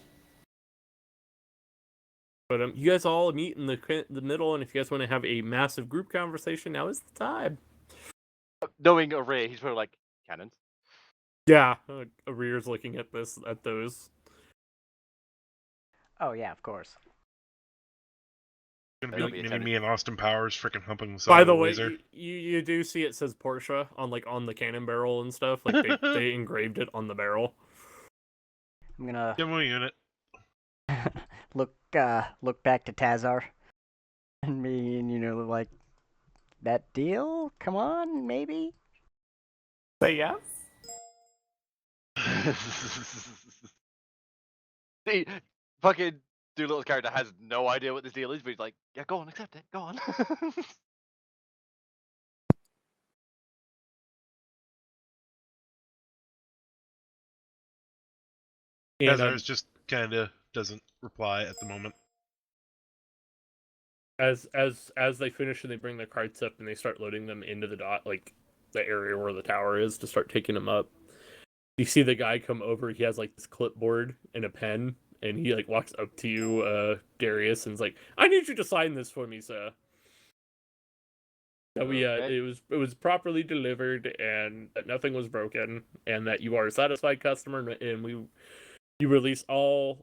But you guys all meet in the middle, and if you guys want to have a massive group conversation, now is the time. Knowing Array, he's probably like, cannons. Yeah, Arrear's looking at those. Oh yeah, of course. Gonna That'll be be like attended. me and Austin Powers freaking humping the side By of the the way, laser. you do see it says Porsche on the cannon barrel and stuff. Like they engraved it on the barrel. I'm gonna Demo unit. look back to Tazar and me, and like that deal. Come on, maybe. Say yes? The fucking Doolittle's character has no idea what this deal is, but he's like, yeah, go on, accept it, go on. And Tazar's just kinda doesn't reply at the moment. as they finish and they bring their carts up and they start loading them into the area where the tower is to start taking them up. You see the guy come over. He has like this clipboard and a pen, and he like walks up to you, Darius, and is like, "I need you to sign this for me, sir. That Okay. it was properly delivered, and that nothing was broken, and that you are a satisfied customer, and you release all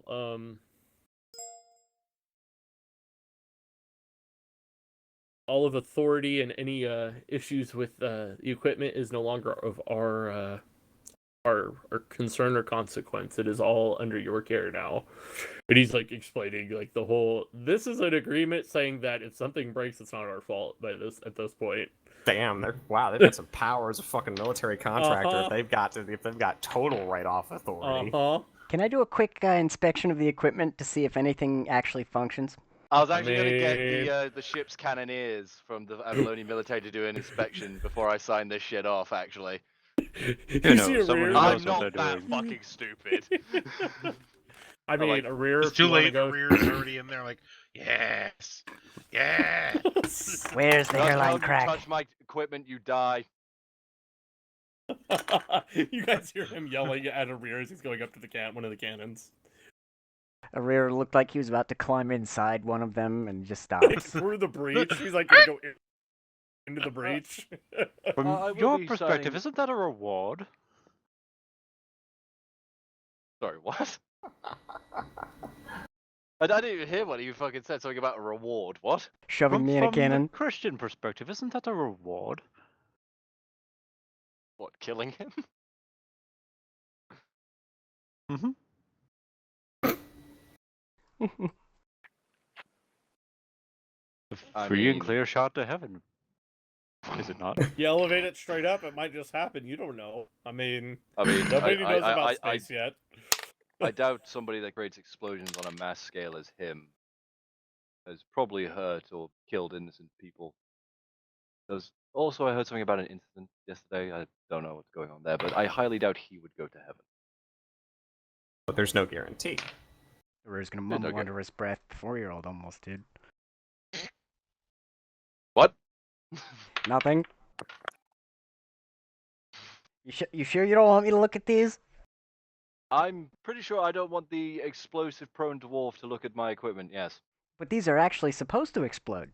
of authority, and any issues with the equipment is no longer of our concern or consequence. It is all under your care now. And he's like explaining like the whole. This is an agreement saying that if something breaks, it's not our fault. At this point. Damn, they've got some power as a fucking military contractor. Uh-huh. If they've got total write-off authority. Can I do a quick inspection of the equipment to see if anything actually functions? I was actually going to get the ship's cannoneers from the Avalonian military to do an inspection before I sign this shit off, actually. You see a rear. I'm not that fucking stupid. I mean, like, a rear. It's too late. A rear is already in there. Like, yes, yes. Where's the hairline crack? Touch my equipment, you die. You guys hear him yelling at a rear as he's going up to one of the cannons. A rear looked like he was about to climb inside one of them and just stopped. Through the breach. He's like gonna go into the breach. From your perspective, isn't that a reward? Sorry, what? I didn't even hear what you fucking said. Something about a reward. What? Shoving me in a cannon. From the Christian perspective, isn't that a reward? What, killing him? Mm-hmm. A free and clear shot to heaven. Is it not? You elevate it straight up, it might just happen. You don't know. I mean nobody knows I, about space yet. I doubt somebody that creates explosions on a mass scale as him has probably hurt or killed innocent people. Also, I heard something about an incident yesterday. I don't know what's going on there, but I highly doubt he would go to heaven. But there's no guarantee. Or he's gonna mumble under his breath. 4-year-old almost did. What? Nothing. You sure you don't want me to look at these? I'm pretty sure I don't want the explosive-prone dwarf to look at my equipment, yes. But these are actually supposed to explode.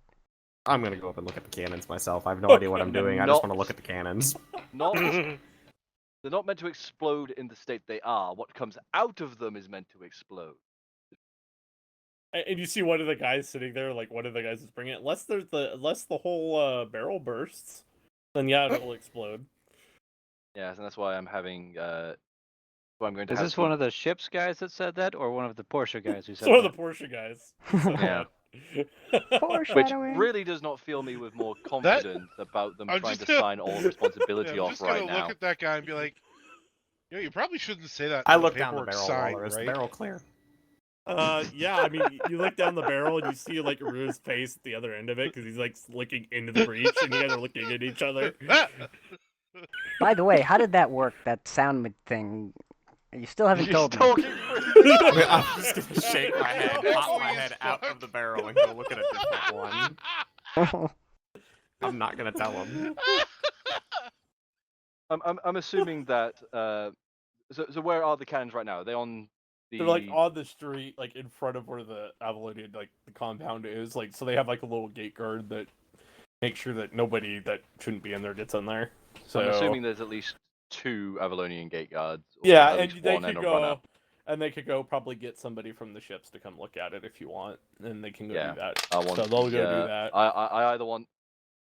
I'm gonna go up and look at the cannons myself. I have no idea what I'm doing. I just want to look at the cannons. They're not meant to explode in the state they are. What comes out of them is meant to explode. And you see one of the guys sitting there, like one of the guys is bringing it. Unless the whole barrel bursts, then yeah, it'll explode. Yes, and that's why I'm having. I'm going to. Is this one of the ship's guys that said that, or one of the Porsche guys who said One that? of the Porsche guys. Yeah. Which really does not fill me with more confidence about them trying to sign all responsibility off right now. I'm just gonna look at that guy and be like, you probably shouldn't say that. I look down the barrel. Sign, Is the right? barrel clear? Yeah, I mean, you look down the barrel and you see like Rue's face at the other end of it because he's like looking into the breach, and you guys are looking at each other. By the way, how did that work? That sound thing? You still haven't told me. I'm just gonna shake my head, pop my head out of the barrel, and go look at a different one. I'm not gonna tell him. I'm assuming that. So where are the cannons right now? Are they on the? They're like on the street, like in front of where the Avalonian, like the compound is. Like, so they have like a little gate guard that makes sure that nobody that shouldn't be in there gets in there. So I'm assuming there's at least 2 Avalonian gate guards. Yeah, and they could go, and they could go probably get somebody from the ships to come look at it if you want, and they can go do that. So they'll go do that. I either want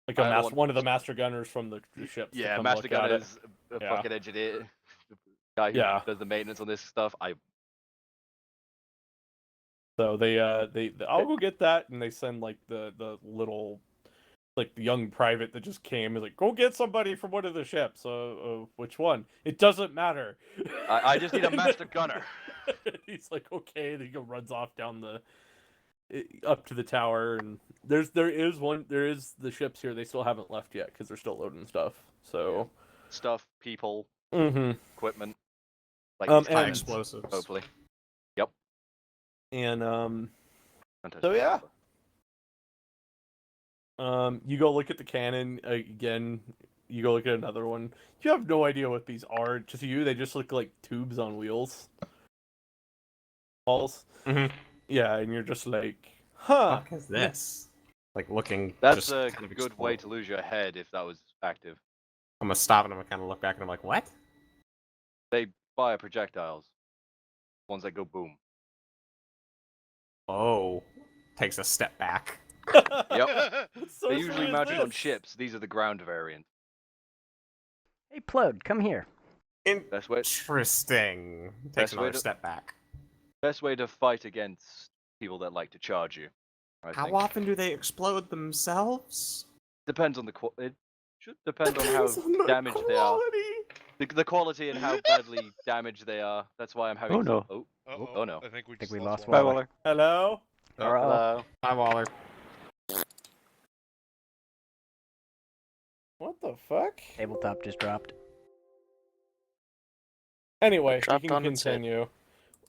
like one of the master gunners from the ships. Yeah, to come master look at gunners, it. a fucking engineer, the guy who does the maintenance on this stuff. So I'll go get that, and they send like the little. Like the young private that just came is like, go get somebody from one of the ships. Which one? It doesn't matter. I just need a master gunner. He's like, okay. Then he runs off down up to the tower, and there is the ships here. They still haven't left yet because they're still loading stuff. So stuff, people, equipment, like and explosives, hopefully. Yep. And fantastic. so yeah. You go look at the cannon again. You go look at another one. You have no idea what these are. To you, they just look like tubes on wheels. Balls. Yeah, and you're just like, huh? What is this? Like looking. That's just a kind of good way to lose your head if that was active. I'm gonna stop and I'm gonna kind of look back and I'm like, what? They fire projectiles. Ones that go boom. Oh, takes a step back. Yep. So They're usually mounted on ships. These are the ground variant. Hey, Plode, come here. Best way- Interesting. Takes best way another to- step back. Best way to fight against people that like to charge you. I How think. often do they explode themselves? Depends on the it should depend on how Depends on the damaged they are. quality. The quality and how badly damaged they are. That's why I'm having. Oh, no. Oh no. I think we think just we lost lost Bye, Waller. Waller. Hello? Uh-oh. Hi, Waller. What the fuck? Tabletop just dropped. Anyway, we Dropped can on its head. continue.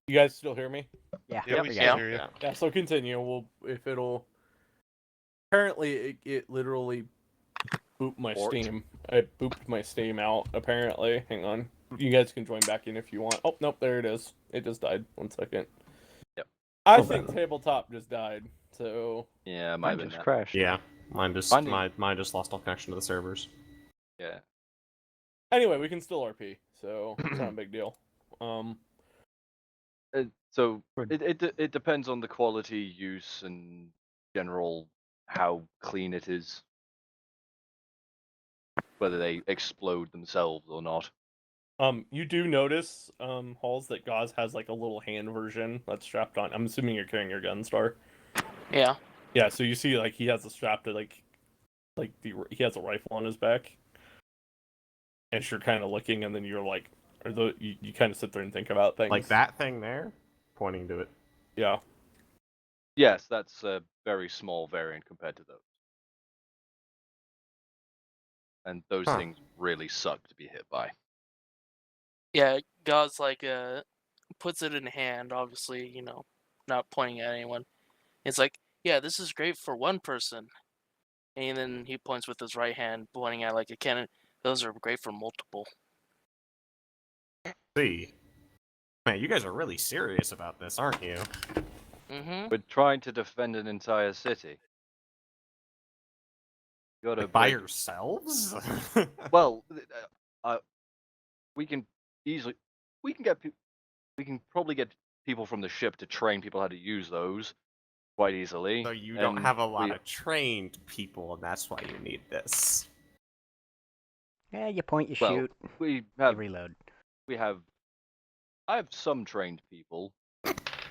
You guys still hear me? Yeah, Yeah, we we still got hear you. Yeah, so continue. If it'll... Apparently, it literally booped my Fort. Steam. I booped my Steam out, apparently. Hang on. You guys can join back in if you want. Oh, nope, there it is. It just died. 1 second. Yep. I think Tabletop just died, so... Yeah, might Mine have been just that. crashed. Yeah, mine just Finding- mine just lost all connection to the servers. Yeah. Anyway, we can still RP, so it's not a big deal. So Good. it depends on the quality, use, and general how clean it is. Whether they explode themselves or not. You do notice, Halls, that Gauze has like a little hand version that's strapped on. I'm assuming you're carrying your gun, Star. Yeah. Yeah, so you see, like, he has a strap to he has a rifle on his back. And you're kind of looking, and then you're like, you kind of sit there and think about things. Like that thing there, pointing to it. Yeah. Yes, that's a very small variant compared to those. And those Huh. things really suck to be hit by. Yeah, God's like puts it in hand, obviously, not pointing at anyone. It's like, yeah, this is great for one person. And then he points with his right hand, pointing at like a cannon. Those are great for multiple. See, man, you guys are really serious about this, aren't you? Mm-hmm. We're trying to defend an entire city. You gotta By break- yourselves? Well, we can easily we can probably get people from the ship to train people how to use those quite easily. So you don't and have a lot we- of trained people, and that's why you need this. Yeah, you point, you Well, shoot, we you have reload. I have some trained people,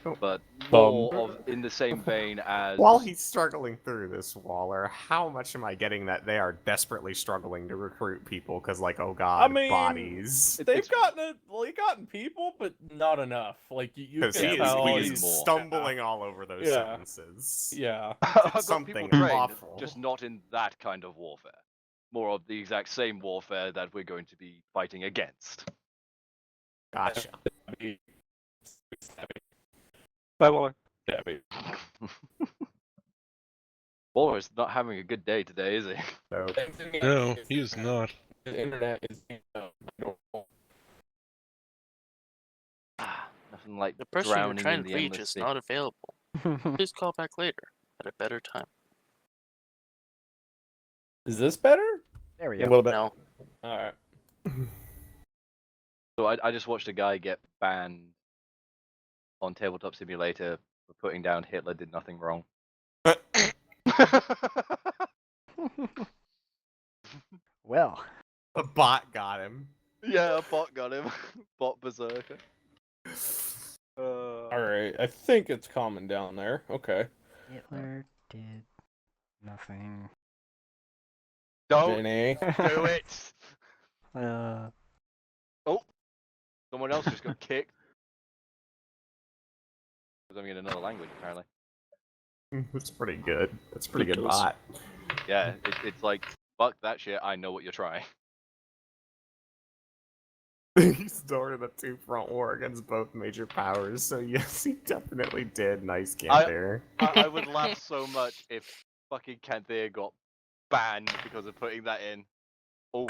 Oh. but more of in the same vein as While he's struggling through this, Waller, how much am I getting that they are desperately struggling to recruit people? Because, like, oh god, I mean, bodies. They've gotten people, but not enough. Like, you Because can he tell we is need more. stumbling all over those Yeah. sentences. Yeah. I've got people something trained, awful. just not in that kind of warfare. More of the exact same warfare that we're going to be fighting against. Gotcha. Bye, Waller. Waller's not having a good day today, is he? So, No, he is not. The internet is. Nothing like The person you're drowning trying in to the reach endless is sea. not available. Please call back later at a better time. Is this better? There we A go. little bit. No. All right. So I just watched a guy get banned on Tabletop Simulator for putting down Hitler did nothing wrong. Well, a bot got him. Yeah, a bot got him. Bot berserker. All right. I think it's calming down there. Okay. Hitler did nothing. Don't Vinny. do it! Oh, Someone else just got kicked. Because I'm in another language, apparently. That's pretty good. That's a pretty good It bot. Yeah, it's like, fuck that shit, I know what you're trying. He started a two-front war against both major powers, so yes, he definitely did. Nice game there. I would laugh so much if fucking Canthea got banned because of putting that in. Oh,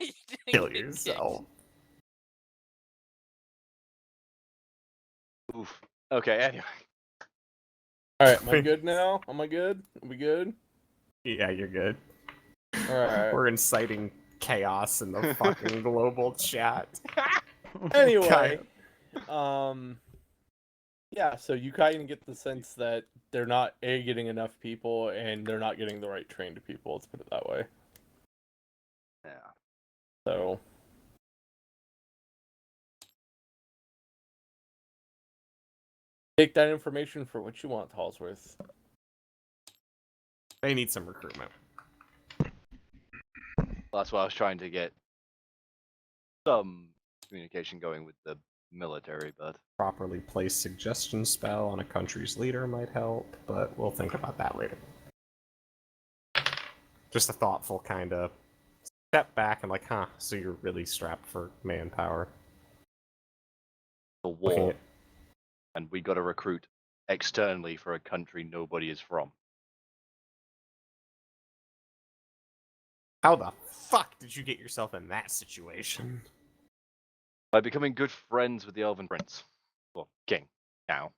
You didn't Kill get kicked. yourself. oof. Okay, anyway. All right. Am I good now? Am I good? Are we good? Yeah, you're good. All right. We're inciting chaos in the fucking global chat. Anyway, yeah. So you kind of get the sense that they're not getting enough people, and they're not getting the right trained people. Let's put it that way. Yeah. So Take that information for what you want, Hallsworth. They need some recruitment. That's why I was trying to get some communication going with the military, but Properly placed suggestion spell on a country's leader might help, but we'll think about that later. Just a thoughtful kind of step back and like, huh, so you're really strapped for manpower. the Looking war, at and we got to recruit externally for a country nobody is from. how the fuck did you get yourself in that situation? By becoming good friends with the Elven Prince. Well, King, now.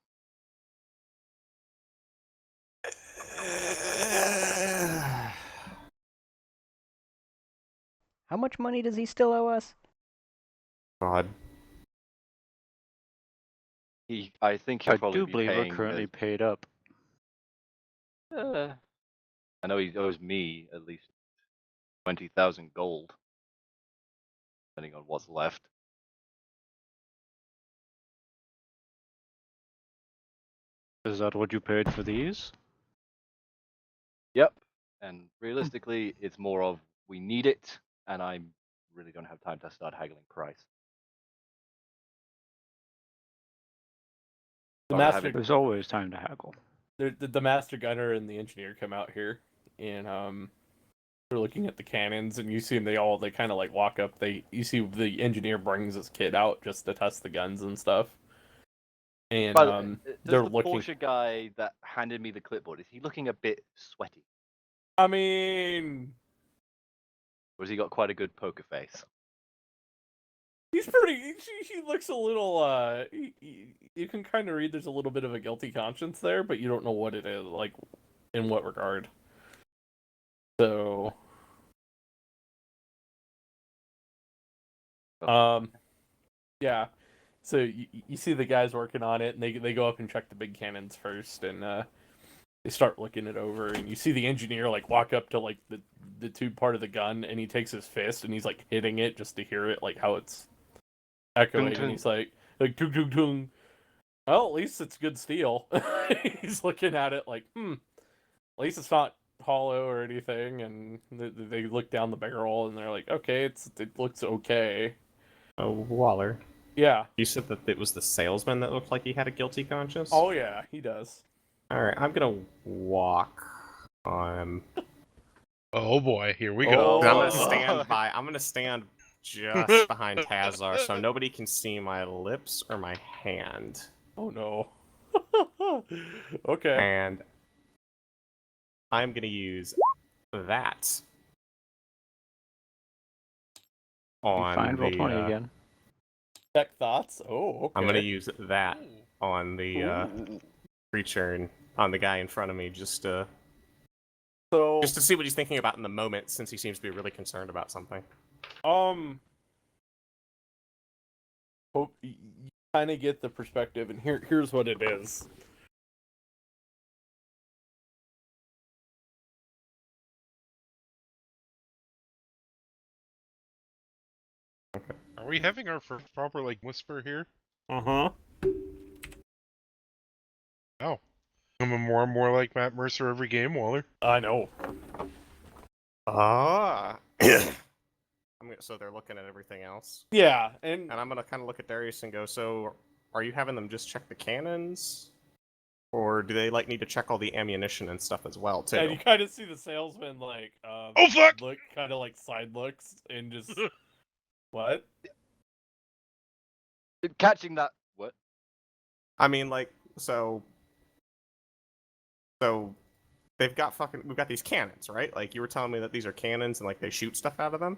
How much money does he still owe us? God. I think he'll I probably do be believe we're paying currently paid up. I know he owes me at least 20,000 gold, depending on what's left. Is that what you paid for these? Yep. And realistically, it's more of we need it, and I really don't have time to start haggling price. The Sorry, I master, haven't- There's always time to haggle. the master gunner and the engineer come out here, and they're looking at the cannons, and you see them. They kind of like walk up. You see the engineer brings his kid out just to test the guns and stuff. And By the way, does they're the looking. Porsche guy that handed me the clipboard, is he looking a bit sweaty? I mean, Or has he got quite a good poker face? he's pretty. He looks a little. You can kind of read there's a little bit of a guilty conscience there, but you don't know what it is, like in what regard. So, yeah. So you see the guys working on it, and they go up and check the big cannons first, and they start looking it over, and you see the engineer like walk up to like the tube part of the gun, and he takes his fist and he's like hitting it just to hear it, like how it's echoing, and he's like tung tung tung. Well, at least it's good steel. He's looking at it like, at least it's not hollow or anything, and they look down the barrel and they're like, okay, it looks okay. Oh, Waller. Yeah. You said that it was the salesman that looked like he had a guilty conscience? Oh yeah, he does. Alright, I'm gonna walk on. Oh boy, here we Oh. go. I'm gonna stand just behind Tazar so nobody can see my lips or my hand. Oh no. Okay. And I'm gonna use that on Fine, roll the 20 again. Check thoughts. Oh, okay. I'm gonna use that on the creature and on the guy in front of me just to see what he's thinking about in the moment, since he seems to be really concerned about something. Hope you kind of get the perspective, and here's what it is. Are we having our proper like whisper here? Uh-huh. Oh. I'm a more and more like Matt Mercer every game, Waller. I know. So they're looking at everything else. Yeah, and I'm gonna kind of look at Darius and go, so are you having them just check the cannons? Or do they like need to check all the ammunition and stuff as well, too? and you kind of see the salesman like Oh fuck! look kind of like side looks and just what? Catching that. What? I mean, like, so we've got these cannons, right? Like, you were telling me that these are cannons and like they shoot stuff out of them.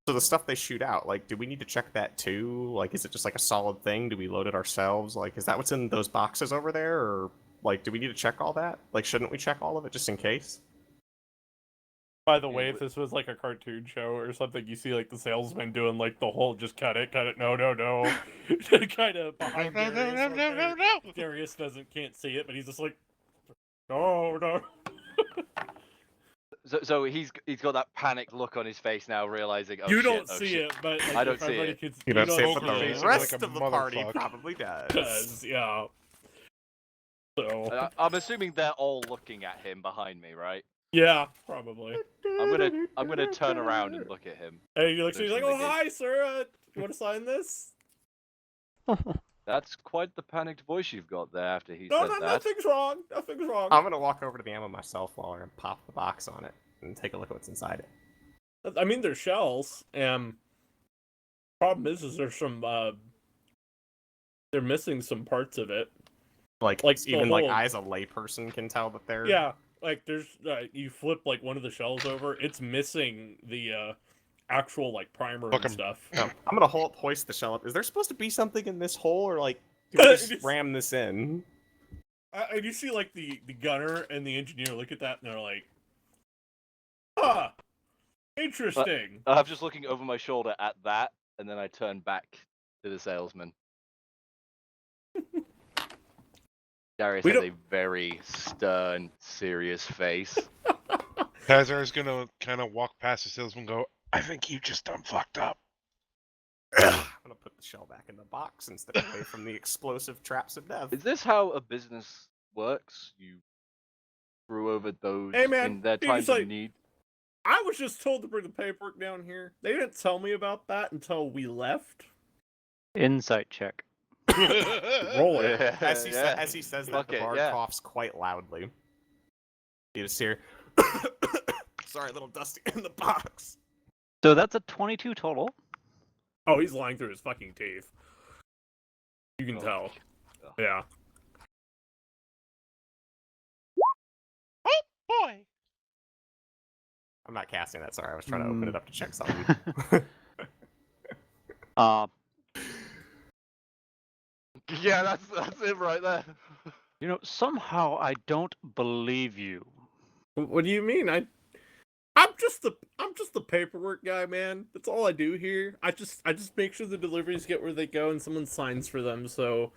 So the stuff they shoot out, like, do we need to check that too? Like, is it just like a solid thing? Do we load it ourselves? Like, is that what's in those boxes over there? Or like, do we need to check all that? Like, shouldn't we check all of it just in case? By the way, if this was like a cartoon show or something, you see like the salesman doing like the whole just cut it, no, kind of behind Darius. No. Darius can't see it, but he's just like, no. So he's got that panicked look on his face now, realizing. Oh, You shit, don't oh, see shit. it, but like, I don't if see everybody it. Could, You don't don't say it, see but it. the Like rest a of the party motherfucker. probably does. does, yeah. So I'm assuming they're all looking at him behind me, right? yeah, probably. I'm gonna turn around and look at him. And he looks at you, he's like, Finishing "Oh the hi, sir. You want to sign this?" That's quite the panicked voice you've got there after he No, said no, that. nothing's wrong. Nothing's wrong. I'm gonna walk over to the ammo myself while I pop the box on it and take a look at what's inside it. I mean, they're shells, and problem is there's some they're missing some parts of it. Like the even like whole- I as a layperson can tell that they're Yeah, like there's you flip like one of the shells over, it's missing the actual like primer Fuck and 'em. stuff. No, I'm gonna hoist the shell up. Is there supposed to be something in this hole, or like do we just ram this in? And you see like the gunner and the engineer look at that and they're like, "Huh, interesting." I'm just looking over my shoulder at that, and then I turn back to the salesman. Darius We has don't- a very stern, serious face. Kazar is gonna kind of walk past the salesman and go, I think you just done fucked up. I'm gonna put the shell back in the box and step away from the explosive traps of death. Is this how a business works? You threw over those Hey, man, in their he times was of like- need? I was just told to bring the paperwork down here. They didn't tell me about that until we left. Insight check. Roll it. As he, Yeah. as he says that, Fuck the it, bard yeah. coughs quite loudly. You just hear, sorry, a little dusty in the box. So that's a 22 total. Oh, he's lying through his fucking teeth. You can Oh. tell. Oh. Yeah. Oh boy! I'm not casting that, sorry, I was trying to open it up to check something. Yeah, that's it right there. You know, somehow I don't believe you. What do you mean? I'm just the paperwork guy, man. That's all I do here. I just make sure the deliveries get where they go and someone signs for them. So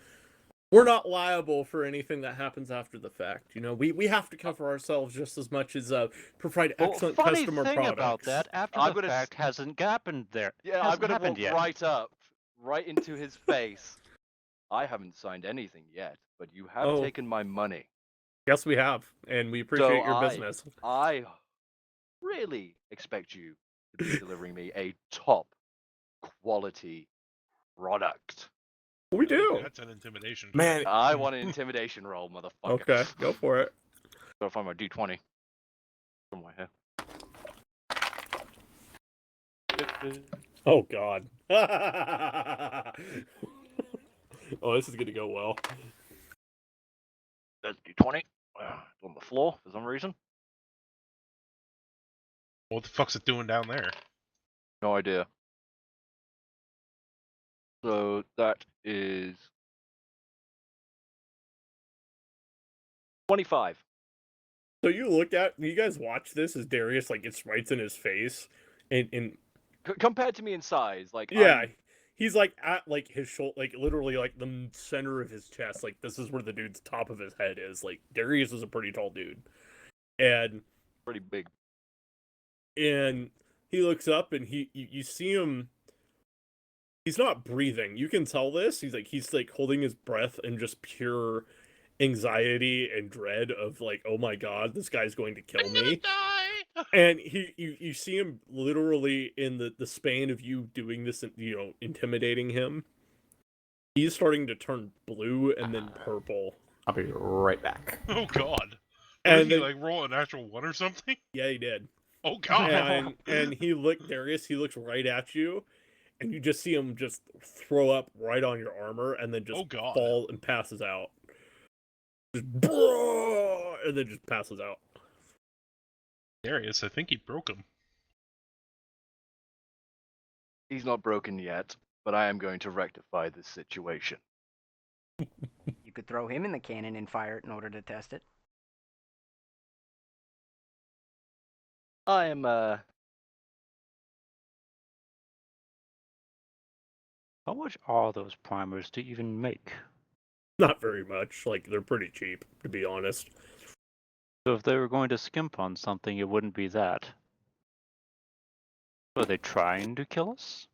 we're not liable for anything that happens after the fact. You know, we have to cover ourselves just as much as provide excellent funny customer thing products. about that, after I'm the gonna fact hasn't happened there. Yeah, I'm Hasn't gonna happened walk yet. right up, right into his face. I haven't signed anything yet, but you have Oh. taken my money. Yes, we have, and we appreciate your I- business. I really expect you to be delivering me a top quality product. We do. That's an intimidation. check. Man, I want an intimidation roll, motherfucker. Okay, go for it. Gotta find my D20 somewhere here. Oh God. Oh, this is gonna go well. That's D20. It's on the floor for some reason. What the fuck's it doing down there? No idea. So that is 25. So you guys watch this as Darius like gets right in his face, and Compared to me in size, like yeah, he's like at like his shoulder, like literally like the center of his chest. Like this is where the dude's top of his head is. Like Darius is a pretty tall dude, and pretty big. he looks up and you see him. He's not breathing. You can tell this. He's like holding his breath and just pure anxiety and dread of like, oh my God, this guy's going to kill me. Die! And you see him literally in the span of you doing this, you know, intimidating him. He's starting to turn blue and then purple. I'll be right back. Oh god. And Did he then- like roll a natural one or something? Yeah, he did. Oh god. And he Darius, he looks right at you, and you just see him just throw up right on your armor and then just Oh, God. fall and passes out. Just, and then just passes out. Darius, I think he broke him. He's not broken yet, but I am going to rectify this situation. You could throw him in the cannon and fire it in order to test it. I am, How much are those primers to even make? Not very much. Like, they're pretty cheap, to be honest. So if they were going to skimp on something, it wouldn't be that. Are they trying to kill us?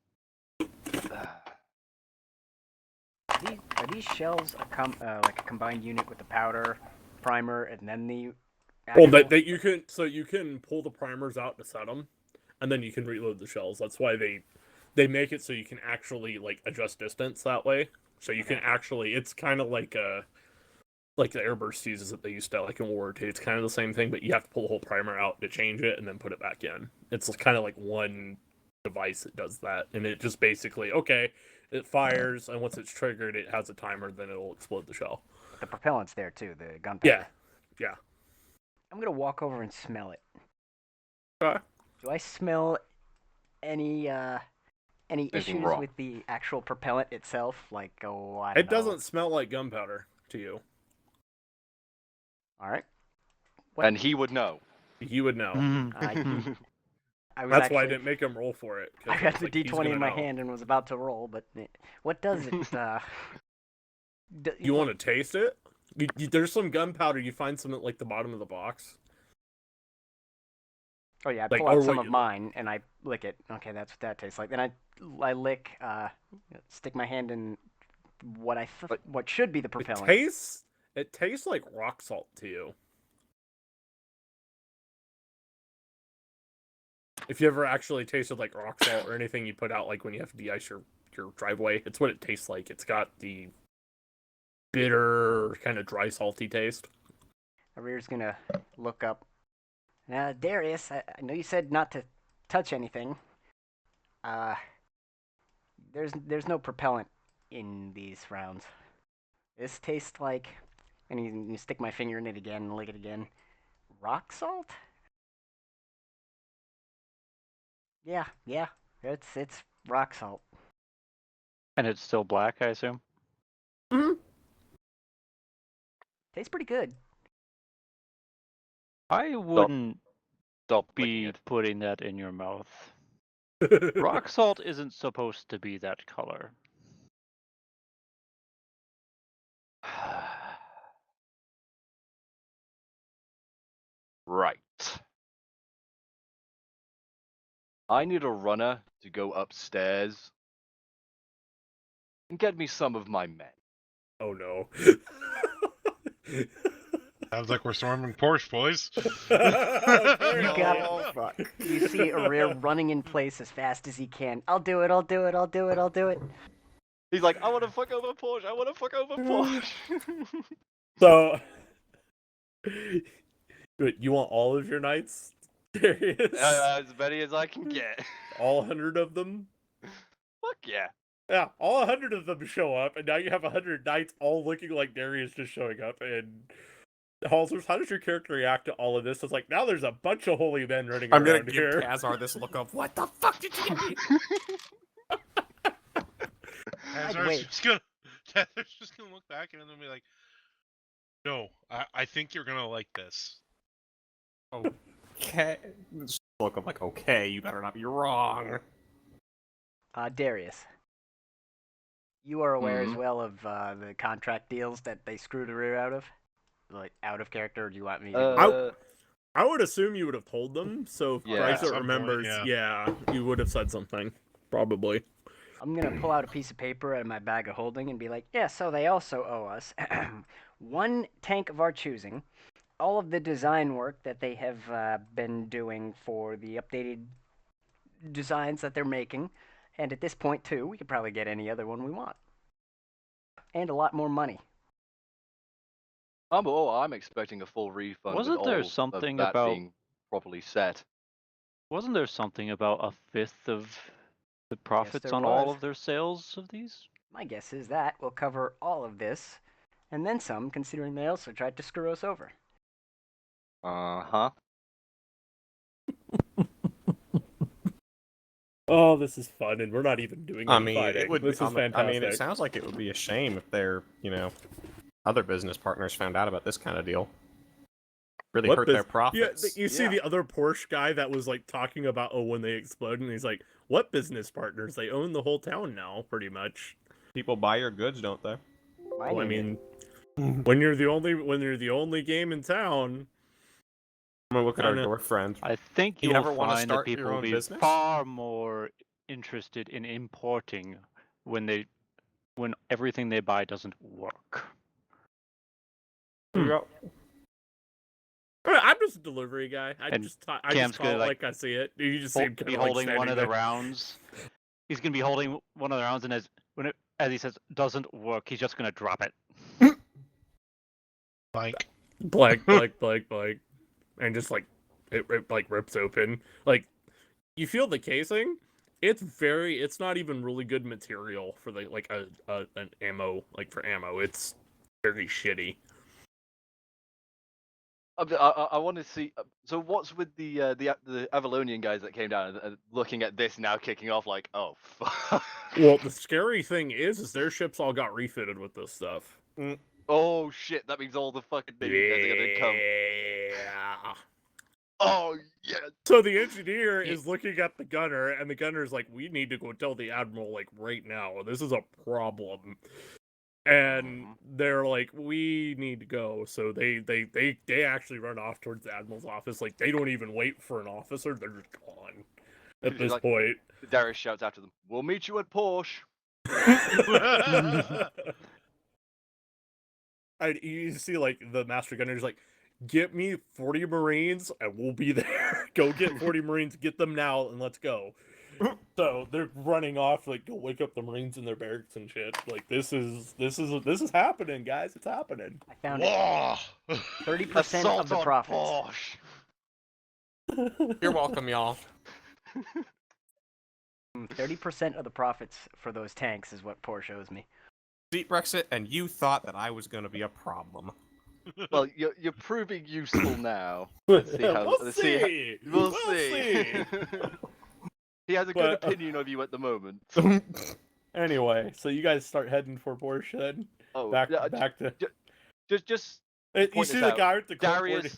Are Are these shells like a combined unit with the powder, primer, and then the Well, actual... that you can pull the primers out to set them, and then you can reload the shells. That's why they make it so you can actually like adjust distance that way. So you can actually, it's kind of like the airburst fuses that they used to like in World War II. It's kind of the same thing, but you have to pull the whole primer out to change it and then put it back in. It's kind of like one device that does that, and it just basically it fires, and once it's triggered, it has a timer, then it'll explode the shell. The propellant's there too, the gunpowder. Yeah. I'm gonna walk over and smell it. Okay. Do I smell any Anything issues wrong? with the actual propellant itself? Like, I don't It know. doesn't smell like gunpowder to you. All right. And he would know. You would know. I was That's why I actually- didn't make him roll for it. 'cause I had it's the like, he's D20 gonna in my know. hand and was about to roll, but what does it? You want to taste it? There's some gunpowder. You find some at like the bottom of the box. Oh yeah, I Like, pull out or some what of mine and I lick it. Okay, that's what that tastes like. Then I lick, stick my hand in what what should be the propellant. It tastes like rock salt to you. If you ever actually tasted like rock salt or anything you put out like when you have to de-ice your driveway, it's what it tastes like. It's got the bitter, kind of dry, salty taste. Arir's gonna look up. Now, Darius, I know you said not to touch anything. There's no propellant in these rounds. This tastes like, and you stick my finger in it again and lick it again. Rock salt? Yeah, it's rock salt. And it's still black, I assume? Tastes pretty good. I wouldn't Stop licking be it. putting that in your mouth. Rock salt isn't supposed to be that color. Right. I need a runner to go upstairs and get me some of my men. Oh no. Sounds like we're storming Porsche, boys. You got Oh, fuck. You see Arir running in place as fast as he can. I'll do it. He's like, I want to fuck over Porsche. I want to fuck over Porsche. So, you want all of your knights, Darius? As many as I can get. All 100 of them? Fuck yeah. Yeah, all 100 of them show up, and now you have 100 knights all looking like Darius just showing up. And Halsers, how does your character react to all of this? It's like, now there's a bunch of holy men running I'm gonna around give here. Kazar this look of, what the fuck did you get me? wait. Heather's just gonna look back at him and be like, "No, I think you're gonna like this." Okay. Just look of like, okay, you better not be wrong. Darius, you are aware as Mhm. well of the contract deals that they screwed Arir out of? Like, out of character, or do you want me to... I would assume you would have told them, so if Yeah. Bryce At some point, remembers, yeah. you would have said something. Probably. I'm going to pull out a piece of paper out of my bag of holding and be like, yeah, so they also owe us 1 tank of our choosing, all of the design work that they have been doing for the updated designs that they're making, and at this point, too, we could probably get any other one we want. And a lot more money. I'm expecting a full refund. Wasn't with there all something of that about- being properly set? Wasn't there something about a fifth of the profits there on all was. of their sales of these? My guess is that will cover all of this, and then some, considering they also tried to screw us over. Uh-huh. Oh, this is fun, and we're not even doing I any mean, fighting. it would. This is fantastic. I mean, it sounds like it would be a shame if their, other business partners found out about this kind of deal. Really What hurt their bus- profits. You see Yeah. the other Porsche guy that was like talking about when they explode, and he's like, "What business partners? They own the whole town now, pretty much." People buy your goods, don't they? Well, I mean, when you're the only game in town, I'm gonna look at our Kinda. door friend. I think You you'll ever wanna find that start your people will own be business? far more interested in importing when they when everything they buy doesn't work. I'm just a delivery guy. I And just call Cam's it gonna, like I see it. You just see him Be kind of holding like one of the there. rounds. He's gonna be holding one of the rounds, and as he says doesn't work, he's just gonna drop it. Blank. blank, and just like it like rips open. Like you feel the casing. It's not even really good material for the like an ammo for ammo. It's very shitty. I want to see. So what's with the Avalonian guys that came down and looking at this now, kicking off like, oh fuck. Well, the scary thing is their ships all got refitted with this stuff. Oh shit! That means all the fucking Navy guys are gonna come. Yeah. Oh yeah. So the engineer is looking at the gunner, and the gunner's like, "We need to go tell the admiral like right now. This is a problem." And they're like, "We need to go." So they actually run off towards the admiral's office. Like they don't even wait for an officer; they're just gone at this point. Darius shouts after them, "We'll meet you at Porsche." You see, like the master gunner's like, "Get me 40 Marines, and we'll be there. Go get 40 Marines, get them now, and let's go." So they're running off, like go wake up the Marines in their barracks and shit. Like this is happening, guys. It's happening. I found Whoa! 30% of the profits. You're welcome, y'all. 30% of the profits for those tanks is what Porsche owes me. Seat Brexit, and you thought that I was going to be a problem. Well, you're proving useful now. Let's see how. We'll see. We'll see. He has a good opinion of you at the moment. Anyway, so you guys start heading for Porsche then. Oh, back to. Just. You see the guy with the clipboard?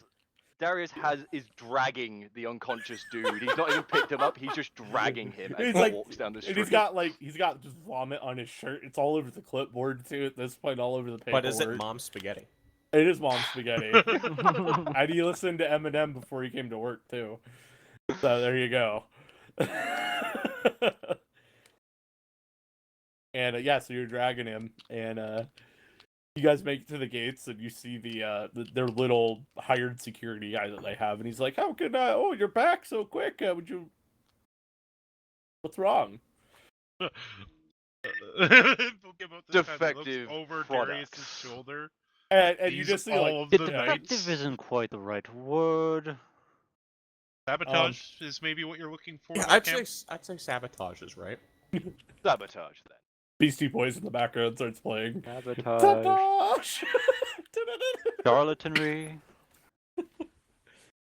Darius is dragging the unconscious dude. He's not even picked him up. He's just dragging him as he walks down the street. And he's got just vomit on his shirt. It's all over the clipboard too. At this point, all over the paperwork. But is it Mom's spaghetti? It is Mom's spaghetti. And he listened to Eminem before he came to work too. So there you go. And so you're dragging him, and you guys make it to the gates, and you see their little hired security guy that they have, and he's like, "How can I? Oh, you're back so quick. Would you? What's wrong?" Defective over Darius's shoulder. And you just see like defective isn't quite the right word. Sabotage is maybe what you're looking for. Yeah, I'd say sabotage is right. Sabotage then. Beastie Boys in the background starts playing. Sabotage. Charlatanry.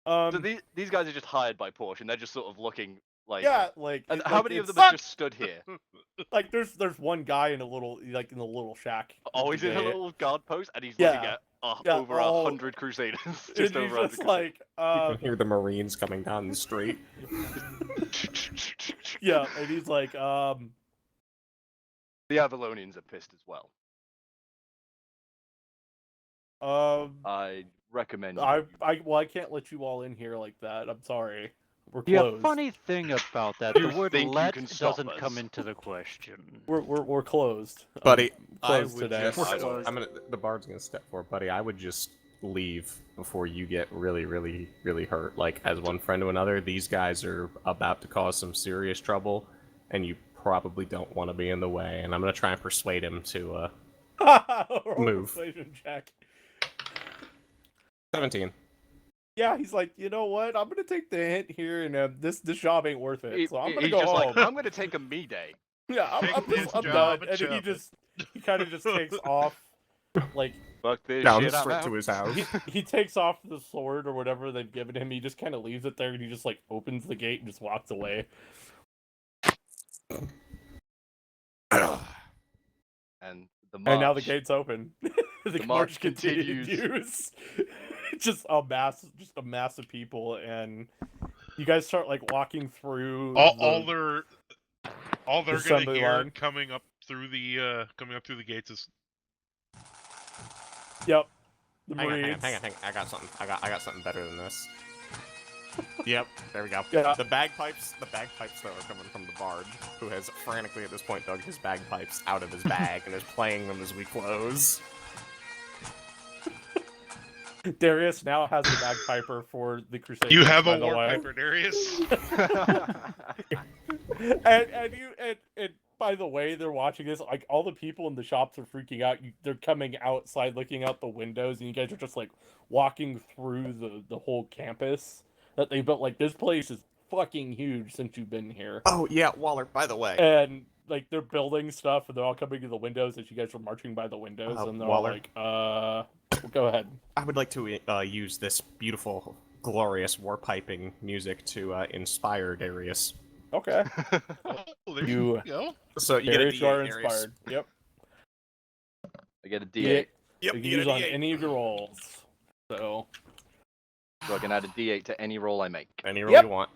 So these guys are just hired by Porsche, and they're just sort of looking like. Yeah, like. And how many of them are just stood here? Like there's one guy in a little shack. Oh, he's in a little guard post, and he's looking at over 100 Crusaders. Just over just like you can hear the Marines coming down the street. Yeah, and he's like The Avalonians are pissed as well. I recommend. I can't let you all in here like that. I'm sorry. We're The closed. funny thing about that, the word "let" doesn't come into the question. We're closed, buddy. Closed today. The bard's gonna step forward, buddy. I would just leave before you get really, really, really hurt. Like as one friend to another, these guys are about to cause some serious trouble, and you probably don't want to be in the way. And I'm gonna try and persuade him to move. Persuasion check. 17. Yeah, he's like, you know what? I'm gonna take the hint here, and this job ain't worth it. So I'm gonna go just home. Like, I'm gonna take a me day. Yeah, I'm done. And then he kind of just takes off, like fuck this down shit, straight to his house. He takes off the sword or whatever they've given him. He just kind of leaves it there, and he just like opens the gate and just walks away. And now the gate's open. the march continues. just a mass of people, and you guys start like walking through. All they're gonna hear line. coming up through the gates is. Yep. Hang on. I got something. I got something better than this. Yep, there we go. Yeah. The bagpipes though are coming from the bard, who has frantically at this point dug his bagpipes out of his bag and is playing them as we close. Darius now has a bagpiper for the Crusaders. You have by a the way. warpiper, Darius. And by the way, they're watching this. Like all the people in the shops are freaking out. They're coming outside, looking out the windows, and you guys are just like walking through the whole campus that they built. Like this place is fucking huge since you've been here. Oh yeah, Waller. By the way, And like they're building stuff, and they're all coming to the windows as you guys are marching by the windows, and they're all Waller. like, go ahead. I would like to use this beautiful, glorious warpiping music to inspire Darius. Okay. Oh, there You- you go. So you Darius, get you a are D8, Darius. inspired. Yep. I get a Yeah. D8, Yep, You you can get use a on D8. any of your rolls. So so I can add a D8 to any roll I make. Any roll Yep. you want.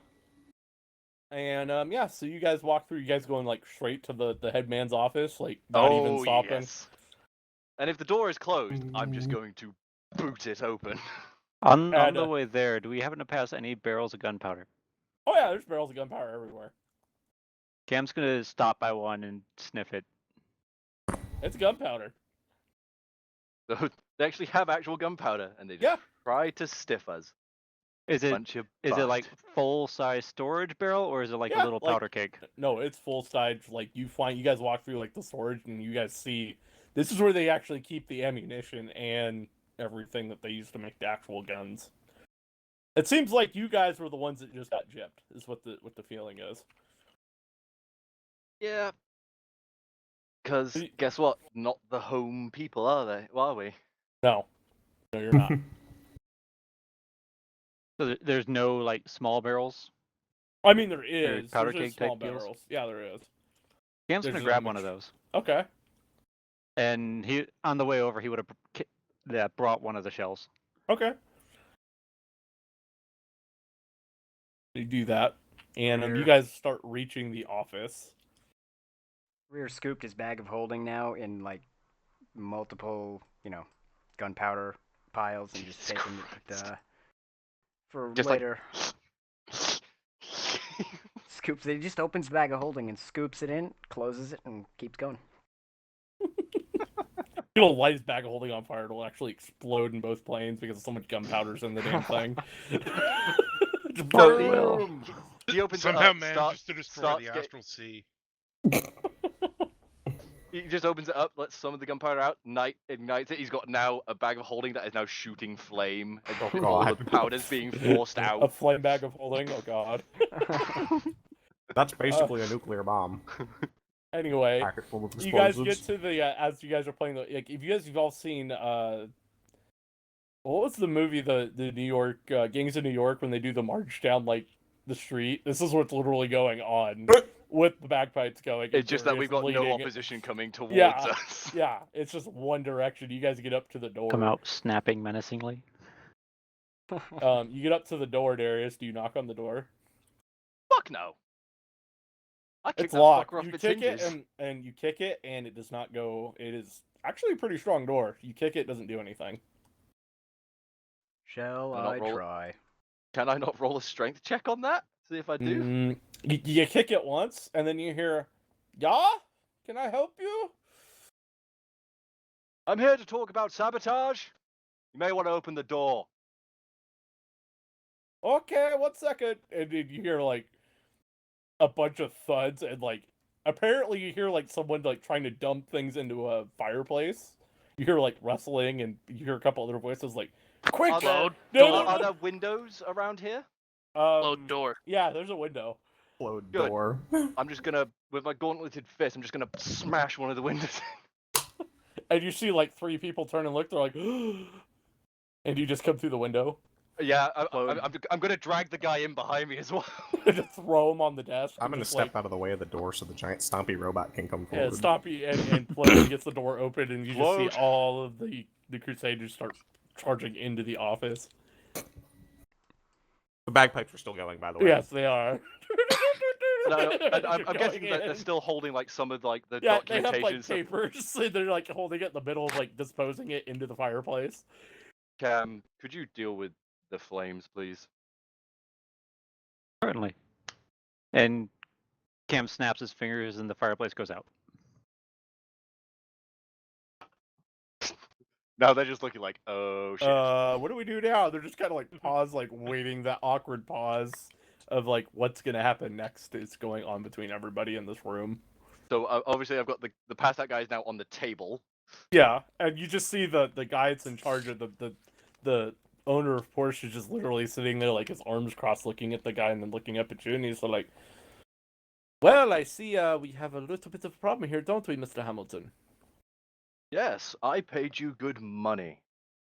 and yeah, so you guys walk through. You guys going like straight to the headman's office, like not even stopping. Yes. And if the door is closed, I'm just going to boot it open. On And, the way there, do we happen to pass any barrels of gunpowder? Oh yeah, there's barrels of gunpowder everywhere. Cam's gonna stop by one and sniff it. It's gunpowder. So they actually have actual gunpowder, and they just Yeah. try to stiff us. Is it Bunch of is it like bust. full size storage barrel or is it like Yeah, a little like- powder keg? No, it's full stage. Like you guys walk through like the storage, and you guys see this is where they actually keep the ammunition and everything that they use to make the actual guns. It seems like you guys were the ones that just got gypped. Is what the feeling is. Yeah. Because Y- guess what? Not the home people, are they? Well, are we? No, you're not. So there's no like small barrels. I mean, there is. powder There's keg type small deals? barrels. Yeah, there is. Cam's There's gonna a grab one of mix- those, Okay. and he on the way over he would have brought one of the shells. Okay. You do that, and you We're- guys start reaching the office. Rear scooped his bag of holding now in like multiple, gunpowder piles and just Jesus taking Christ. it for Just like- later. Scoops. He just opens the bag of holding and scoops it in, closes it, and keeps going. It'll light his bag of holding on fire. It'll actually explode in both planes because so much gunpowder's in the damn thing. Just boom! He opens Somehow it up, manages to destroy starts the get- astral sea. He just opens it up, lets some of the gunpowder out, ignites it. He's got now a bag of holding that is now shooting flame. And Oh, all God. the powder's being forced A out. flame bag of holding. Oh god. That's basically a nuclear bomb. Anyway, Packet full of you guys get explosives. to the as you guys are playing the like. If you guys have all seen what was the movie the New York Gangs of New York when they do the march down like the street? This is what's literally going on with the bagpipes going. It's just that we've got no leading. opposition coming towards Yeah. us. Yeah, it's just one direction. You guys get up to the door. Come out snapping menacingly. You get up to the door, Darius. Do you knock on the door? Fuck no. I kicked It's that locked. fucker off You the kick hinges. it and you kick it and it does not go. It is actually a pretty strong door. You kick it, it doesn't do anything. Shall Why not I roll it? try? Can I not roll a strength check on that? See if I do. You kick it once and then you hear, "Yeah, can I help you?" I'm here to talk about sabotage. You may want to open the door. Okay, 1 second. And then you hear like a bunch of thuds and like apparently you hear like someone like trying to dump things into a fireplace. You hear like rustling and you hear a couple other voices like, "Quick, Are there, Load no, door. are there windows around here? Load door. Yeah, there's a window. Explode Good. door. I'm just gonna, with my gauntleted fist, I'm just gonna smash one of the windows. And you see like 3 people turn and look. They're like, and you just come through the window. Yeah, Load. I'm gonna drag the guy in behind me as well. And just throw him on the desk. I'm and gonna just, step like, out of the way of the door so the giant stompy robot can come Yeah, forward. Stompy and Floyd gets the door open, and you just Load. see all of the Crusaders start charging into the office. The bagpipes are still going, by the way. Yes, they are. I'm They're guessing going that they're in. still holding like some of like the Yeah, they documentation. have like stuff. papers, and they're like holding it in the middle, like disposing it into the fireplace. Cam, could you deal with the flames, please? Certainly. And Cam snaps his fingers and the fireplace goes out. Now they're just looking like, oh shit. What do we do now? They're just kind of like pause, like waiting that awkward pause of like what's gonna happen next is going on between everybody in this room. So obviously I've got the passed out guy is now on the table. Yeah, and you just see the guy that's in charge of the owner of Porsche is just literally sitting there like his arms crossed, looking at the guy and then looking up at you, and he's like, "Well, I see we have a little bit of a problem here, don't we, Mr. Hamilton?" Yes, I paid you good money,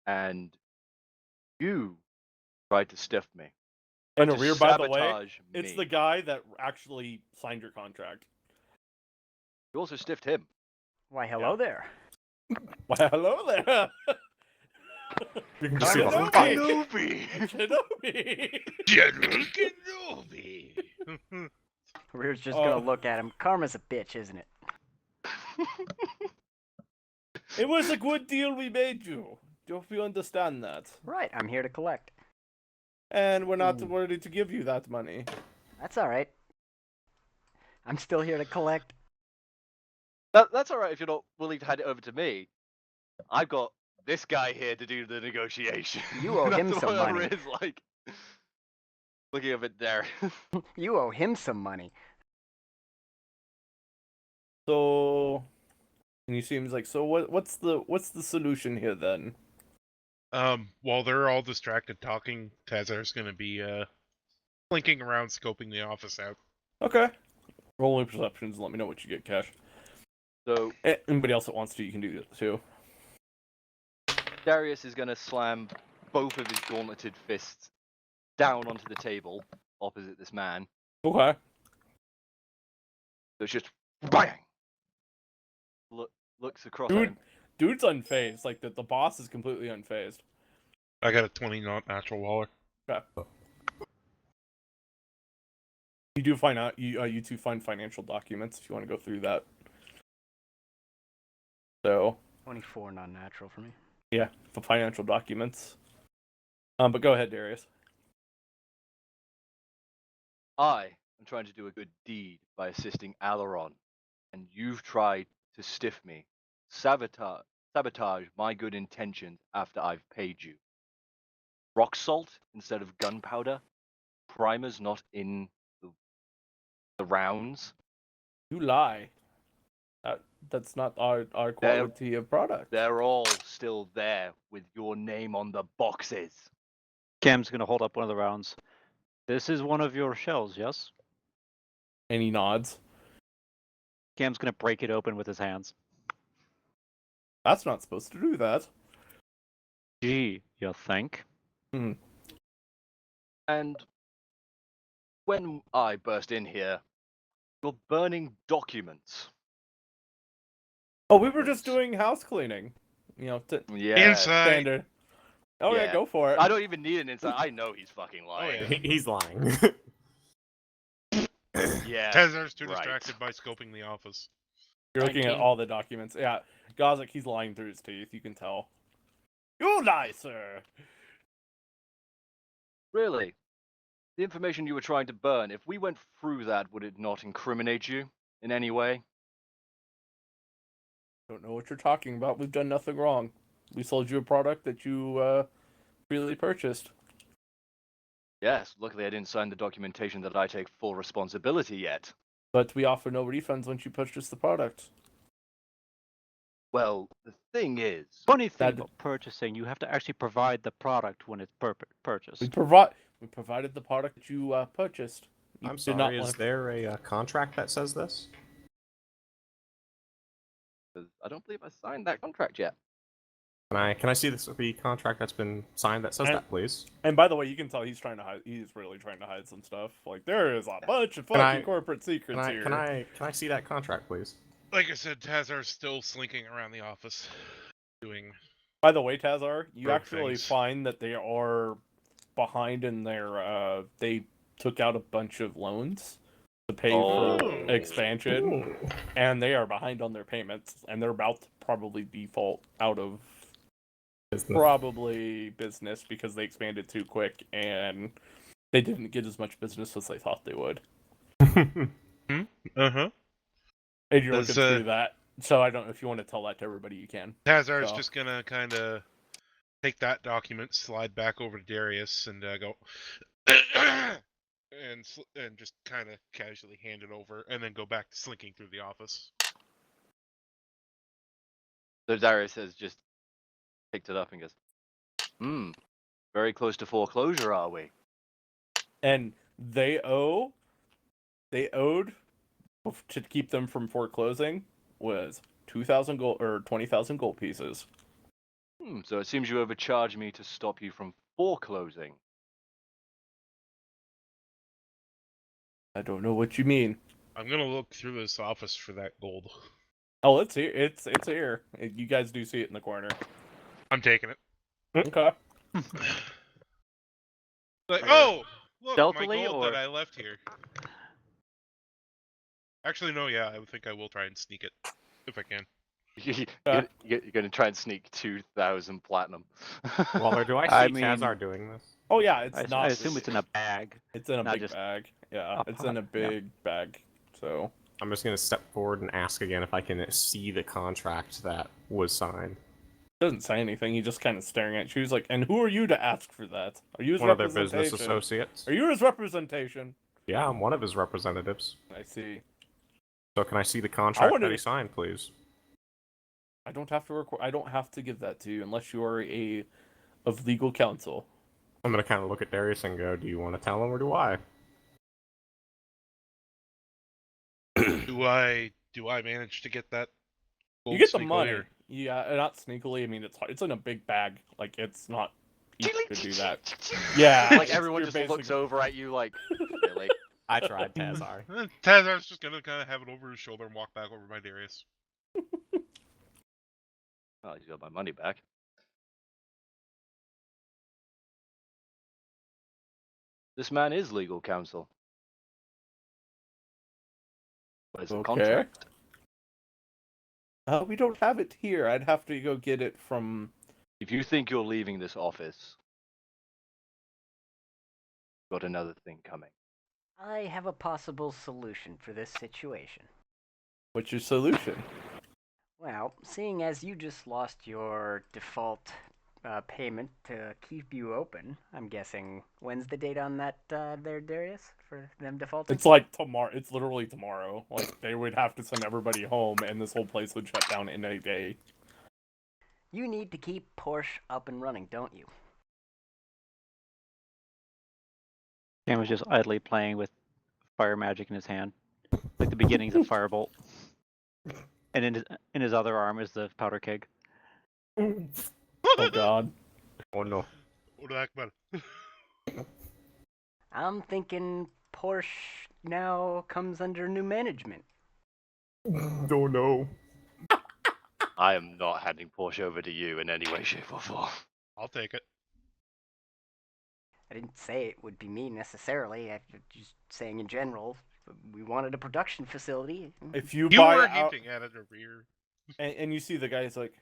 and you tried to stiff me. And To Arir, by the way, sabotage it's me. the guy that actually signed your contract. You also stiffed him. Why, hello there. Well, hello there. You can just see the Kenobi! fight. Kenobi! General Kenobi. Rear's just Oh. gonna look at him. Karma's a bitch, isn't it? It was a good deal we made you. Don't you understand that? Right, I'm here to collect. And we're not ready to give you that money. That's alright. I'm still here to collect. That's all right if you're not willing to hand it over to me. I've got this guy here to do the negotiation. You owe him That's some what money. Is like. Looking at it there. You owe him some money. So, and he seems like, so what's the solution here then? While they're all distracted talking, Tazar's gonna be slinking around, scoping the office out. Okay. Rolling perceptions and let me know what you get, Cash. So Anybody else that wants to, you can do it too. Darius is going to slam both of his gauntleted fists down onto the table opposite this man. Okay. So it's just bang. Looks across at him. Dude's unfazed. Like the boss is completely unfazed. I got a 20 not natural waller. Okay. You do find out you two find financial documents if you want to go through that. So 24 non-natural for me. yeah, the financial documents. But go ahead, Darius. I am trying to do a good deed by assisting Alaron, and you've tried to stiff me, sabotage my good intentions after I've paid you. Rock salt instead of gunpowder, primers not in the rounds. You lie. That's not our quality of product. They're all still there with your name on the boxes. Cam's gonna hold up one of the rounds. This is one of your shells, yes? And he nods. Cam's gonna break it open with his hands. That's not supposed to do that. Gee, you think? And when I burst in here, you're burning documents. Oh, we were just doing house cleaning. You know, Yeah. Inside. standard. Oh yeah, Yeah. go for it. I don't even need an insight. I know he's fucking lying. yeah. He's lying. Yeah. Tazar's too right. distracted by scoping the office. You're looking at 19. all the documents. Yeah, Gozak, he's lying through his teeth. You can tell. You lie, sir. Really? The information you were trying to burn, if we went through that, would it not incriminate you in any way? Don't know what you're talking about. We've done nothing wrong. We sold you a product that you freely purchased. Yes, luckily I didn't sign the documentation that I take full responsibility yet. But we offer no refunds once you purchase the product. Well, the thing is, Funny thing That- about purchasing, you have to actually provide the product when it's purchased. We provided the product that you purchased. You I'm did not sorry, is want- there a contract that says this? 'cause I don't believe I signed that contract yet. Can I see the contract that's been signed that says And- that, please? And by the way, you can tell he's trying to hide. He's really trying to hide some stuff. Like there is a bunch of Can I- fucking corporate secrets here. Can I see that contract, please? Like I said, Tazar's still slinking around the office, doing. By the way, Tazar, you Rogue actually things. find that they are behind in their. They took out a bunch of loans to pay for Oh. expansion, and they are behind on their payments, and they're about to probably default out of Business. probably business because they expanded too quick, and They didn't get as much business as they thought they would. Uh-huh. And you're looking Does, through that. So I don't know if you want to tell that to everybody, you can. Tazar's So. just gonna kind of take that document, slide back over to Darius, and go, and just kind of casually hand it over, and then go back to slinking through the office. So Darius has just picked it up and goes, very close to foreclosure, are we? And they owed to keep them from foreclosing was 2,000 gold or 20,000 gold pieces. So it seems you overcharged me to stop you from foreclosing. I don't know what you mean. I'm gonna look through this office for that gold. Oh, it's here. It's here. You guys do see it in the corner. I'm taking it. Okay. Like, oh, look, my Stealthily, gold or- that I left here. Actually, no, yeah, I would think I will try and sneak it, if I can. You're going to try and sneak 2,000 platinum. Waller, do I see Tazar doing this? Oh yeah, it's not. I assume it's in a bag. It's in a not big just bag. Yeah, a it's in a pot, yeah. big bag. So I'm just gonna step forward and ask again if I can see the contract that was signed. doesn't say anything. He's just kind of staring at you. He's like, "And who are you to ask for that? Are you his One of their representation? business associates. Are you his representation?" Yeah, I'm one of his representatives. I see. So can I see the contract wanted that he to- signed, please? I don't have to record. I don't have to give that to you unless you are of legal counsel. I'm gonna kind of look at Darius and go, "Do you want to tell him or do I?" Do I manage to get that gold? You get the sneakily, money. or- Yeah, not sneakily. I mean, it's in a big bag. Like it's not easy to do that. Yeah, Like everyone you're just looks over at you like, really? I tried, Tazar. Tazar's just gonna kind of have it over his shoulder and walk back over by Darius. Oh, he's got my money back. This man is legal counsel. Where's the Okay. contract? We don't have it here. I'd have to go get it from. If you think you're leaving this office, got another thing coming. I have a possible solution for this situation. What's your solution? Well, seeing as you just lost your default payment to keep you open, I'm guessing when's the date on that there, Darius, for them defaulting? It's like tomorrow. It's literally tomorrow. Like they would have to send everybody home, and this whole place would shut down in a day. You need to keep Porsche up and running, don't you? Cam was just idly playing with fire magic in his hand, like the beginnings of Firebolt. And in his other arm is the powder keg. Oh God. Oh no. What the heck, man? I'm thinking Porsche now comes under new management. Oh no. I am not handing Porsche over to you in any way, shape, or form. I'll take it. I didn't say it would be me necessarily. I'm just saying in general. We wanted a production facility. If you You buy were out, hinting at it over here. and you see the guy's like,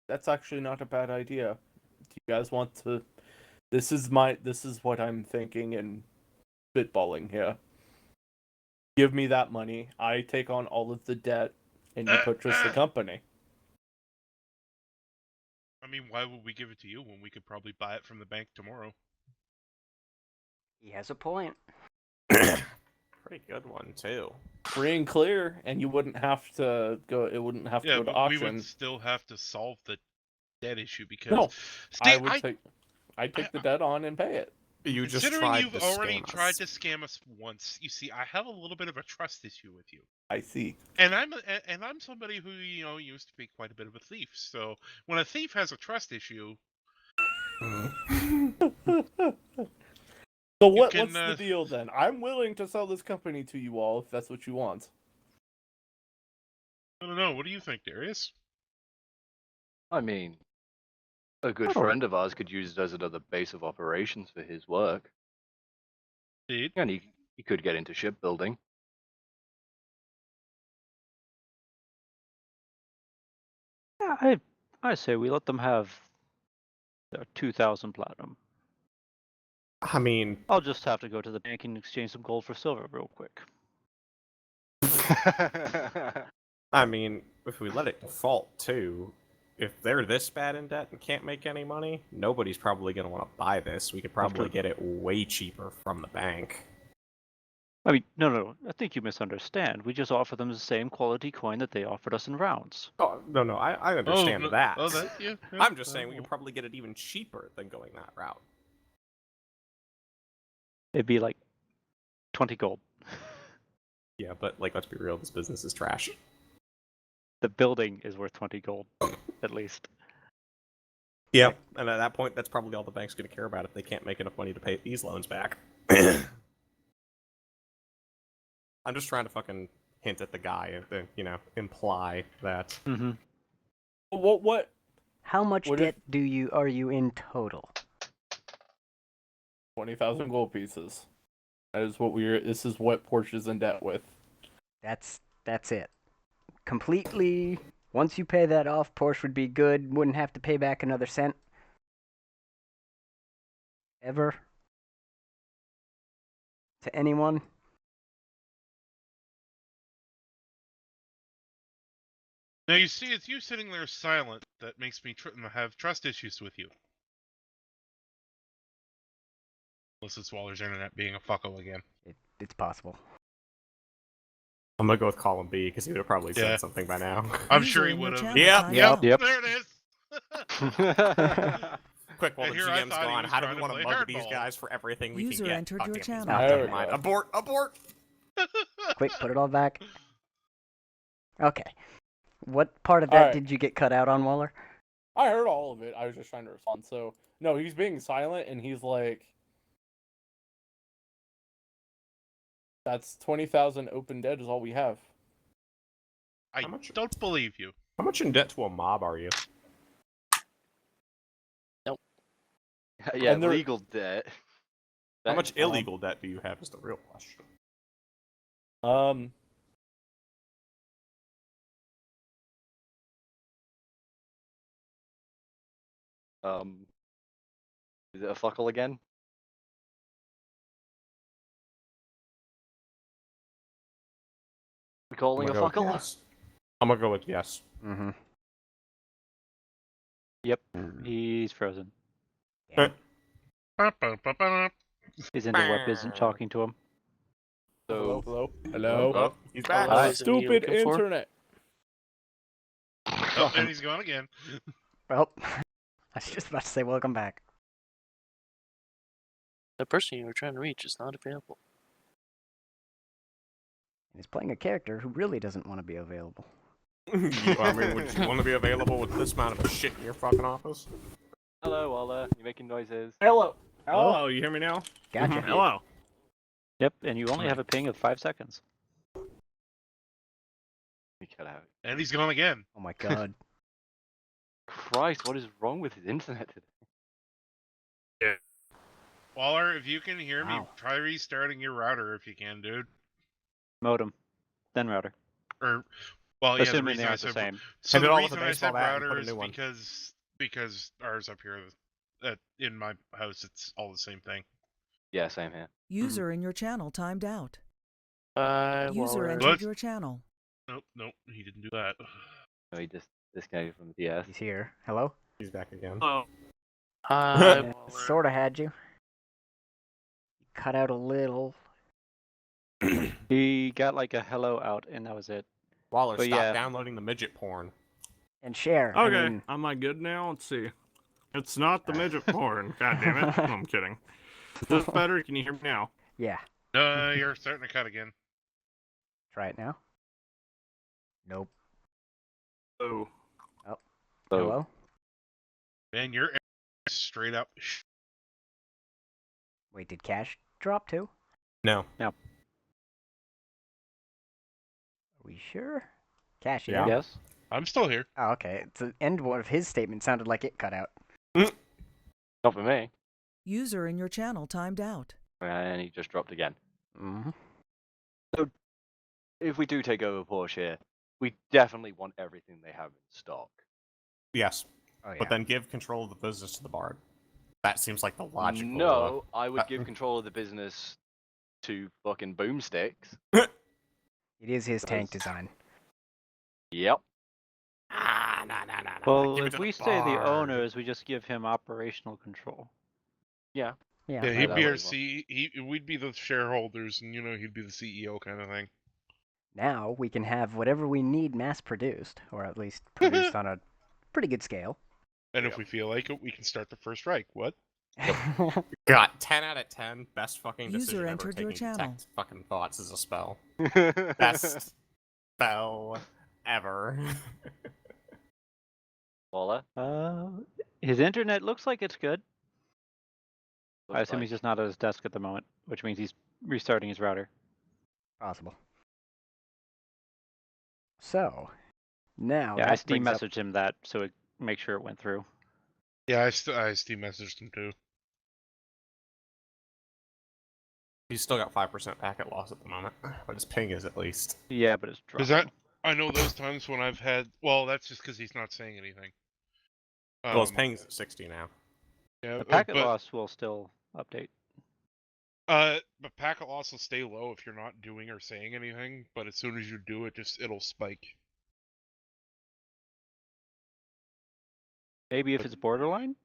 that's actually not a bad idea. Do you guys want to? This is what I'm thinking and spitballing here. Give me that money. I take on all of the debt, and you purchase the company. I mean, why would we give it to you when we could probably buy it from the bank tomorrow? He has a point. Pretty good one too. Free and clear, and you wouldn't have to go. It wouldn't have to Yeah, go to but we auction. would still have to solve the debt issue because No, Steve, I'd take the debt on and pay it. You just considering tried you've to already scam tried us. to scam us once, you see, I have a little bit of a trust issue with you. I see. And I'm somebody who used to be quite a bit of a thief. So when a thief has a trust issue, So what's can, the deal then? I'm willing to sell this company to you all if that's what you want. I don't know. What do you think, Darius? I mean, a good friend of ours could use it as another base of operations for his work. Indeed. And he could get into shipbuilding. Yeah, I say we let them have 2,000 platinum. I mean, I'll just have to go to the bank and exchange some gold for silver real quick. if we let it default too, if they're this bad in debt and can't make any money, nobody's probably going to want to buy this. We could probably get it way cheaper from the bank. I mean, no, I think you misunderstand. We just offer them the same quality coin that they offered us in rounds. Oh, no, I understand no, that. Oh, that yeah. I'm just saying we could probably get it even cheaper than going that route. It'd be like 20 gold. Yeah, but like, let's be real, this business is trash. The building is worth 20 gold, at least. Yeah, and at that point, that's probably all the bank's going to care about if they can't make enough money to pay these loans back. I'm just trying to fucking hint at the guy, imply that. Mm-hmm. What? How much What debt are you in total? 20,000 gold pieces. This is what Porsche's in debt with. That's it. Completely. Once you pay that off, Porsche would be good. Wouldn't have to pay back another cent. Ever. To anyone. Now you see, it's you sitting there silent that makes me have trust issues with you. Unless it's Waller's internet being a fucko again. It's possible. I'm gonna go with column B because he would have probably said something by now. I'm sure he would have. Yep. There it is. Quick, while the And here I GM's thought he gone, was how do trying we to want to play mug these hardball. guys for everything we User can get? entered Oh, your damn, he's channel. not. There Never we mind. go. Abort! Quick, put it all back. Okay. What part of that Alright. did you get cut out on, Waller? I heard all of it. I was just trying to respond. So, no, he's being silent, and he's like, that's 20,000 open debt is all we have. I don't believe you. How much in debt to a mob are you? Yeah, And they're- legal debt. How much illegal debt do you have is the real question. Is it a fuckle again? We calling a fuckle? Yes. I'm gonna go with yes. Mm-hmm. Yep, he's frozen. Yeah. His interweb isn't talking to him. Hello, So, hello. Oh, he's back. Hello? Is it me you're Stupid looking for? internet. Oh, and he's gone again. Well, I was just about to say welcome back. The person you were trying to reach is not available. He's playing a character who really doesn't want to be available. Would you want to be available with this amount of shit in your fucking office? hello, Waller. You making noises? Hello. Hello, you hear me now? Gotcha. Hello. Yep, and you only have a ping of 5 seconds. We cut out. And he's gone again. Oh my god. Christ, what is wrong with his internet today? Waller, if you can hear me, Wow. try restarting your router if you can, dude. Modem, then router. Or, well, yeah, the Assuming reason they I aren't the said same. so End the it all with a reason I baseball said bat and put router a is new one. because ours up here, in my house, it's all the same thing. Yeah, same here. User in your channel timed out. Waller. User entered What? your channel. Nope, he didn't do that. No, he just disconnected from the DS. He's here. Hello? He's back again. Oh, Hi, Waller. Sort of had you. Cut out a little. He got like a hello out, and that was it. Waller, But stop yeah. downloading the midget porn. And share. I okay. mean, Am I good now? Let's see. It's not the midget porn. God damn it. No, I'm kidding. Is this better? Can you hear me now? yeah. No, you're starting to cut again. Try it now. Nope. Oh. So, Hello? Man, you're straight up. Wait, did cash drop too? No. Are we sure? Cash, Yeah. Yes? I'm still here. Oh, okay. The end one of his statement sounded like it cut out. not for me. User in your channel timed out. And he just dropped again. Mm-hmm. If we do take over Porsche here, we definitely want everything they have in stock. Yes. Oh, yeah. But then give control of the business to the Bard. That seems like the logical. No, I would give control of the business to fucking Boomsticks. It is his tank Because- design. Yep. No. Well, Give it if to we the say the bard. owners, we just give him operational control. Yeah. Yeah. Yeah, Right, he'd that be way our as well. we'd be the shareholders, and he'd be the CEO kind of thing. Now we can have whatever we need mass produced, or at least produced on a pretty good scale. And if we feel like it, we can start the first Reich. What? Got 10 out of 10. Best fucking User decision ever entered your taking channel. detect fucking thoughts as a spell. Best spell ever. Waller. His internet looks like it's good. I Looks assume like. he's just not at his desk at the moment, which means he's restarting his router. Possible. So, now Yeah, I that Steam brings up messaged him that so it make sure it went through. Yeah, I Steam messaged him too. He's still got 5% packet loss at the moment, but his ping is at least. Yeah, but it's Because dropping. I know those times when I've had. Well, that's just because he's not saying anything. Well, his ping's at 60 now. Yeah, The packet but loss will still update. but packet loss will stay low if you're not doing or saying anything. But as soon as you do it, it'll spike. Maybe if it's borderline?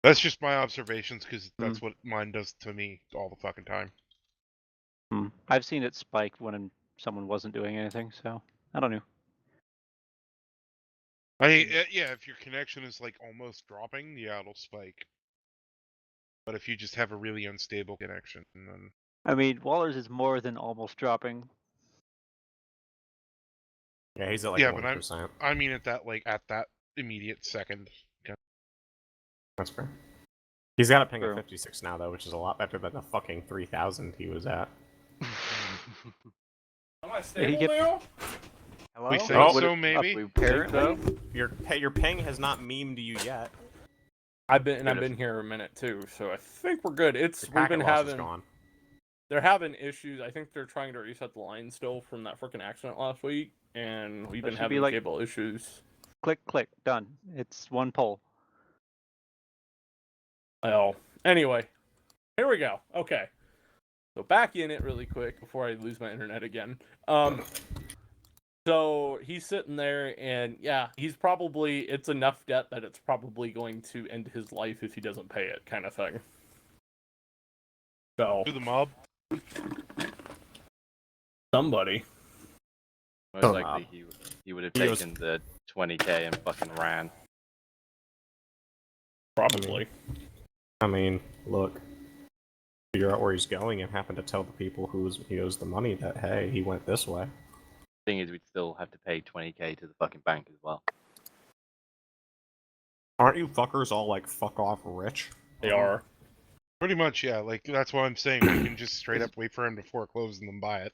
That's just my observations because that's what mine does to me all the fucking time. I've seen it spike when someone wasn't doing anything, so I don't know. I mean, yeah, if your connection is like almost dropping, yeah, it'll spike. But if you just have a really unstable connection, then I mean, Waller's is more than almost dropping. Yeah, he's at like yeah, 1%. but I mean at that immediate second. That's fair. He's got a ping True. of 56 now, though, which is a lot better than the fucking 3,000 he was at. Am I He stable get- now? hello. We think Oh, so, maybe. Apparently. Your ping has not memed you yet. I've been here a minute too, so I think we're good. Your We've packet been loss is having gone. they're having issues. I think they're trying to reset the line still from that freaking accident last week, and we've That been should be having like- cable issues. Click, click, done. It's one poll. Well, anyway, here we go. Okay, so back in it really quick before I lose my internet again. So he's sitting there, and yeah, it's enough debt that it's probably going to end his life if he doesn't pay it, kind of thing. So To the mob. somebody. Most Oh, likely he would have He was- taken the 20k and fucking ran. Probably. I mean, look. Figure out where he's going and happen to tell the people he owes the money that, hey, he went this way. Thing is, we'd still have to pay 20k to the fucking bank as well. Aren't you fuckers all like fuck off rich? They are. Pretty much, yeah. Like that's why I'm saying we can just straight up wait for him to foreclose and then buy it.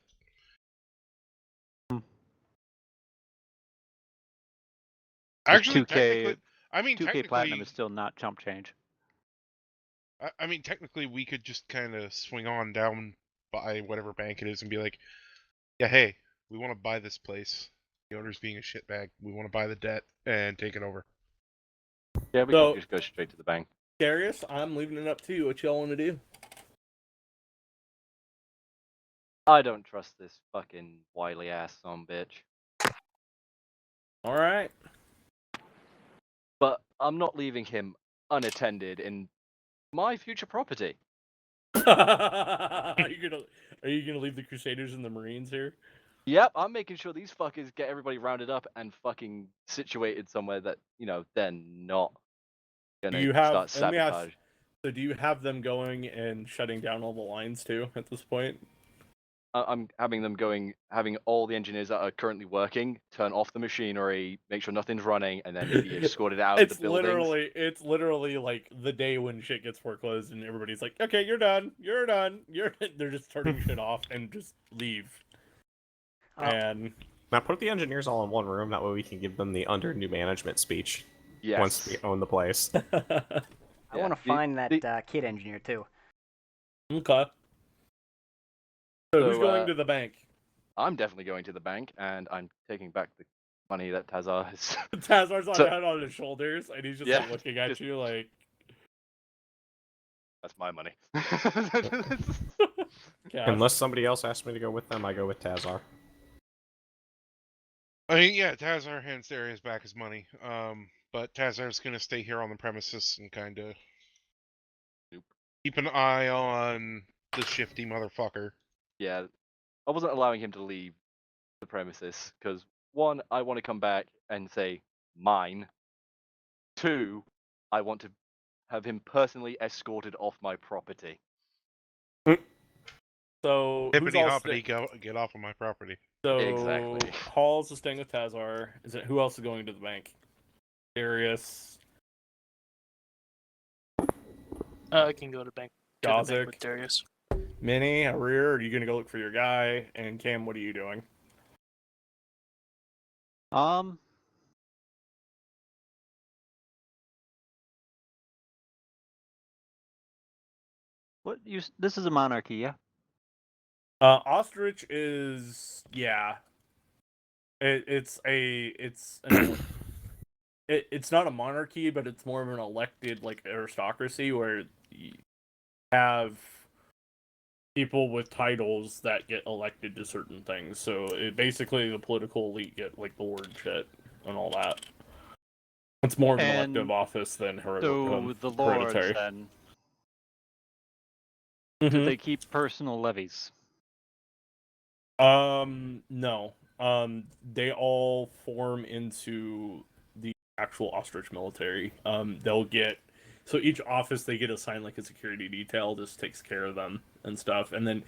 Actually, 2K technically, I mean, 2K Platinum is still not chump change. I mean, technically, we could just kind of swing on down by whatever bank it is and be like, yeah, hey, we want to buy this place. The owner's being a shitbag. We want to buy the debt and take it over. Yeah, we So- can just go straight to the bank. Darius, I'm leaving it up to you. What y'all want to do? I don't trust this fucking wily ass son bitch. All right. But I'm not leaving him unattended in my future property. Are you gonna leave the Crusaders and the Marines here? Yep, I'm making sure these fuckers get everybody rounded up and fucking situated somewhere that, they're not gonna You have- start let me ask- sabotage. So do you have them going and shutting down all the lines too at this point? I'm having them having all the engineers that are currently working turn off the machinery, make sure nothing's running, and then be escorted out of the buildings. It's literally like the day when shit gets foreclosed and everybody's like, okay, you're done. They're just turning shit off and just leave. And Now put the engineers all in one room, that way we can give them the under new management speech Yes. once we own the place. I want to find that kid engineer too. okay. So who's So, going to the bank? I'm definitely going to the bank, and I'm taking back the money that Tazar has. Tazar's So- on his shoulders, and he's just Yeah, like looking at just- you like. That's my money. Cash. Unless somebody else asks me to go with them, I go with Tazar. I mean, yeah, Tazar hands Darius back his money. But Tazar's gonna stay here on the premises and kind of keep an eye on the shifty motherfucker. Yeah, I wasn't allowing him to leave the premises because one, I want to come back and say mine. Two, I want to have him personally escorted off my property. So who's Hippity all hoppity, get off of my property. So Exactly. Hall's is staying with Tazar. Is it who else is going to the bank? Darius. I can go to bank. To the bank Gozik. with Darius. Minnie, Arir, are you gonna go look for your guy? And Cam, what are you doing? What you? This is a monarchy, yeah. Ostrich is it's it's not a monarchy, but it's more of an elected like aristocracy where you have people with titles that get elected to certain things. So basically the political elite get like the lord shit and all that. It's more of an And elective office than So the lords hereditary. then, Mhm. do they keep personal levies? No. They all form into the actual ostrich military. They'll get so each office they get assigned like a security detail, just takes care of them and stuff. And then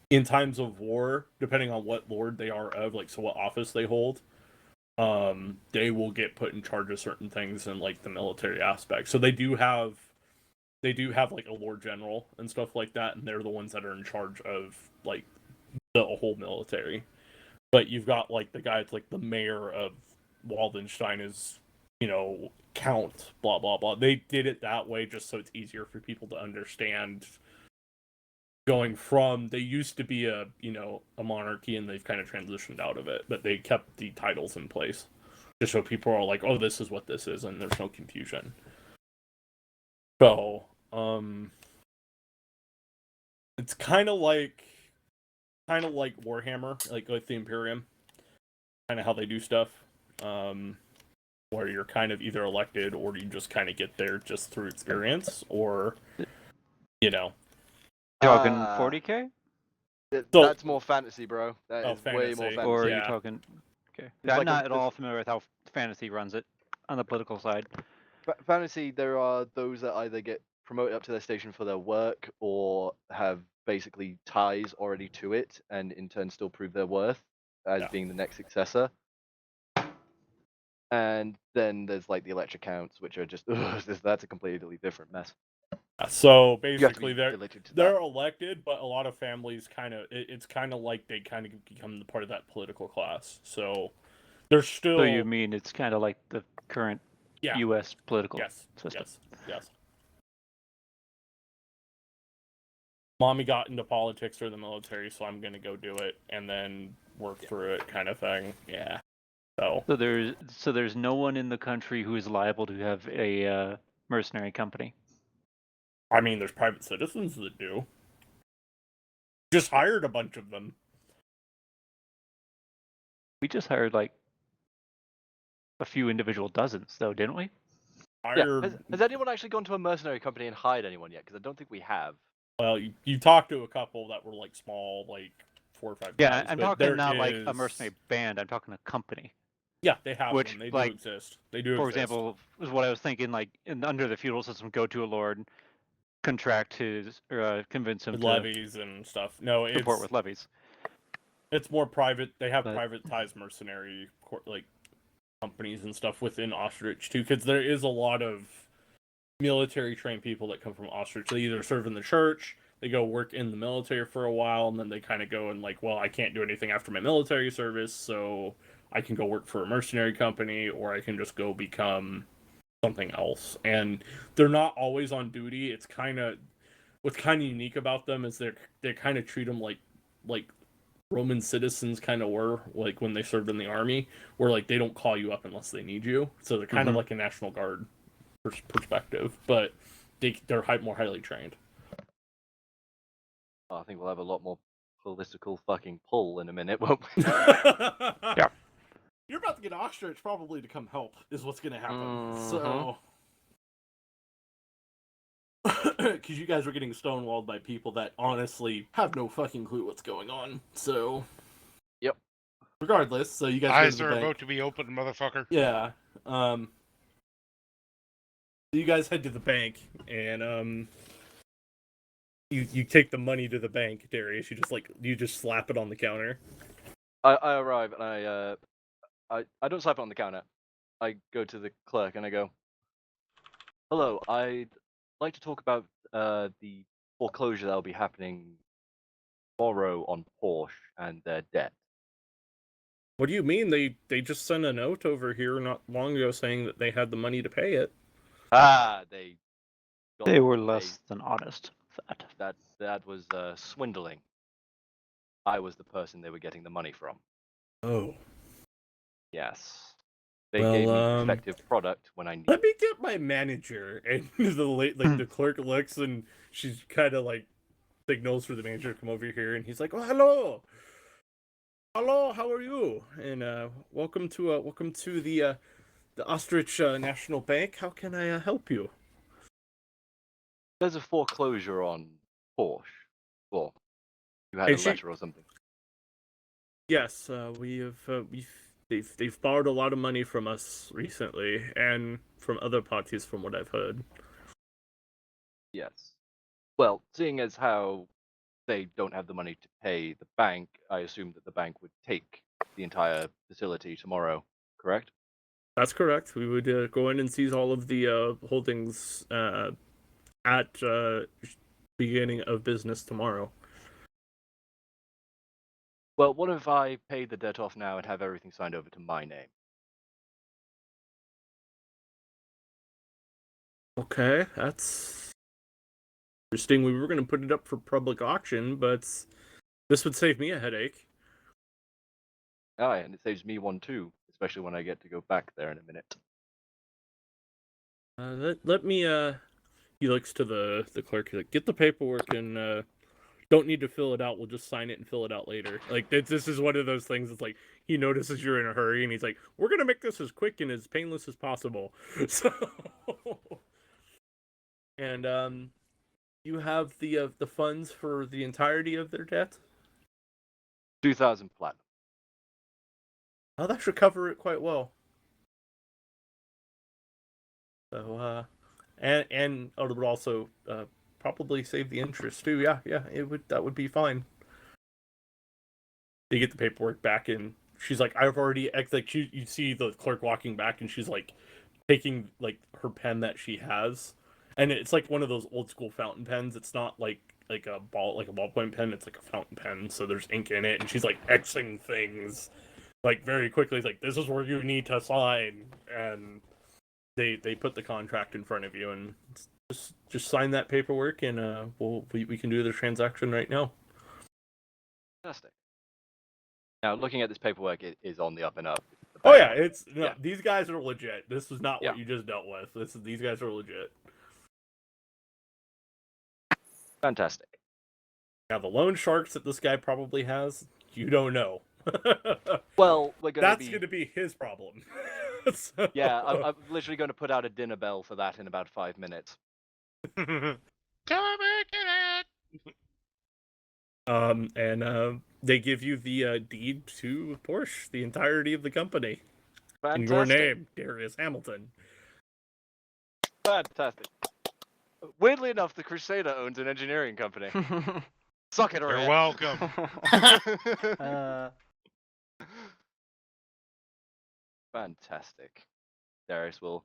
in times of war, depending on what lord they are of, like so what office they hold, they will get put in charge of certain things in like the military aspect. So they do have like a lord general and stuff like that, and they're the ones that are in charge of like the whole military. But you've got like the guy that's like the mayor of Waldenstein is, count, blah blah blah. They did it that way just so it's easier for people to understand. Going from they used to be a monarchy and they've kind of transitioned out of it, but they kept the titles in place just so people are like, oh, this is what this is, and there's no confusion. So, it's kind of like Warhammer, like the Imperium, kind of how they do stuff, where you're kind of either elected or you just kind of get there just through experience, or Talking Ah. 40k, That's more fantasy, bro. That Oh, is way more fantasy. fantasy. or are Yeah. you talking? Okay, It's I'm like not at all familiar with how fantasy runs it on the political side. Fantasy, there are those that either get promoted up to their station for their work or have basically ties already to it and in turn still prove their worth as Yeah. being the next successor. And then there's like the electric counts, which are just that's a completely different mess. So You have to basically, be they're elected to they're that. elected, but a lot of families it's kind of like they kind of become the part of that political class. So they're still. So you mean it's kind of like the current Yeah. U.S. political Yes. system? Yes. Mommy got into politics or the military, so I'm gonna go do it and then work through it, kind of thing. Yeah. So So there's no one in the country who is liable to have a mercenary company. I mean, there's private citizens that do. Just hired a bunch of them. We just hired like a few individual dozens, though, didn't we? Yeah. Hired. Has anyone actually gone to a mercenary company and hired anyone yet? Because I don't think we have. Well, you talked to a couple that were like small, like 4 or 5 Yeah, guys. I'm but talking there not like a is- mercenary band. I'm talking a company. Yeah, they have Which, them. They like, do exist. They do For exist. example, is what I was thinking. Like under the feudal system, go to a lord, contract his, or convince him With to levies and stuff. No, support with levies. it's more private. They have But- privatized mercenary like companies and stuff within Ostrich too, because there is a lot of military trained people that come from Ostrich. They either serve in the church, they go work in the military for a while, and then they kind of go and like, well, I can't do anything after my military service, so I can go work for a mercenary company, or I can just go become something else. And they're not always on duty. It's kind of what's kind of unique about them is they kind of treat them like Roman citizens kind of were, like when they served in the army, where like they don't call you up unless they need you. So they're kind of like a National Guard perspective, but they're more highly trained. I think we'll have a lot more political fucking pull in a minute, won't we? Yeah. You're about to get ostrich probably to come help, is what's going to happen. So. Because you guys are getting stonewalled by people that honestly have no fucking clue what's going on. So. Yep. Regardless, so you guys Eyes go to the are bank. about to be open, motherfucker. Yeah. You guys head to the bank, and you take the money to the bank, Darius. You just slap it on the counter. I arrive and I don't slap it on the counter. I go to the clerk and I go, "Hello, I'd like to talk about the foreclosure that'll be happening tomorrow on Porsche and their debt." What do you mean? They just sent a note over here not long ago saying that they had the money to pay it. They They were less than honest with that. That was swindling. I was the person they were getting the money from. Oh. Yes. They gave me defective product when I needed. Let me get my manager. And the clerk looks and she's kind of like signals for the manager to come over here, and he's like, "Oh, hello, how are you? And welcome to the Ostrich National Bank. How can I help you?" There's a foreclosure on Porsche. Well, you had a letter or something. Yes, they've borrowed a lot of money from us recently, and from other parties, from what I've heard. Yes. Well, seeing as how they don't have the money to pay the bank, I assume that the bank would take the entire facility tomorrow, correct? That's correct. We would go in and seize all of the holdings at beginning of business tomorrow. Well, what if I pay the debt off now and have everything signed over to my name? Okay, that's interesting. We were going to put it up for public auction, but this would save me a headache. Aye, and it saves me one too, especially when I get to go back there in a minute. Let me he looks to the clerk. He's like, "Get the paperwork and don't need to fill it out. We'll just sign it and fill it out later." Like this is one of those things. It's like he notices you're in a hurry, and he's like, "We're gonna make this as quick and as painless as possible." So, and you have the funds for the entirety of their debt. 2,000 platinum. Oh, that should cover it quite well. So, and it would also probably save the interest too. Yeah, that would be fine. They get the paperwork back, and she's like, "I've already." Like you see the clerk walking back, and she's like taking like her pen that she has, and it's like one of those old school fountain pens. It's not like a ballpoint pen. It's like a fountain pen, so there's ink in it, and she's like Xing things like very quickly. It's like, "This is where you need to sign," and they put the contract in front of you, and just sign that paperwork, and we can do the transaction right now. Fantastic. Now, looking at this paperwork, it is on the up and up. Oh yeah, these guys are legit. This is not what you just dealt with. These guys are legit. Fantastic. Now the loan sharks that this guy probably has, you don't know. Well, that's gonna be his problem. So... Yeah, I'm literally going to put out a dinner bell for that in about 5 minutes. And they give you the deed to Porsche, the entirety of the company. Fantastic. In your name, Darius Hamilton. Fantastic. Weirdly enough, the Crusader owns an engineering company. Suck it, You're welcome. Fantastic. Darius will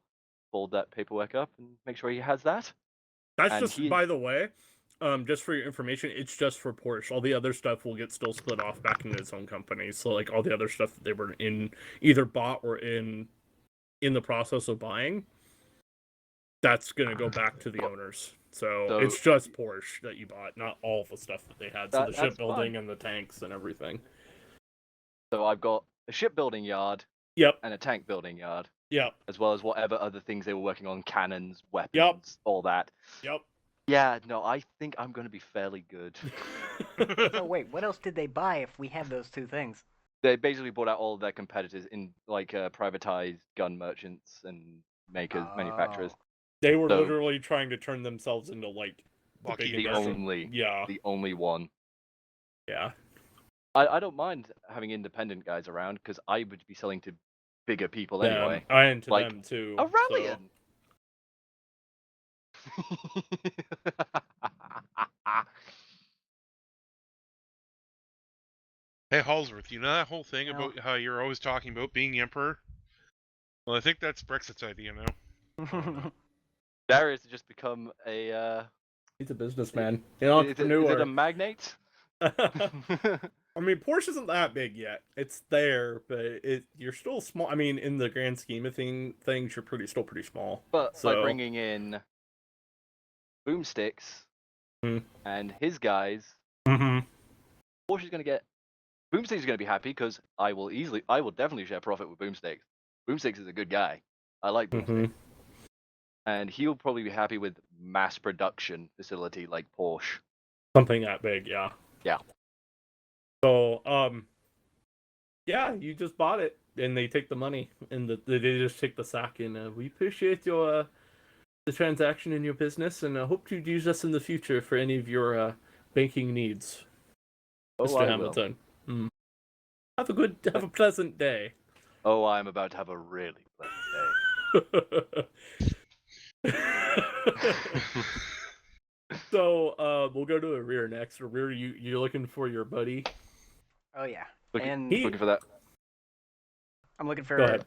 fold that paperwork up and make sure he has that. That's by the way, just for your information, it's just for Porsche. All the other stuff will get still split off back into its own company. So like all the other stuff that they were either bought or in the process of buying, that's gonna go back to the owners. So it's just Porsche that you bought, not all the stuff that they had. So the shipbuilding and the tanks and everything. So I've got a shipbuilding yard Yep. and a tank building yard, Yep. as well as whatever other things they were working on, cannons, weapons, Yep. all that. Yep. Yeah, no, I think I'm going to be fairly good. So wait, what else did they buy if we have those two things? They basically bought out all of their competitors in like privatized gun merchants and makers, manufacturers. They were So- literally trying to turn themselves into like the big Lockheed The industrial. only, Yeah. the only one. Yeah. I don't mind having independent guys around because I would be selling to bigger people Them. anyway. And to Like, them too. A Rallian. Hey, Halsworth, you know that whole thing No. about how you're always talking about being the emperor? Well, I think that's Brexit's idea now. Darius has just become a. He's a businessman. An Is it a magnate? I mean, Porsche isn't that big yet. It's there, but you're still small. I mean, in the grand scheme of things, you're still pretty small. But So, by bringing in Boomsticks Mhm. and his guys, Mhm. Porsche's going to get. Boomsticks is going to be happy because I will definitely share profit with Boomsticks. Boomsticks is a good guy. I like Boomsticks. Mhm. And he'll probably be happy with mass production facility like Porsche. Something that big, yeah. Yeah. So, yeah, you just bought it, and they take the money, and they just take the sack, and we appreciate your the transaction in your business, and I hope you'd use us in the future for any of your banking needs, Oh, Mr. I Hamilton. Have a pleasant day. will. Oh, I'm about to have a really pleasant day. So, we'll go to Rear next. Rear, you're looking for your buddy. Oh yeah, Looking- and Looking for that. I'm looking Go for ahead.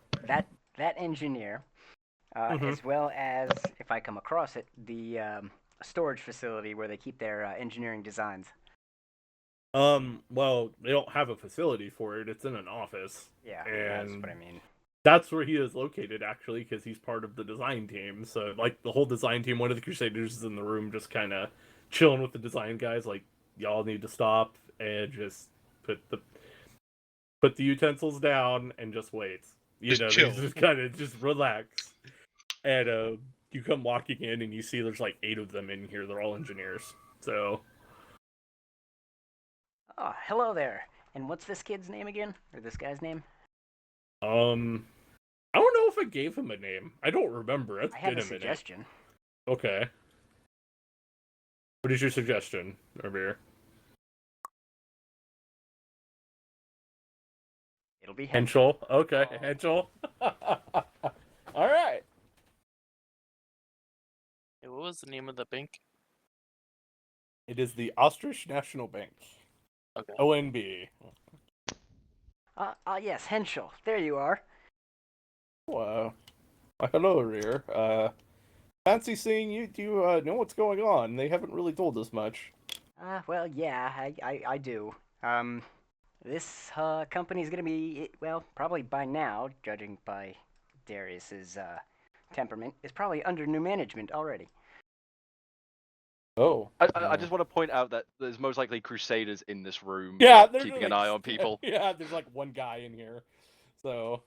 that engineer, Mhm. as well as, if I come across it, the storage facility where they keep their engineering designs. Well, they don't have a facility for it. It's in an office. Yeah, that's And what I mean. that's where he is located, actually, because he's part of the design team. So, like, the whole design team, one of the Crusaders is in the room just kind of chilling with the design guys, like, y'all need to stop and just put the utensils down and just wait. You Just know, chill. just kind of just relax. And you come walking in and you see there's like 8 of them in here. They're all engineers. So, Oh, hello there. And what's this kid's name again? Or this guy's name? I don't know if I gave him a name. I don't remember. It's I have been a a minute. suggestion. Okay. What is your suggestion, Arveer? It'll be Henschel. Henschel. Okay, Henschel. All right. Hey, what was the name of the bank? It is the Austrish National Bank. Okay. ONB. Yes, Henschel. There you are. Wow. Hello, Rear. Fancy seeing you. Do you know what's going on? They haven't really told us much. Well, yeah, I do. This company's gonna be, well, probably by now, judging by Darius's temperament, is probably under new management already. Oh. I just want to point out that there's most likely Crusaders in this room, Yeah, like, there's keeping an like- eye on people. Yeah, there's like one guy in here. So,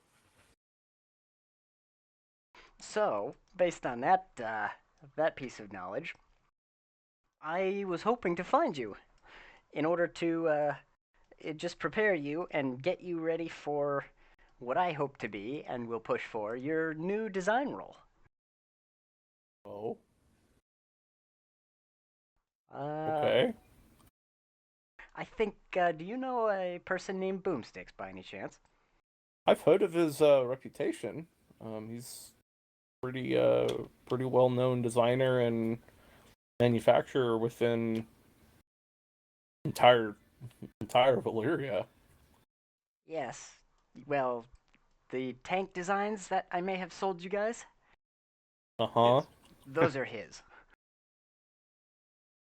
So, based on that piece of knowledge, I was hoping to find you in order to just prepare you and get you ready for what I hope to be and will push for your new design role. oh, Okay. okay. I think, do you know a person named Boomsticks by any chance? I've heard of his reputation. He's pretty well-known designer and manufacturer within entire Valyria. Yes. Well, the tank designs that I may have sold you guys, Uh-huh. those are his.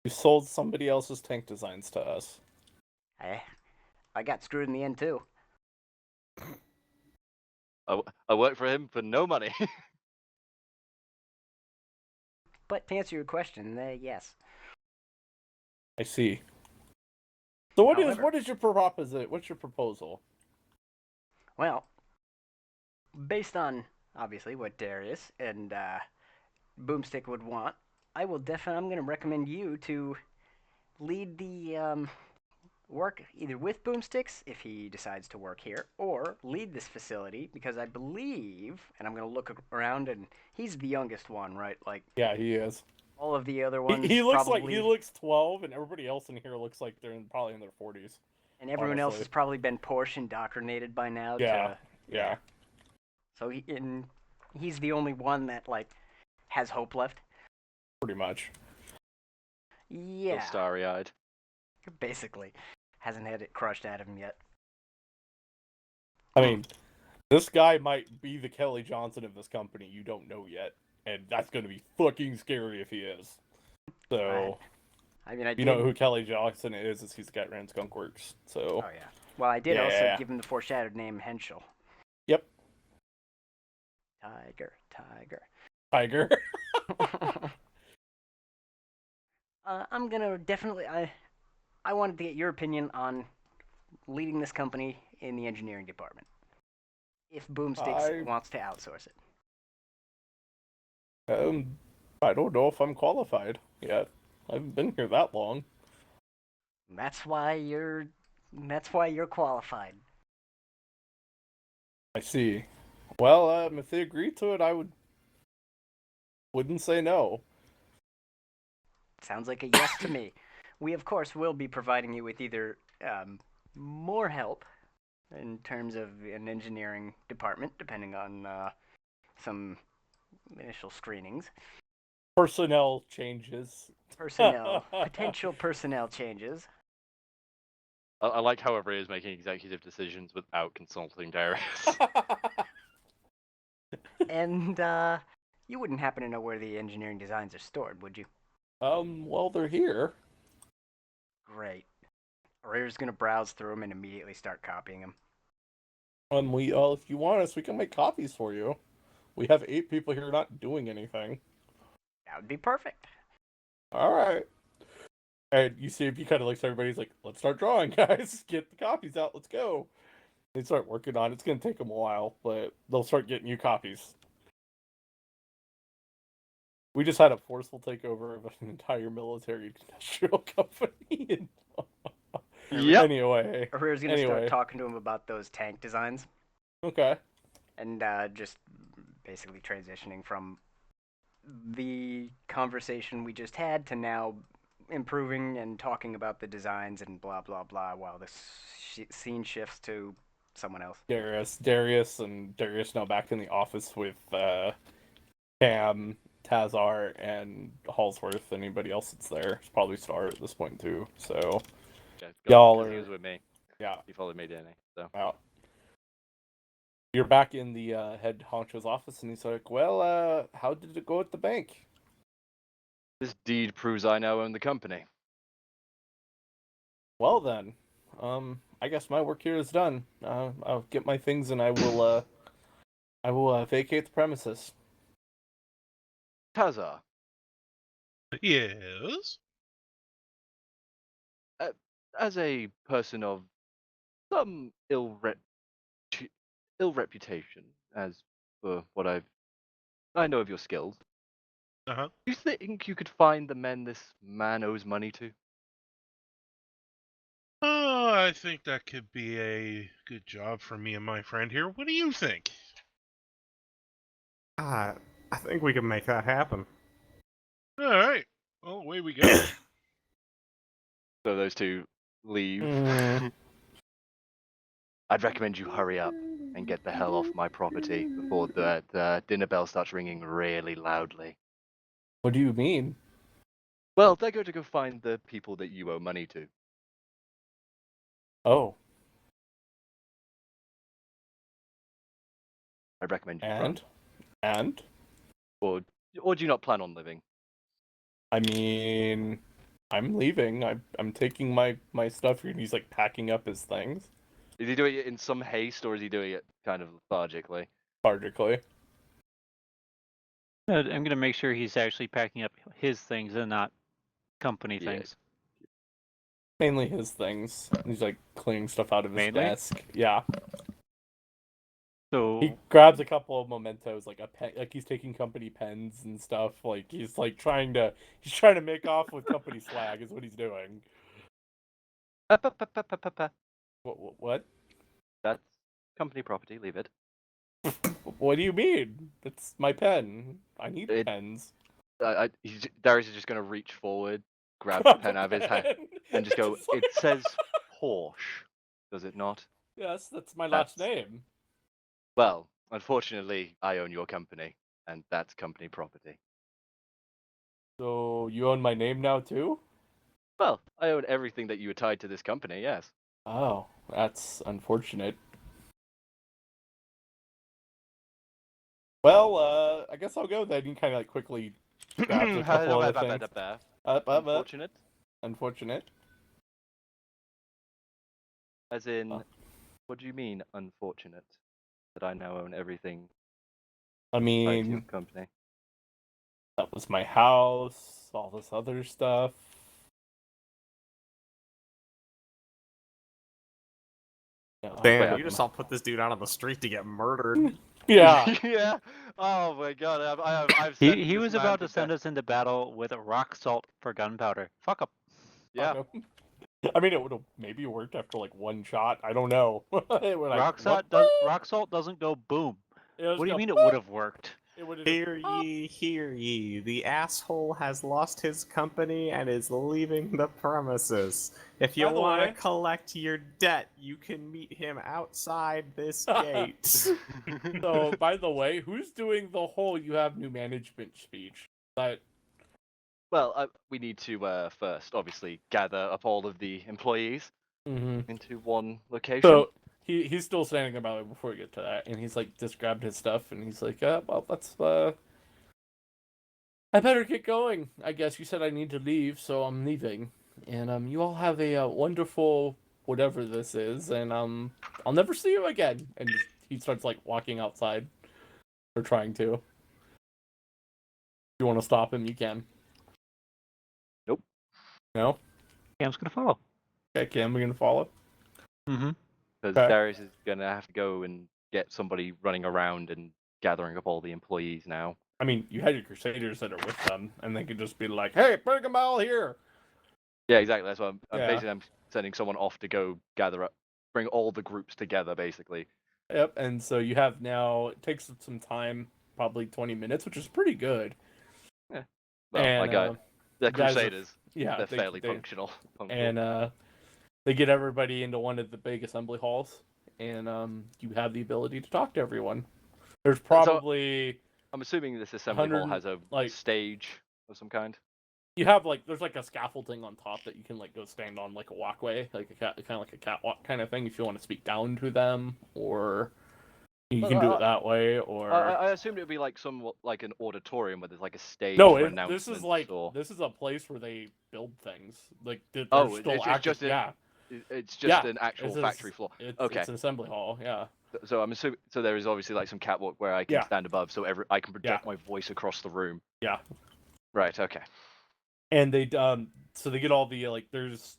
You sold somebody else's tank designs to us. I got screwed in the end too. I work for him for no money. But to answer your question, yes. I see. So However- what is your proposal? What's your proposal? Well, based on obviously what Darius and Boomstick would want, I'm going to recommend you to lead the work either with Boomsticks if he decides to work here, or lead this facility because I believe, and I'm going to look around, and he's the youngest one, right? Like, Yeah, he is. all of the other He, ones he looks probably, like he looks 12, and everybody else in here looks like they're probably in their 40s. and everyone else honestly. has probably been Porsche indoctrinated by now. Yeah, To, yeah. So he's the only one that like has hope left. Pretty much. Still Yeah, starry-eyed. basically, hasn't had it crushed out of him yet. I mean, this guy might be the Kelly Johnson of this company. You don't know yet, and that's going to be fucking scary if he is. So, I mean, I you did. know who Kelly Johnson is he's the guy that ran Skunk Works. So, Oh yeah. Well, I did also Yeah. give him the foreshadowed name Henschel. Yep, Tiger. Tiger. I'm gonna definitely. I wanted to get your opinion on leading this company in the engineering department. If Boomsticks wants to outsource it. I don't know if I'm qualified yet. I haven't been here that long. That's why you're qualified. I see. Well, if they agree to it, wouldn't say no. Sounds like a yes to me. We of course will be providing you with either more help in terms of an engineering department, depending on some initial screenings. Personnel changes. Potential personnel changes. I like how everybody is making executive decisions without consulting Darius. And you wouldn't happen to know where the engineering designs are stored, would you? Well, they're here. Great. Rare's gonna browse through them and immediately start copying them. If you want us, we can make copies for you. We have 8 people here not doing anything. That would be perfect. All right. And you see if he kind of looks at everybody's like, let's start drawing, guys. Get the copies out. Let's go. They start working on it. It's going to take them a while, but they'll start getting you copies. We just had a forceful takeover of an entire military industrial company. Yep. Anyway. Rare's gonna start talking to him about those tank designs. Okay. And just basically transitioning from the conversation we just had to now improving and talking about the designs and blah blah blah while the scene shifts to someone else. Darius now back in the office with Cam, Tazar, and Hallsworth. Anybody else that's there? It's probably Star at this point too. So y'all are. He was with me. Yeah. He followed me, didn't he? So. Wow. You're back in the head honcho's office, and he's like, well, how did it go at the bank? This deed proves I now own the company. Well then, I guess my work here is done. I'll get my things and I will vacate the premises. Tazar. Yes? As a person of some ill reputation, as for what I know of your skills, Uh-huh. do you think you could find the men this man owes money to? Oh, I think that could be a good job for me and my friend here. What do you think? I think we can make that happen. All right. Well, away we go. So those two leave. I'd recommend you hurry up and get the hell off my property before the dinner bell starts ringing really loudly. What do you mean? Well, they're going to go find the people that you owe money to. Oh. I'd recommend you run. And? Or do you not plan on living? I mean, I'm leaving. I'm taking my stuff here, and he's like packing up his things. Is he doing it in some haste, or is he doing it kind of lethargically? Lethargically. I'm going to make sure he's actually packing up his things and not company things. Mainly his things. He's like cleaning stuff out of his Mainly? desk. Yeah. So He grabs a couple of mementos, like a pen, like he's taking company pens and stuff. Like he's like trying to make off with company swag. Is what he's doing. What? That's company property. Leave it. What do you mean? That's my pen. I need It- pens. Darius is just going to reach forward, grab the Grab pen out of his hand, pen. and just go, It's like- it says Porsche, does it not? Yes, that's my last That's- name. Well, unfortunately, I own your company, and that's company property. So you own my name now too? Well, I own everything that you were tied to this company, yes. Oh, that's unfortunate. Well, I guess I'll go then. You kind of like quickly grabs a couple of things. Unfortunate, Unfortunate. as in, Oh. what do you mean unfortunate? That I now own everything I tied to your mean, company. that was my house, all this other stuff. Yeah. Damn, Wait, you just all put this dude out on the street to get murdered. Yeah. Yeah. Oh my god, I've sent he this was man about to to send death. us into battle with rock salt for gunpowder. Fuck up. Yeah. I mean, it would have maybe worked after like one shot. I don't know. Rock salt doesn't go boom. What do you mean it would have worked? It would have. Hear ye, hear ye. The asshole has lost his company and is leaving the premises. If you By the want to way- collect your debt, you can meet him outside this gate. So, by the way, who's doing the whole "you have new management" speech? But Well, we need to first, obviously, gather up all of the employees into one location. So he's still standing about it before we get to that, and he's like just grabbed his stuff, and he's like, well, let's I better get going. I guess you said I need to leave, so I'm leaving. And you all have a wonderful whatever this is, and I'll never see you again. And he starts like walking outside, or trying to. If you want to stop him, you can. Nope. No. Cam's gonna follow. Okay, Cam, we're gonna follow. Mm-hmm. Because Okay. Darius is going to have to go and get somebody running around and gathering up all the employees now. I mean, you had your Crusaders that are with them, and they could just be like, "Hey, bring them all here." Yeah, exactly. That's what Yeah. basically I'm sending someone off to go gather up, bring all the groups together, basically. Yep, and so you have now. It takes some time, probably 20 minutes, which is pretty good. Yeah. Well, And, my God, they're you guys are- Crusaders. Yeah, They're fairly functional. And they get everybody into one of the big assembly halls, and you have the ability to talk to everyone. There's probably I'm assuming this assembly hall 100 has a like- stage of some kind. you have like there's like a scaffolding on top that you can like go stand on, like a walkway, like kind of like a catwalk kind of thing if you want to speak down to them, or you can do it that way, or I assumed it would be like like an auditorium where there's like a stage. no, for this is announcements like or... this is a place where they build things. Like they're Oh, still it's active. just Yeah, it's just Yeah, an actual it's a- factory floor. Okay. It's an assembly hall. Yeah. So I'm assuming so there is obviously like some catwalk where I can Yeah. stand above, so I can project Yeah. my voice across the room. Yeah. Right. Okay. And they so they get all the like there's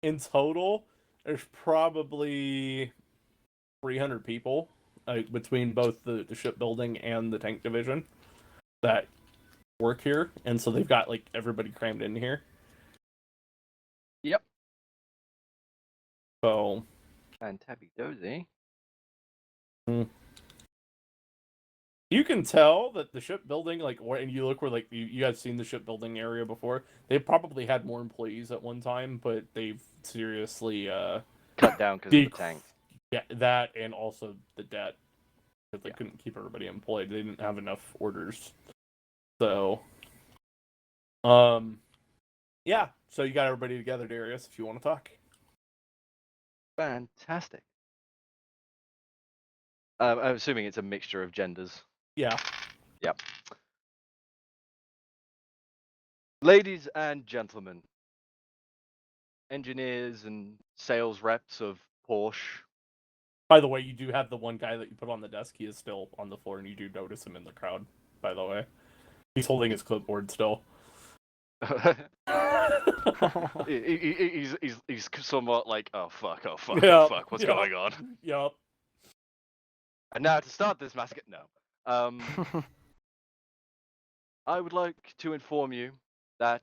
in total there's probably 300 people between both the shipbuilding and the tank division that work here, and so they've got like everybody crammed in here. Yep. So And tappy dozy. you can tell that the shipbuilding, like when you look where like you guys seen the shipbuilding area before, they probably had more employees at one time, but they've seriously Cut down because of the dec- tank. Yeah, that and also the debt, because they couldn't keep everybody employed. They didn't have enough orders. So, yeah. So you got everybody together, Darius, if you want to talk. Fantastic. I'm assuming it's a mixture of genders. Yeah. Yep. Ladies and gentlemen, engineers and sales reps of Porsche. By the way, you do have the one guy that you put on the desk. He is still on the floor, and you do notice him in the crowd, by the way. He's holding his clipboard still. he's somewhat like, oh fuck, Yeah, what's yeah. going on? Yep. And now to start this massacre, no. I would like to inform you that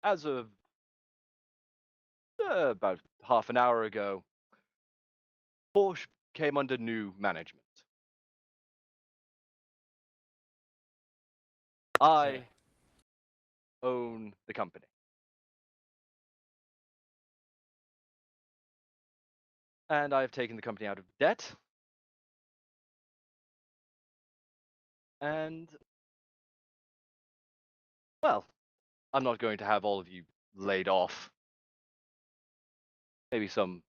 as of about half an hour ago, Porsche came under new management. I own the company. And I have taken the company out of debt. And, well, I'm not going to have all of you laid off. Maybe some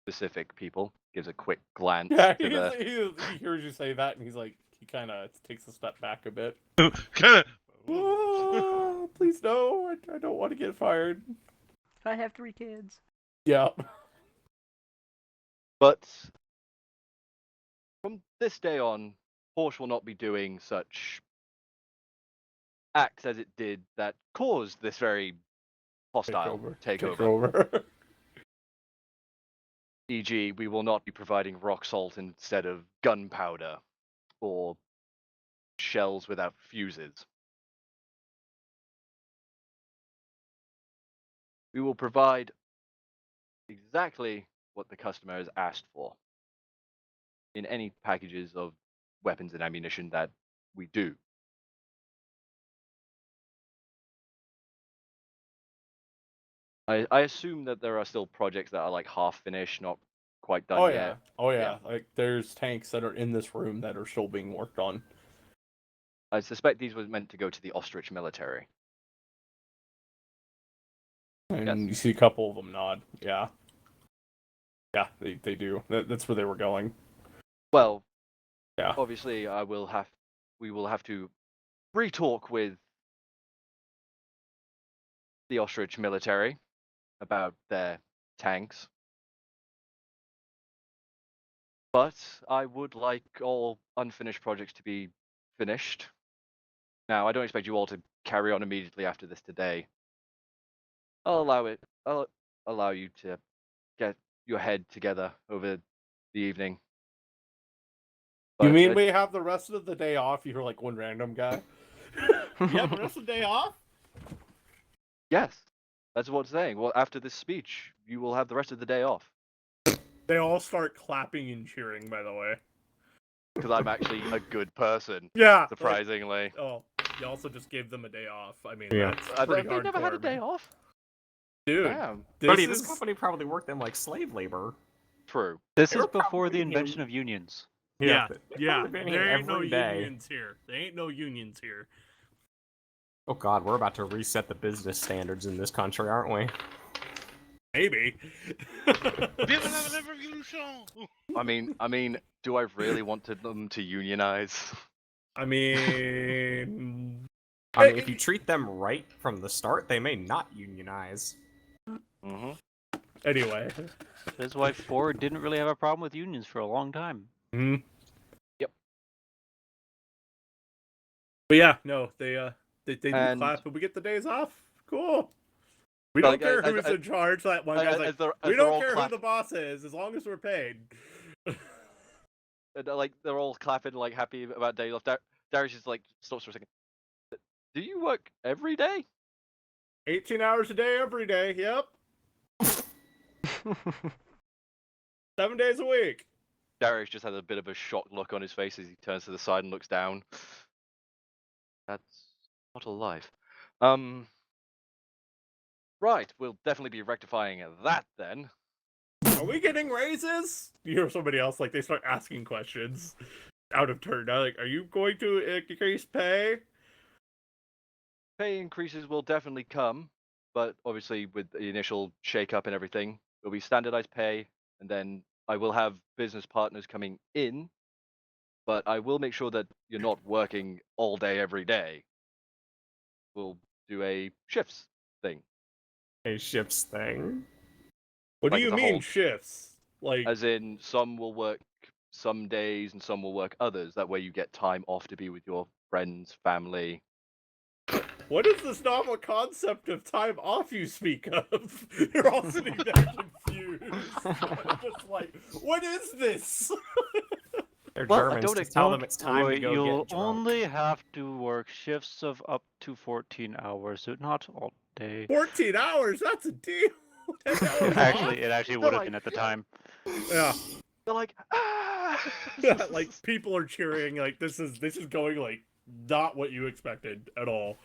specific people. Gives a quick glance Yeah, to the. he hears you say that, and he's like, he kind of takes a step back a bit. Kinda. Oh, please no, I don't want to get fired. I have 3 kids. Yeah. But from this day on, Porsche will not be doing such acts as it did that caused this very hostile takeover. E.g., we will not be providing rock salt instead of gunpowder or shells without fuses. We will provide exactly what the customer has asked for in any packages of weapons and ammunition that we do. I assume that there are still projects that are like half finished, not quite done yet. Oh yeah. Like there's tanks that are in this room that are still being worked on. I suspect these were meant to go to the ostrich military. And you see a couple of them nod. Yeah. Yeah, they do. That's where they were going. Well, yeah. Obviously, we will have to re-talk with the ostrich military about their tanks. But I would like all unfinished projects to be finished. Now, I don't expect you all to carry on immediately after this today. I'll allow you to get your head together over the evening. You mean we have the rest of the day off? You're like one random guy. You have the rest of the day off? Yes, that's what I'm saying. Well, after this speech, you will have the rest of the day off. They all start clapping and cheering, by the way. Because I'm actually a good person. Yeah. Surprisingly. Oh, you also just gave them a day off. I mean, Yeah. that's pretty They never had a day off. Dude, Damn. This company probably worked them like slave labor. True. This is before the invention of unions. Yeah. There ain't no unions here. There ain't no unions here. Oh god, we're about to reset the business standards in this country, aren't we? Maybe. I mean, do I really want them to unionize? I mean, if you treat them right from the start, they may not unionize. Mm-hmm. Anyway. That's why Ford didn't really have a problem with unions for a long time. Mm-hmm. Yep. But yeah, no, they do clap, but we get the days off. Cool. We don't care who's in charge. That one guy's like, we don't care who the boss is, as long as we're paid. They're all clapping, like happy about day off. Darius just like stops for a second. Do you work every day? 18 hours a day, every day. Yep. 7 days a week. Darius just has a bit of a shocked look on his face as he turns to the side and looks down. That's not a life. Right, we'll definitely be rectifying that then. Are we getting raises? You hear somebody else, like, they start asking questions out of turn. Like, are you going to increase pay? Pay increases will definitely come, but obviously with the initial shake-up and everything, it'll be standardized pay, and then I will have business partners coming in, but I will make sure that you're not working all day every day. We'll do a shifts thing. A shifts thing? What do you mean shifts? Like, as in some will work some days and some will work others. That way you get time off to be with your friends, family. What is this novel concept of time off you speak of? You're all sitting there confused. Just like, what is this? They're Well, I Germans. don't Just tell them it's time to Wait, go you'll get drunk. only have to work shifts of up to 14 hours, so not all day. 14 hours. That's a deal. 10 hours off? It actually would have like- been at the time. Yeah. They're like, ah! Like people are cheering. Like this is going like not what you expected at all.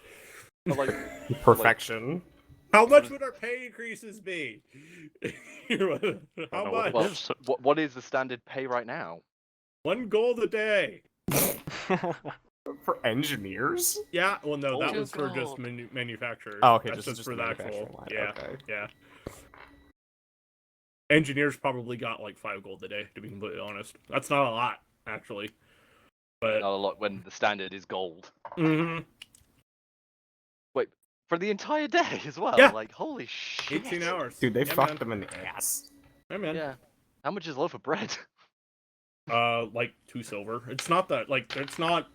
But, like, Perfection. How much would our pay increases be? How know much? what it well, is. what is the standard pay right now? 1 gold a day. For engineers? Yeah. Well, no, that Oh. was for just Gold. manufacturers. Oh, okay, That's just for the the actual. manufacturing line, Yeah. okay. Yeah. Engineers probably got like 5 gold a day, to be completely honest. That's not a lot, actually. But Not a lot when the standard is gold. mhm. Wait, for the entire day as well? Yeah. Like, holy shit. 18 hours. Dude, they Yeah, fucked man. them in the ass. Yeah, man. Yeah. How much is a loaf of bread? Like 2 silver. It's not that like it's not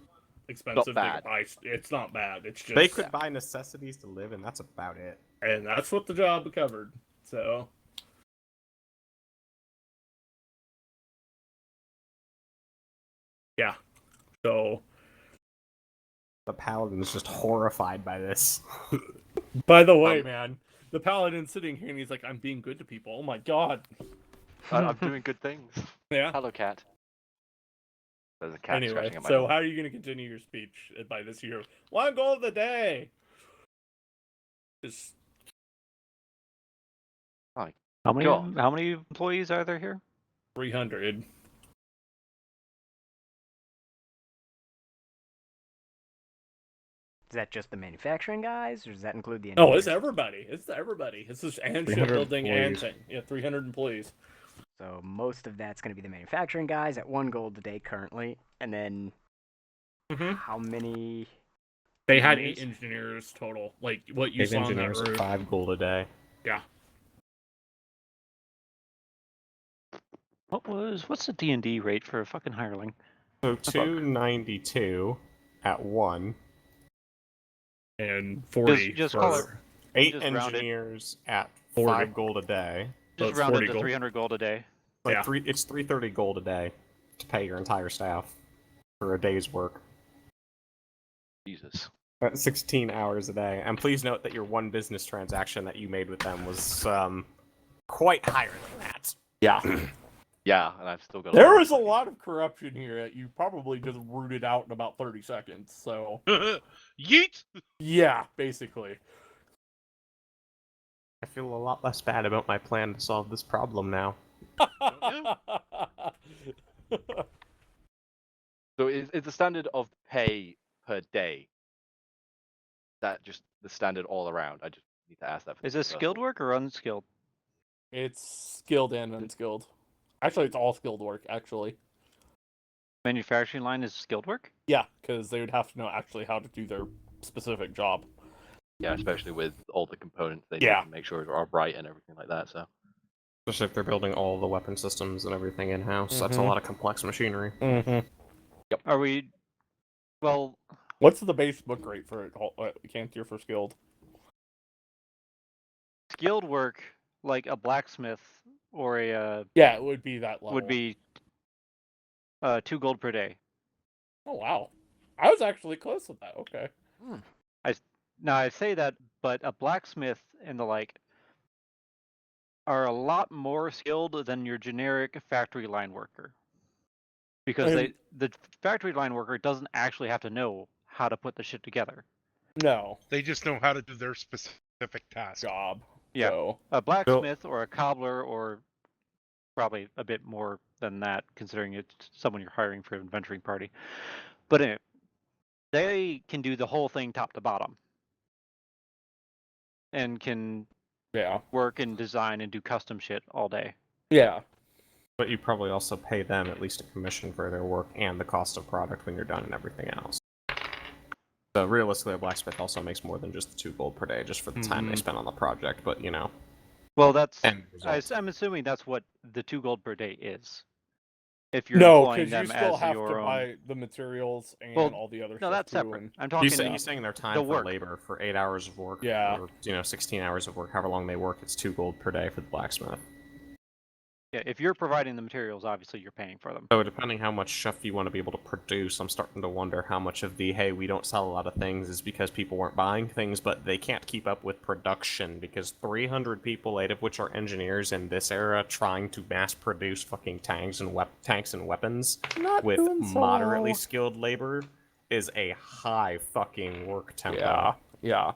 expensive. bad. To buy. It's not bad. It's just They could buy necessities to live, and that's about it. and that's what the job covered. So yeah. So The paladin's just horrified by this. by the way, man, the paladin's sitting here and he's like, "I'm being good to people." Oh my god. I'm doing good things. Yeah. Hello, cat. There's a cat Anyway, scratching at my so door. how are you going to continue your speech by this year? 1 goal of the day. Just How many God. how many employees are there here? 300. Is that just the manufacturing guys, or does that include the Oh, engineers? it's everybody. It's everybody. It's just and 300 shipbuilding and employees. thing. Yeah, 300 employees. So most of that's going to be the manufacturing guys at 1 gold a day currently, and then Mhm. how many? They had Engineers? 8 engineers total. Like what you They've saw on that engineers at roof. 5 gold a day. Yeah. What's the D&D rate for a fucking hireling? So 292 at 1. And 40 Just for call it- 8 Just round it. engineers at 40. 5 gold a day. So Just it's round 40 it to gold. 300 gold a day. Like Yeah. it's 330 gold a day to pay your entire staff for a day's work. Jesus. That's 16 hours a day. And please note that your one business transaction that you made with them was quite higher than that. Yeah. Yeah, and I've still got. There was a lot of corruption here that you probably just rooted out in about 30 seconds. So Yeet! yeah, basically. I feel a lot less bad about my plan to solve this problem now. So is the standard of pay per day? That just the standard all around? I just need to ask that. For Is the this skilled work or unskilled? It's skilled and unskilled. Actually, it's all skilled work, actually. Manufacturing line is skilled work? Yeah, because they would have to know actually how to do their specific job. Yeah, especially with all the components they Yeah. need to make sure are right and everything like that. So Especially if they're building all the weapon systems and everything in-house. That's a Mhm. lot of complex machinery. Mm-hmm. Are we... Well, What's the base book rate for Cantier for skilled? skilled work, like a blacksmith or a Yeah, it would be that level. would be 2 gold per day. Oh wow, I was actually close with that. Okay. Now I say that, but a blacksmith and the like are a lot more skilled than your generic factory line worker. Because And- the factory line worker doesn't actually have to know how to put the shit together. No They just know how to do their specific task. job. Yeah. So, A blacksmith or a cobbler, or probably a bit more than that, considering it's someone you're hiring for an adventuring party. But anyway, they can do the whole thing top to bottom. And can yeah. work and design and do custom shit all day. Yeah. But you probably also pay them at least a commission for their work and the cost of product when you're done and everything else. So realistically, a blacksmith also makes more than just the 2 gold per day just for the time they Mhm. spend on the project, but you know. Well, that's End result. I'm assuming that's what the 2 gold per day is. If you're No, employing because you them still as have your to own. buy the materials and Well, all the other No, stuff that's too, separate. and- I'm talking. He's saying their time the for work. labor for 8 hours of work, Yeah. or 16 hours of work, however long they work, it's 2 gold per day for the blacksmith. Yeah, if you're providing the materials, obviously you're paying for them. So depending how much stuff you want to be able to produce, I'm starting to wonder how much of the, hey, we don't sell a lot of things is because people weren't buying things, but they can't keep up with production because 300 people, 8 of which are engineers in this era, trying to mass produce fucking tanks and weapons with moderately skilled labor is a high fucking work tempo. Yeah, yeah.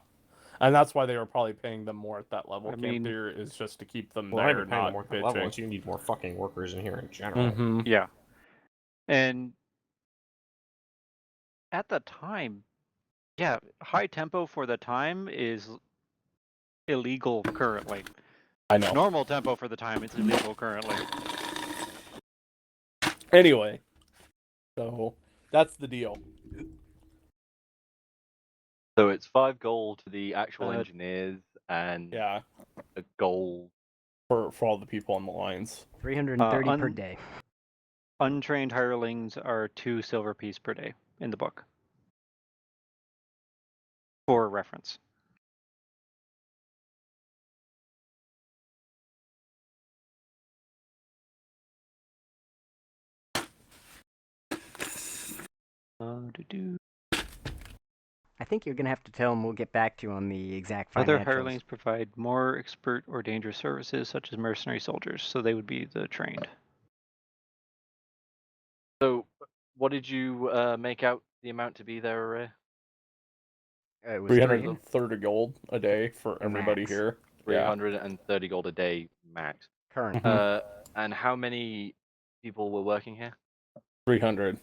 And that's why they were probably paying them more at that level. I mean- Camp Fear is just to keep them Well, I there, ain't paying not more at that bitching. level. You need more fucking workers in here in general. Mm-hmm. Yeah. And at the time, yeah, high tempo for the time is illegal currently. I know. Normal tempo for the time, it's illegal currently. Anyway, so that's the deal. So it's 5 gold to the actual Uh, engineers and Yeah, a gold. for all the people on the lines. 330 per day. Untrained hirelings are 2 silver piece per day in the book. For reference. I think you're gonna have to tell them we'll get back to you on the exact financials. Other hirelings provide more expert or dangerous services, such as mercenary soldiers, so they would be the trained. So what did you make out the amount to be there, Ray? It was 330 gold a day for everybody Max. here. Yeah. 330 gold a day max. current. And how many people were working here? 300.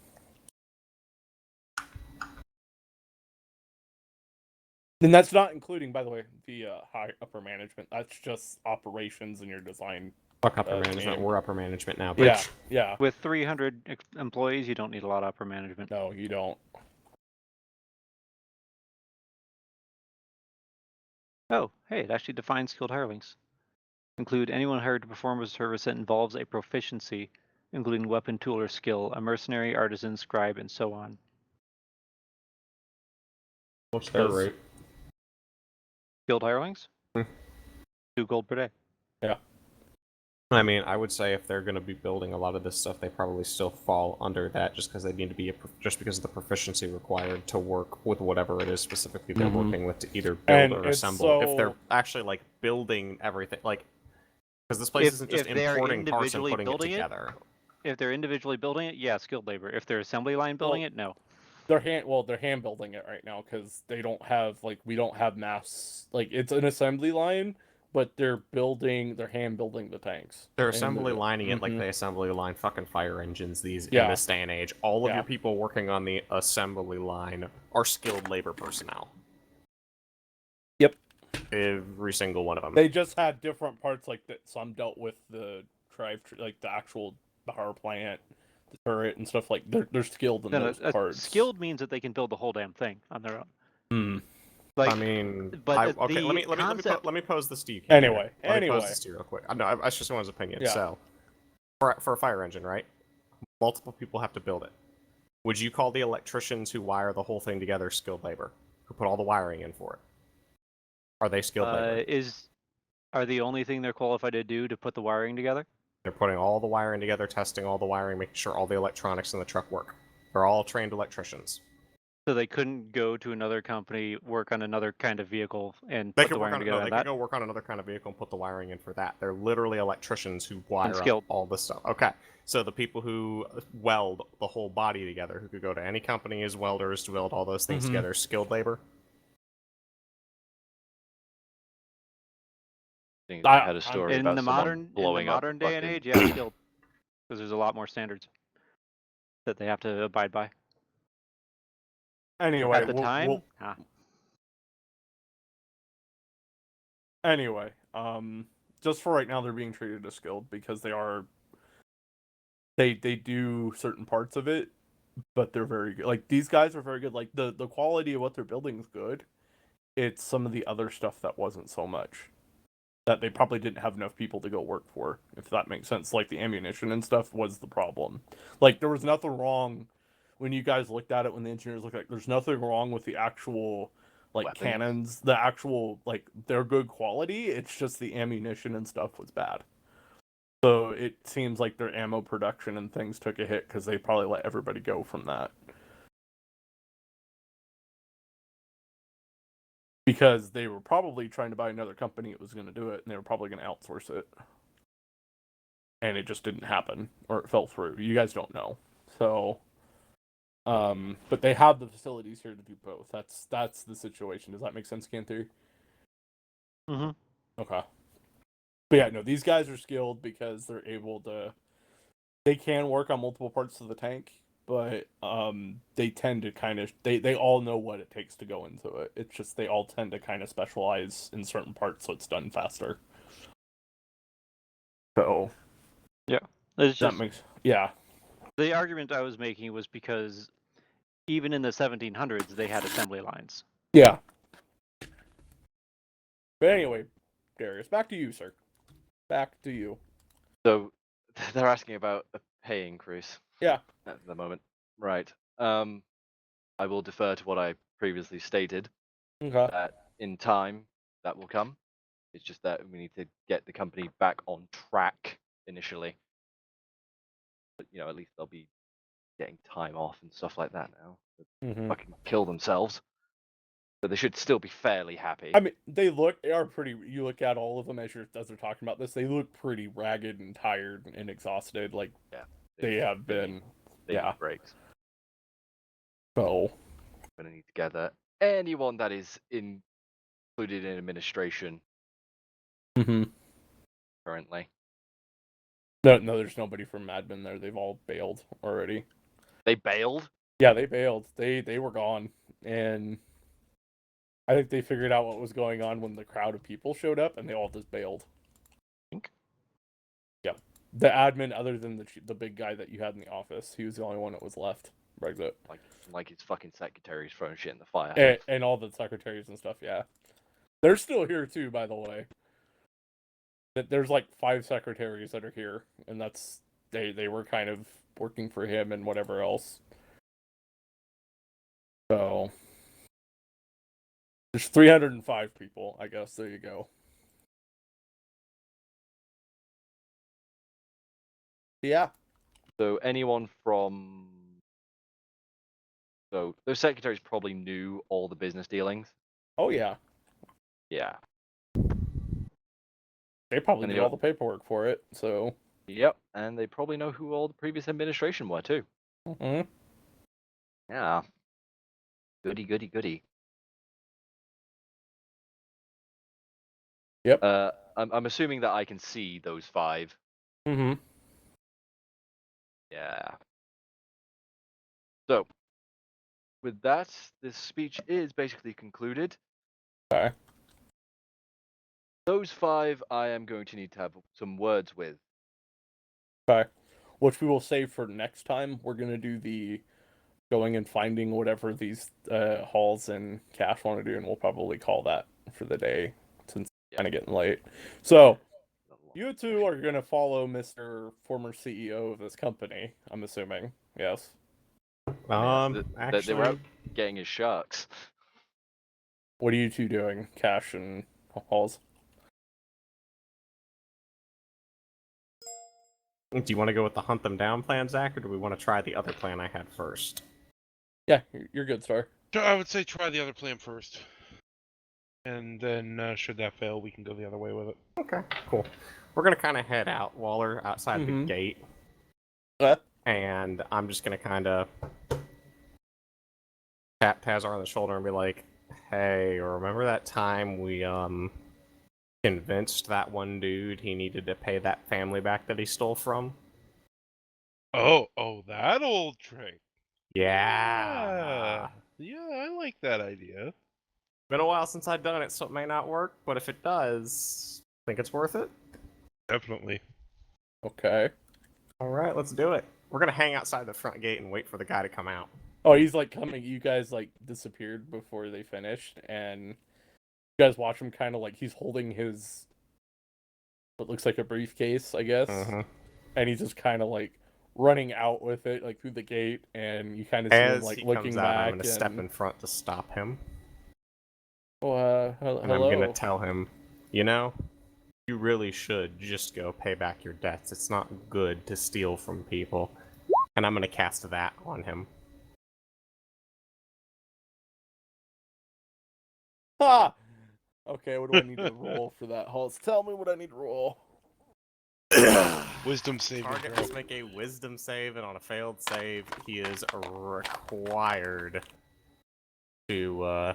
And that's not including, by the way, the high upper management. That's just operations in your design. Fuck upper management. team. We're upper management now, Yeah, bitch. yeah. With 300 employees, you don't need a lot of upper management. No, you don't. Oh, hey, it actually defines skilled hirelings. Include anyone hired to perform a service that involves a proficiency, including weapon, tool, or skill, a mercenary, artisan, scribe, and so on. What's their rate? Skilled hirelings? Hmm. 2 gold per day. Yeah. I mean, I would say if they're going to be building a lot of this stuff, they probably still fall under that just because they need to be just because of the proficiency required to work with whatever it is specifically they're working with to either build And or it's assemble. If so- they're actually like building everything, like because this place isn't just if they're importing parts and individually putting it building it, together. If they're individually building it, yeah, skilled labor. If they're assembly line building it, no. They're hand building it right now because they don't have we don't have mass it's an assembly line, but they're hand building the tanks. They're And assembly they're- lining it like Mhm. they assembly line fucking fire engines in Yeah. this day and age. All of Yeah. your people working on the assembly line are skilled labor personnel. Yep. Every single one of them. They just had different parts that. Some dealt with the drive, the actual power plant, the turret, and stuff they're skilled in those parts. Skilled means that they can build the whole damn thing on their own. Hmm. Like, I mean, but okay. the Let me pose this to you. Anyway, Let me pose this to you real quick. No, that's just someone's opinion. Yeah. So, for a fire engine, right? Multiple people have to build it. Would you call the electricians who wire the whole thing together skilled labor, who put all the wiring in for it? Are they skilled labor? Are the only thing they're qualified to do to put the wiring together? They're putting all the wiring together, testing all the wiring, making sure all the electronics in the truck work. They're all trained electricians. So they couldn't go to another company, work on another kind of vehicle, and They put the could work wiring on together. they could go work on another kind of vehicle and put the wiring in for that. They're literally electricians who wire up all this stuff. Okay, so the people who weld the whole body together, who could go to any company as welders to weld all those things together, skilled labor. I think I had a story in about the someone blowing up modern day and fucking- age, yeah, skilled, because there's a lot more standards that they have to abide by. Anyway, At the time, Anyway, just for right now, they're being treated as skilled because they do certain parts of it, but they're very good. These guys are very good. The quality of what they're building is good. It's some of the other stuff that wasn't so much. That they probably didn't have enough people to go work for, if that makes sense. The ammunition and stuff was the problem. There was nothing wrong when you guys looked at it, when the engineers looked at it, there's nothing wrong with the actual Weapons. cannons, the actual they're good quality. It's just the ammunition and stuff was bad. So it seems like their ammo production and things took a hit because they probably let everybody go from that. Because they were probably trying to buy another company that was going to do it, and they were probably going to outsource it. And it just didn't happen, or it fell through. You guys don't know. So, but they have the facilities here to do both. That's the situation. Does that make sense, Cantor? Mm-hmm. Okay. But yeah, no, these guys are skilled because they're able to. They can work on multiple parts of the tank, but they tend to kind of they all know what it takes to go into it. It's just they all tend to kind of specialize in certain parts, so it's done faster. So Yeah, it's that just makes the argument I was making was because even in the 1700s they had assembly lines. yeah. But anyway, Darius, back to you, sir. Back to you. So they're asking about a pay increase Yeah. at the moment. Right. I will defer to what I previously stated, Okay. that in time that will come. It's just that we need to get the company back on track initially. But at least they'll be getting time off and stuff like that now. Mm-hmm. Fucking kill themselves. So they should still be fairly happy. I mean, they are pretty. You look at all of them as they're talking about this. They look pretty ragged and tired and exhausted. Like they have been. They need breaks. So I'm gonna need to gather anyone that is included in administration currently. No, there's nobody from admin there. They've all bailed already. They bailed? Yeah, they bailed. They were gone, and I think they figured out what was going on when the crowd of people showed up, and they all just bailed. Think? Yeah, the admin, other than the big guy that you had in the office, he was the only one that was left. Brexit. Like his fucking secretaries throwing shit in the fire. And all the secretaries and stuff. Yeah, they're still here too, by the way. There's like 5 secretaries that are here, and that's they were kind of working for him and whatever else. So there's 305 people, I guess. There you go. Yeah. So anyone from those secretaries probably knew all the business dealings. Oh yeah. Yeah. They probably did all the paperwork for it, so. Yep, and they probably know who all the previous administration were too. Mm-hmm. Yeah. Goody, goody, goody. Yep. I'm assuming that I can see those 5. Mm-hmm. Yeah. So, with that, this speech is basically concluded. Okay. Those 5 I am going to need to have some words with. Okay. Which we will save for next time. We're gonna do the going and finding whatever these halls and Cash want to do, and we'll probably call that for the day since it's kind of getting late. So you two are gonna follow Mr. former CEO of this company, I'm assuming. Yes. Actually, they were out getting his sharks. What are you two doing, Cash and Halls? do you want to go with the hunt them down plan, Zach, or do we want to try the other plan I had first? Yeah, you're good, Star. I would say try the other plan first. And then, should that fail, we can go the other way with it. Okay, cool. We're going to kind of head out, Waller, outside the gate. And I'm just going to kind of tap Tazar on the shoulder and be like, hey, remember that time we convinced that one dude he needed to pay that family back that he stole from? Oh, that old trick. Yeah. Yeah, I like that idea. Been a while since I've done it, so it may not work, but if it does, think it's worth it? Definitely. Okay. Alright, let's do it. We're gonna hang outside the front gate and wait for the guy to come out. Oh, he's like coming. You guys like disappeared before they finished, and you guys watch him kind of like he's holding his what looks like a briefcase, I guess, and he's just kind of like running out with it like through the gate, and you kind of see him like looking back. I'm gonna step in front to stop him. Hello. And I'm gonna tell him, you know, You really should just go pay back your debts. It's not good to steal from people. And I'm gonna cast that on him. Ha! Okay, what do I need to roll for that? Halls, tell me what I need to roll. Wisdom saving Target throw. must make a wisdom save, and on a failed save, he is required to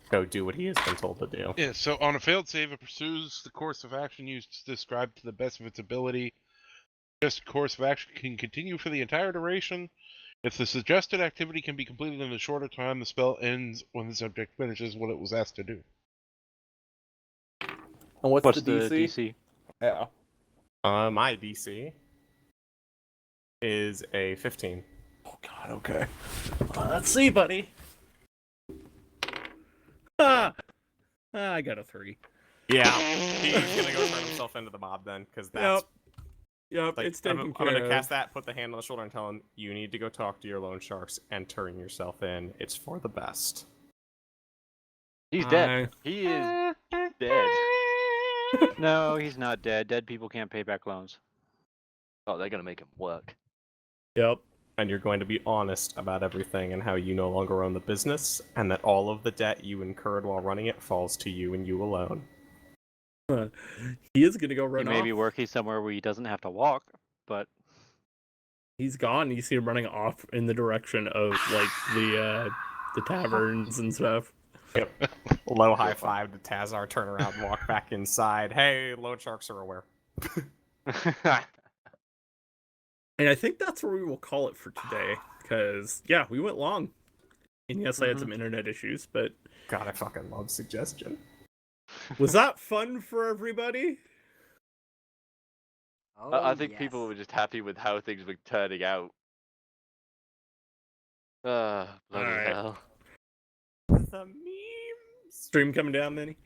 go do what he has been told to do. Yeah, so on a failed save, it pursues the course of action used described to the best of its ability. Just course of action can continue for the entire duration. If the suggested activity can be completed in a shorter time, the spell ends when the subject finishes what it was asked to do. And what's the DC? DC? Yeah. My DC is a 15. Oh god, okay. Let's see, buddy. I got a 3. Yeah, he's gonna go turn himself into the mob then, because that's Yep, like, it's taken I'm care gonna of. cast that, put the hand on the shoulder, and tell him, you need to go talk to your loan sharks and turn yourself in. It's for the best. He's dead. He is dead. No, he's not dead. Dead people can't pay back loans. Oh, they're gonna make him work. Yep. And you're going to be honest about everything and how you no longer own the business, and that all of the debt you incurred while running it falls to you and you alone. He is gonna go He run may off. be working somewhere where he doesn't have to walk, but He's gone. You see him running off in the direction of like the taverns and stuff. Yep. Low high five to Tazar, turn around and walk back inside. Hey, loan sharks are aware. And I think that's where we will call it for today. Because yeah, we went long. And yes, I had some internet issues, but God, I fucking love suggestion. was that fun for everybody? Oh, I think yes. people were just happy with how things were turning out. Bloody Alright. hell. The memes. Stream coming down, Manny?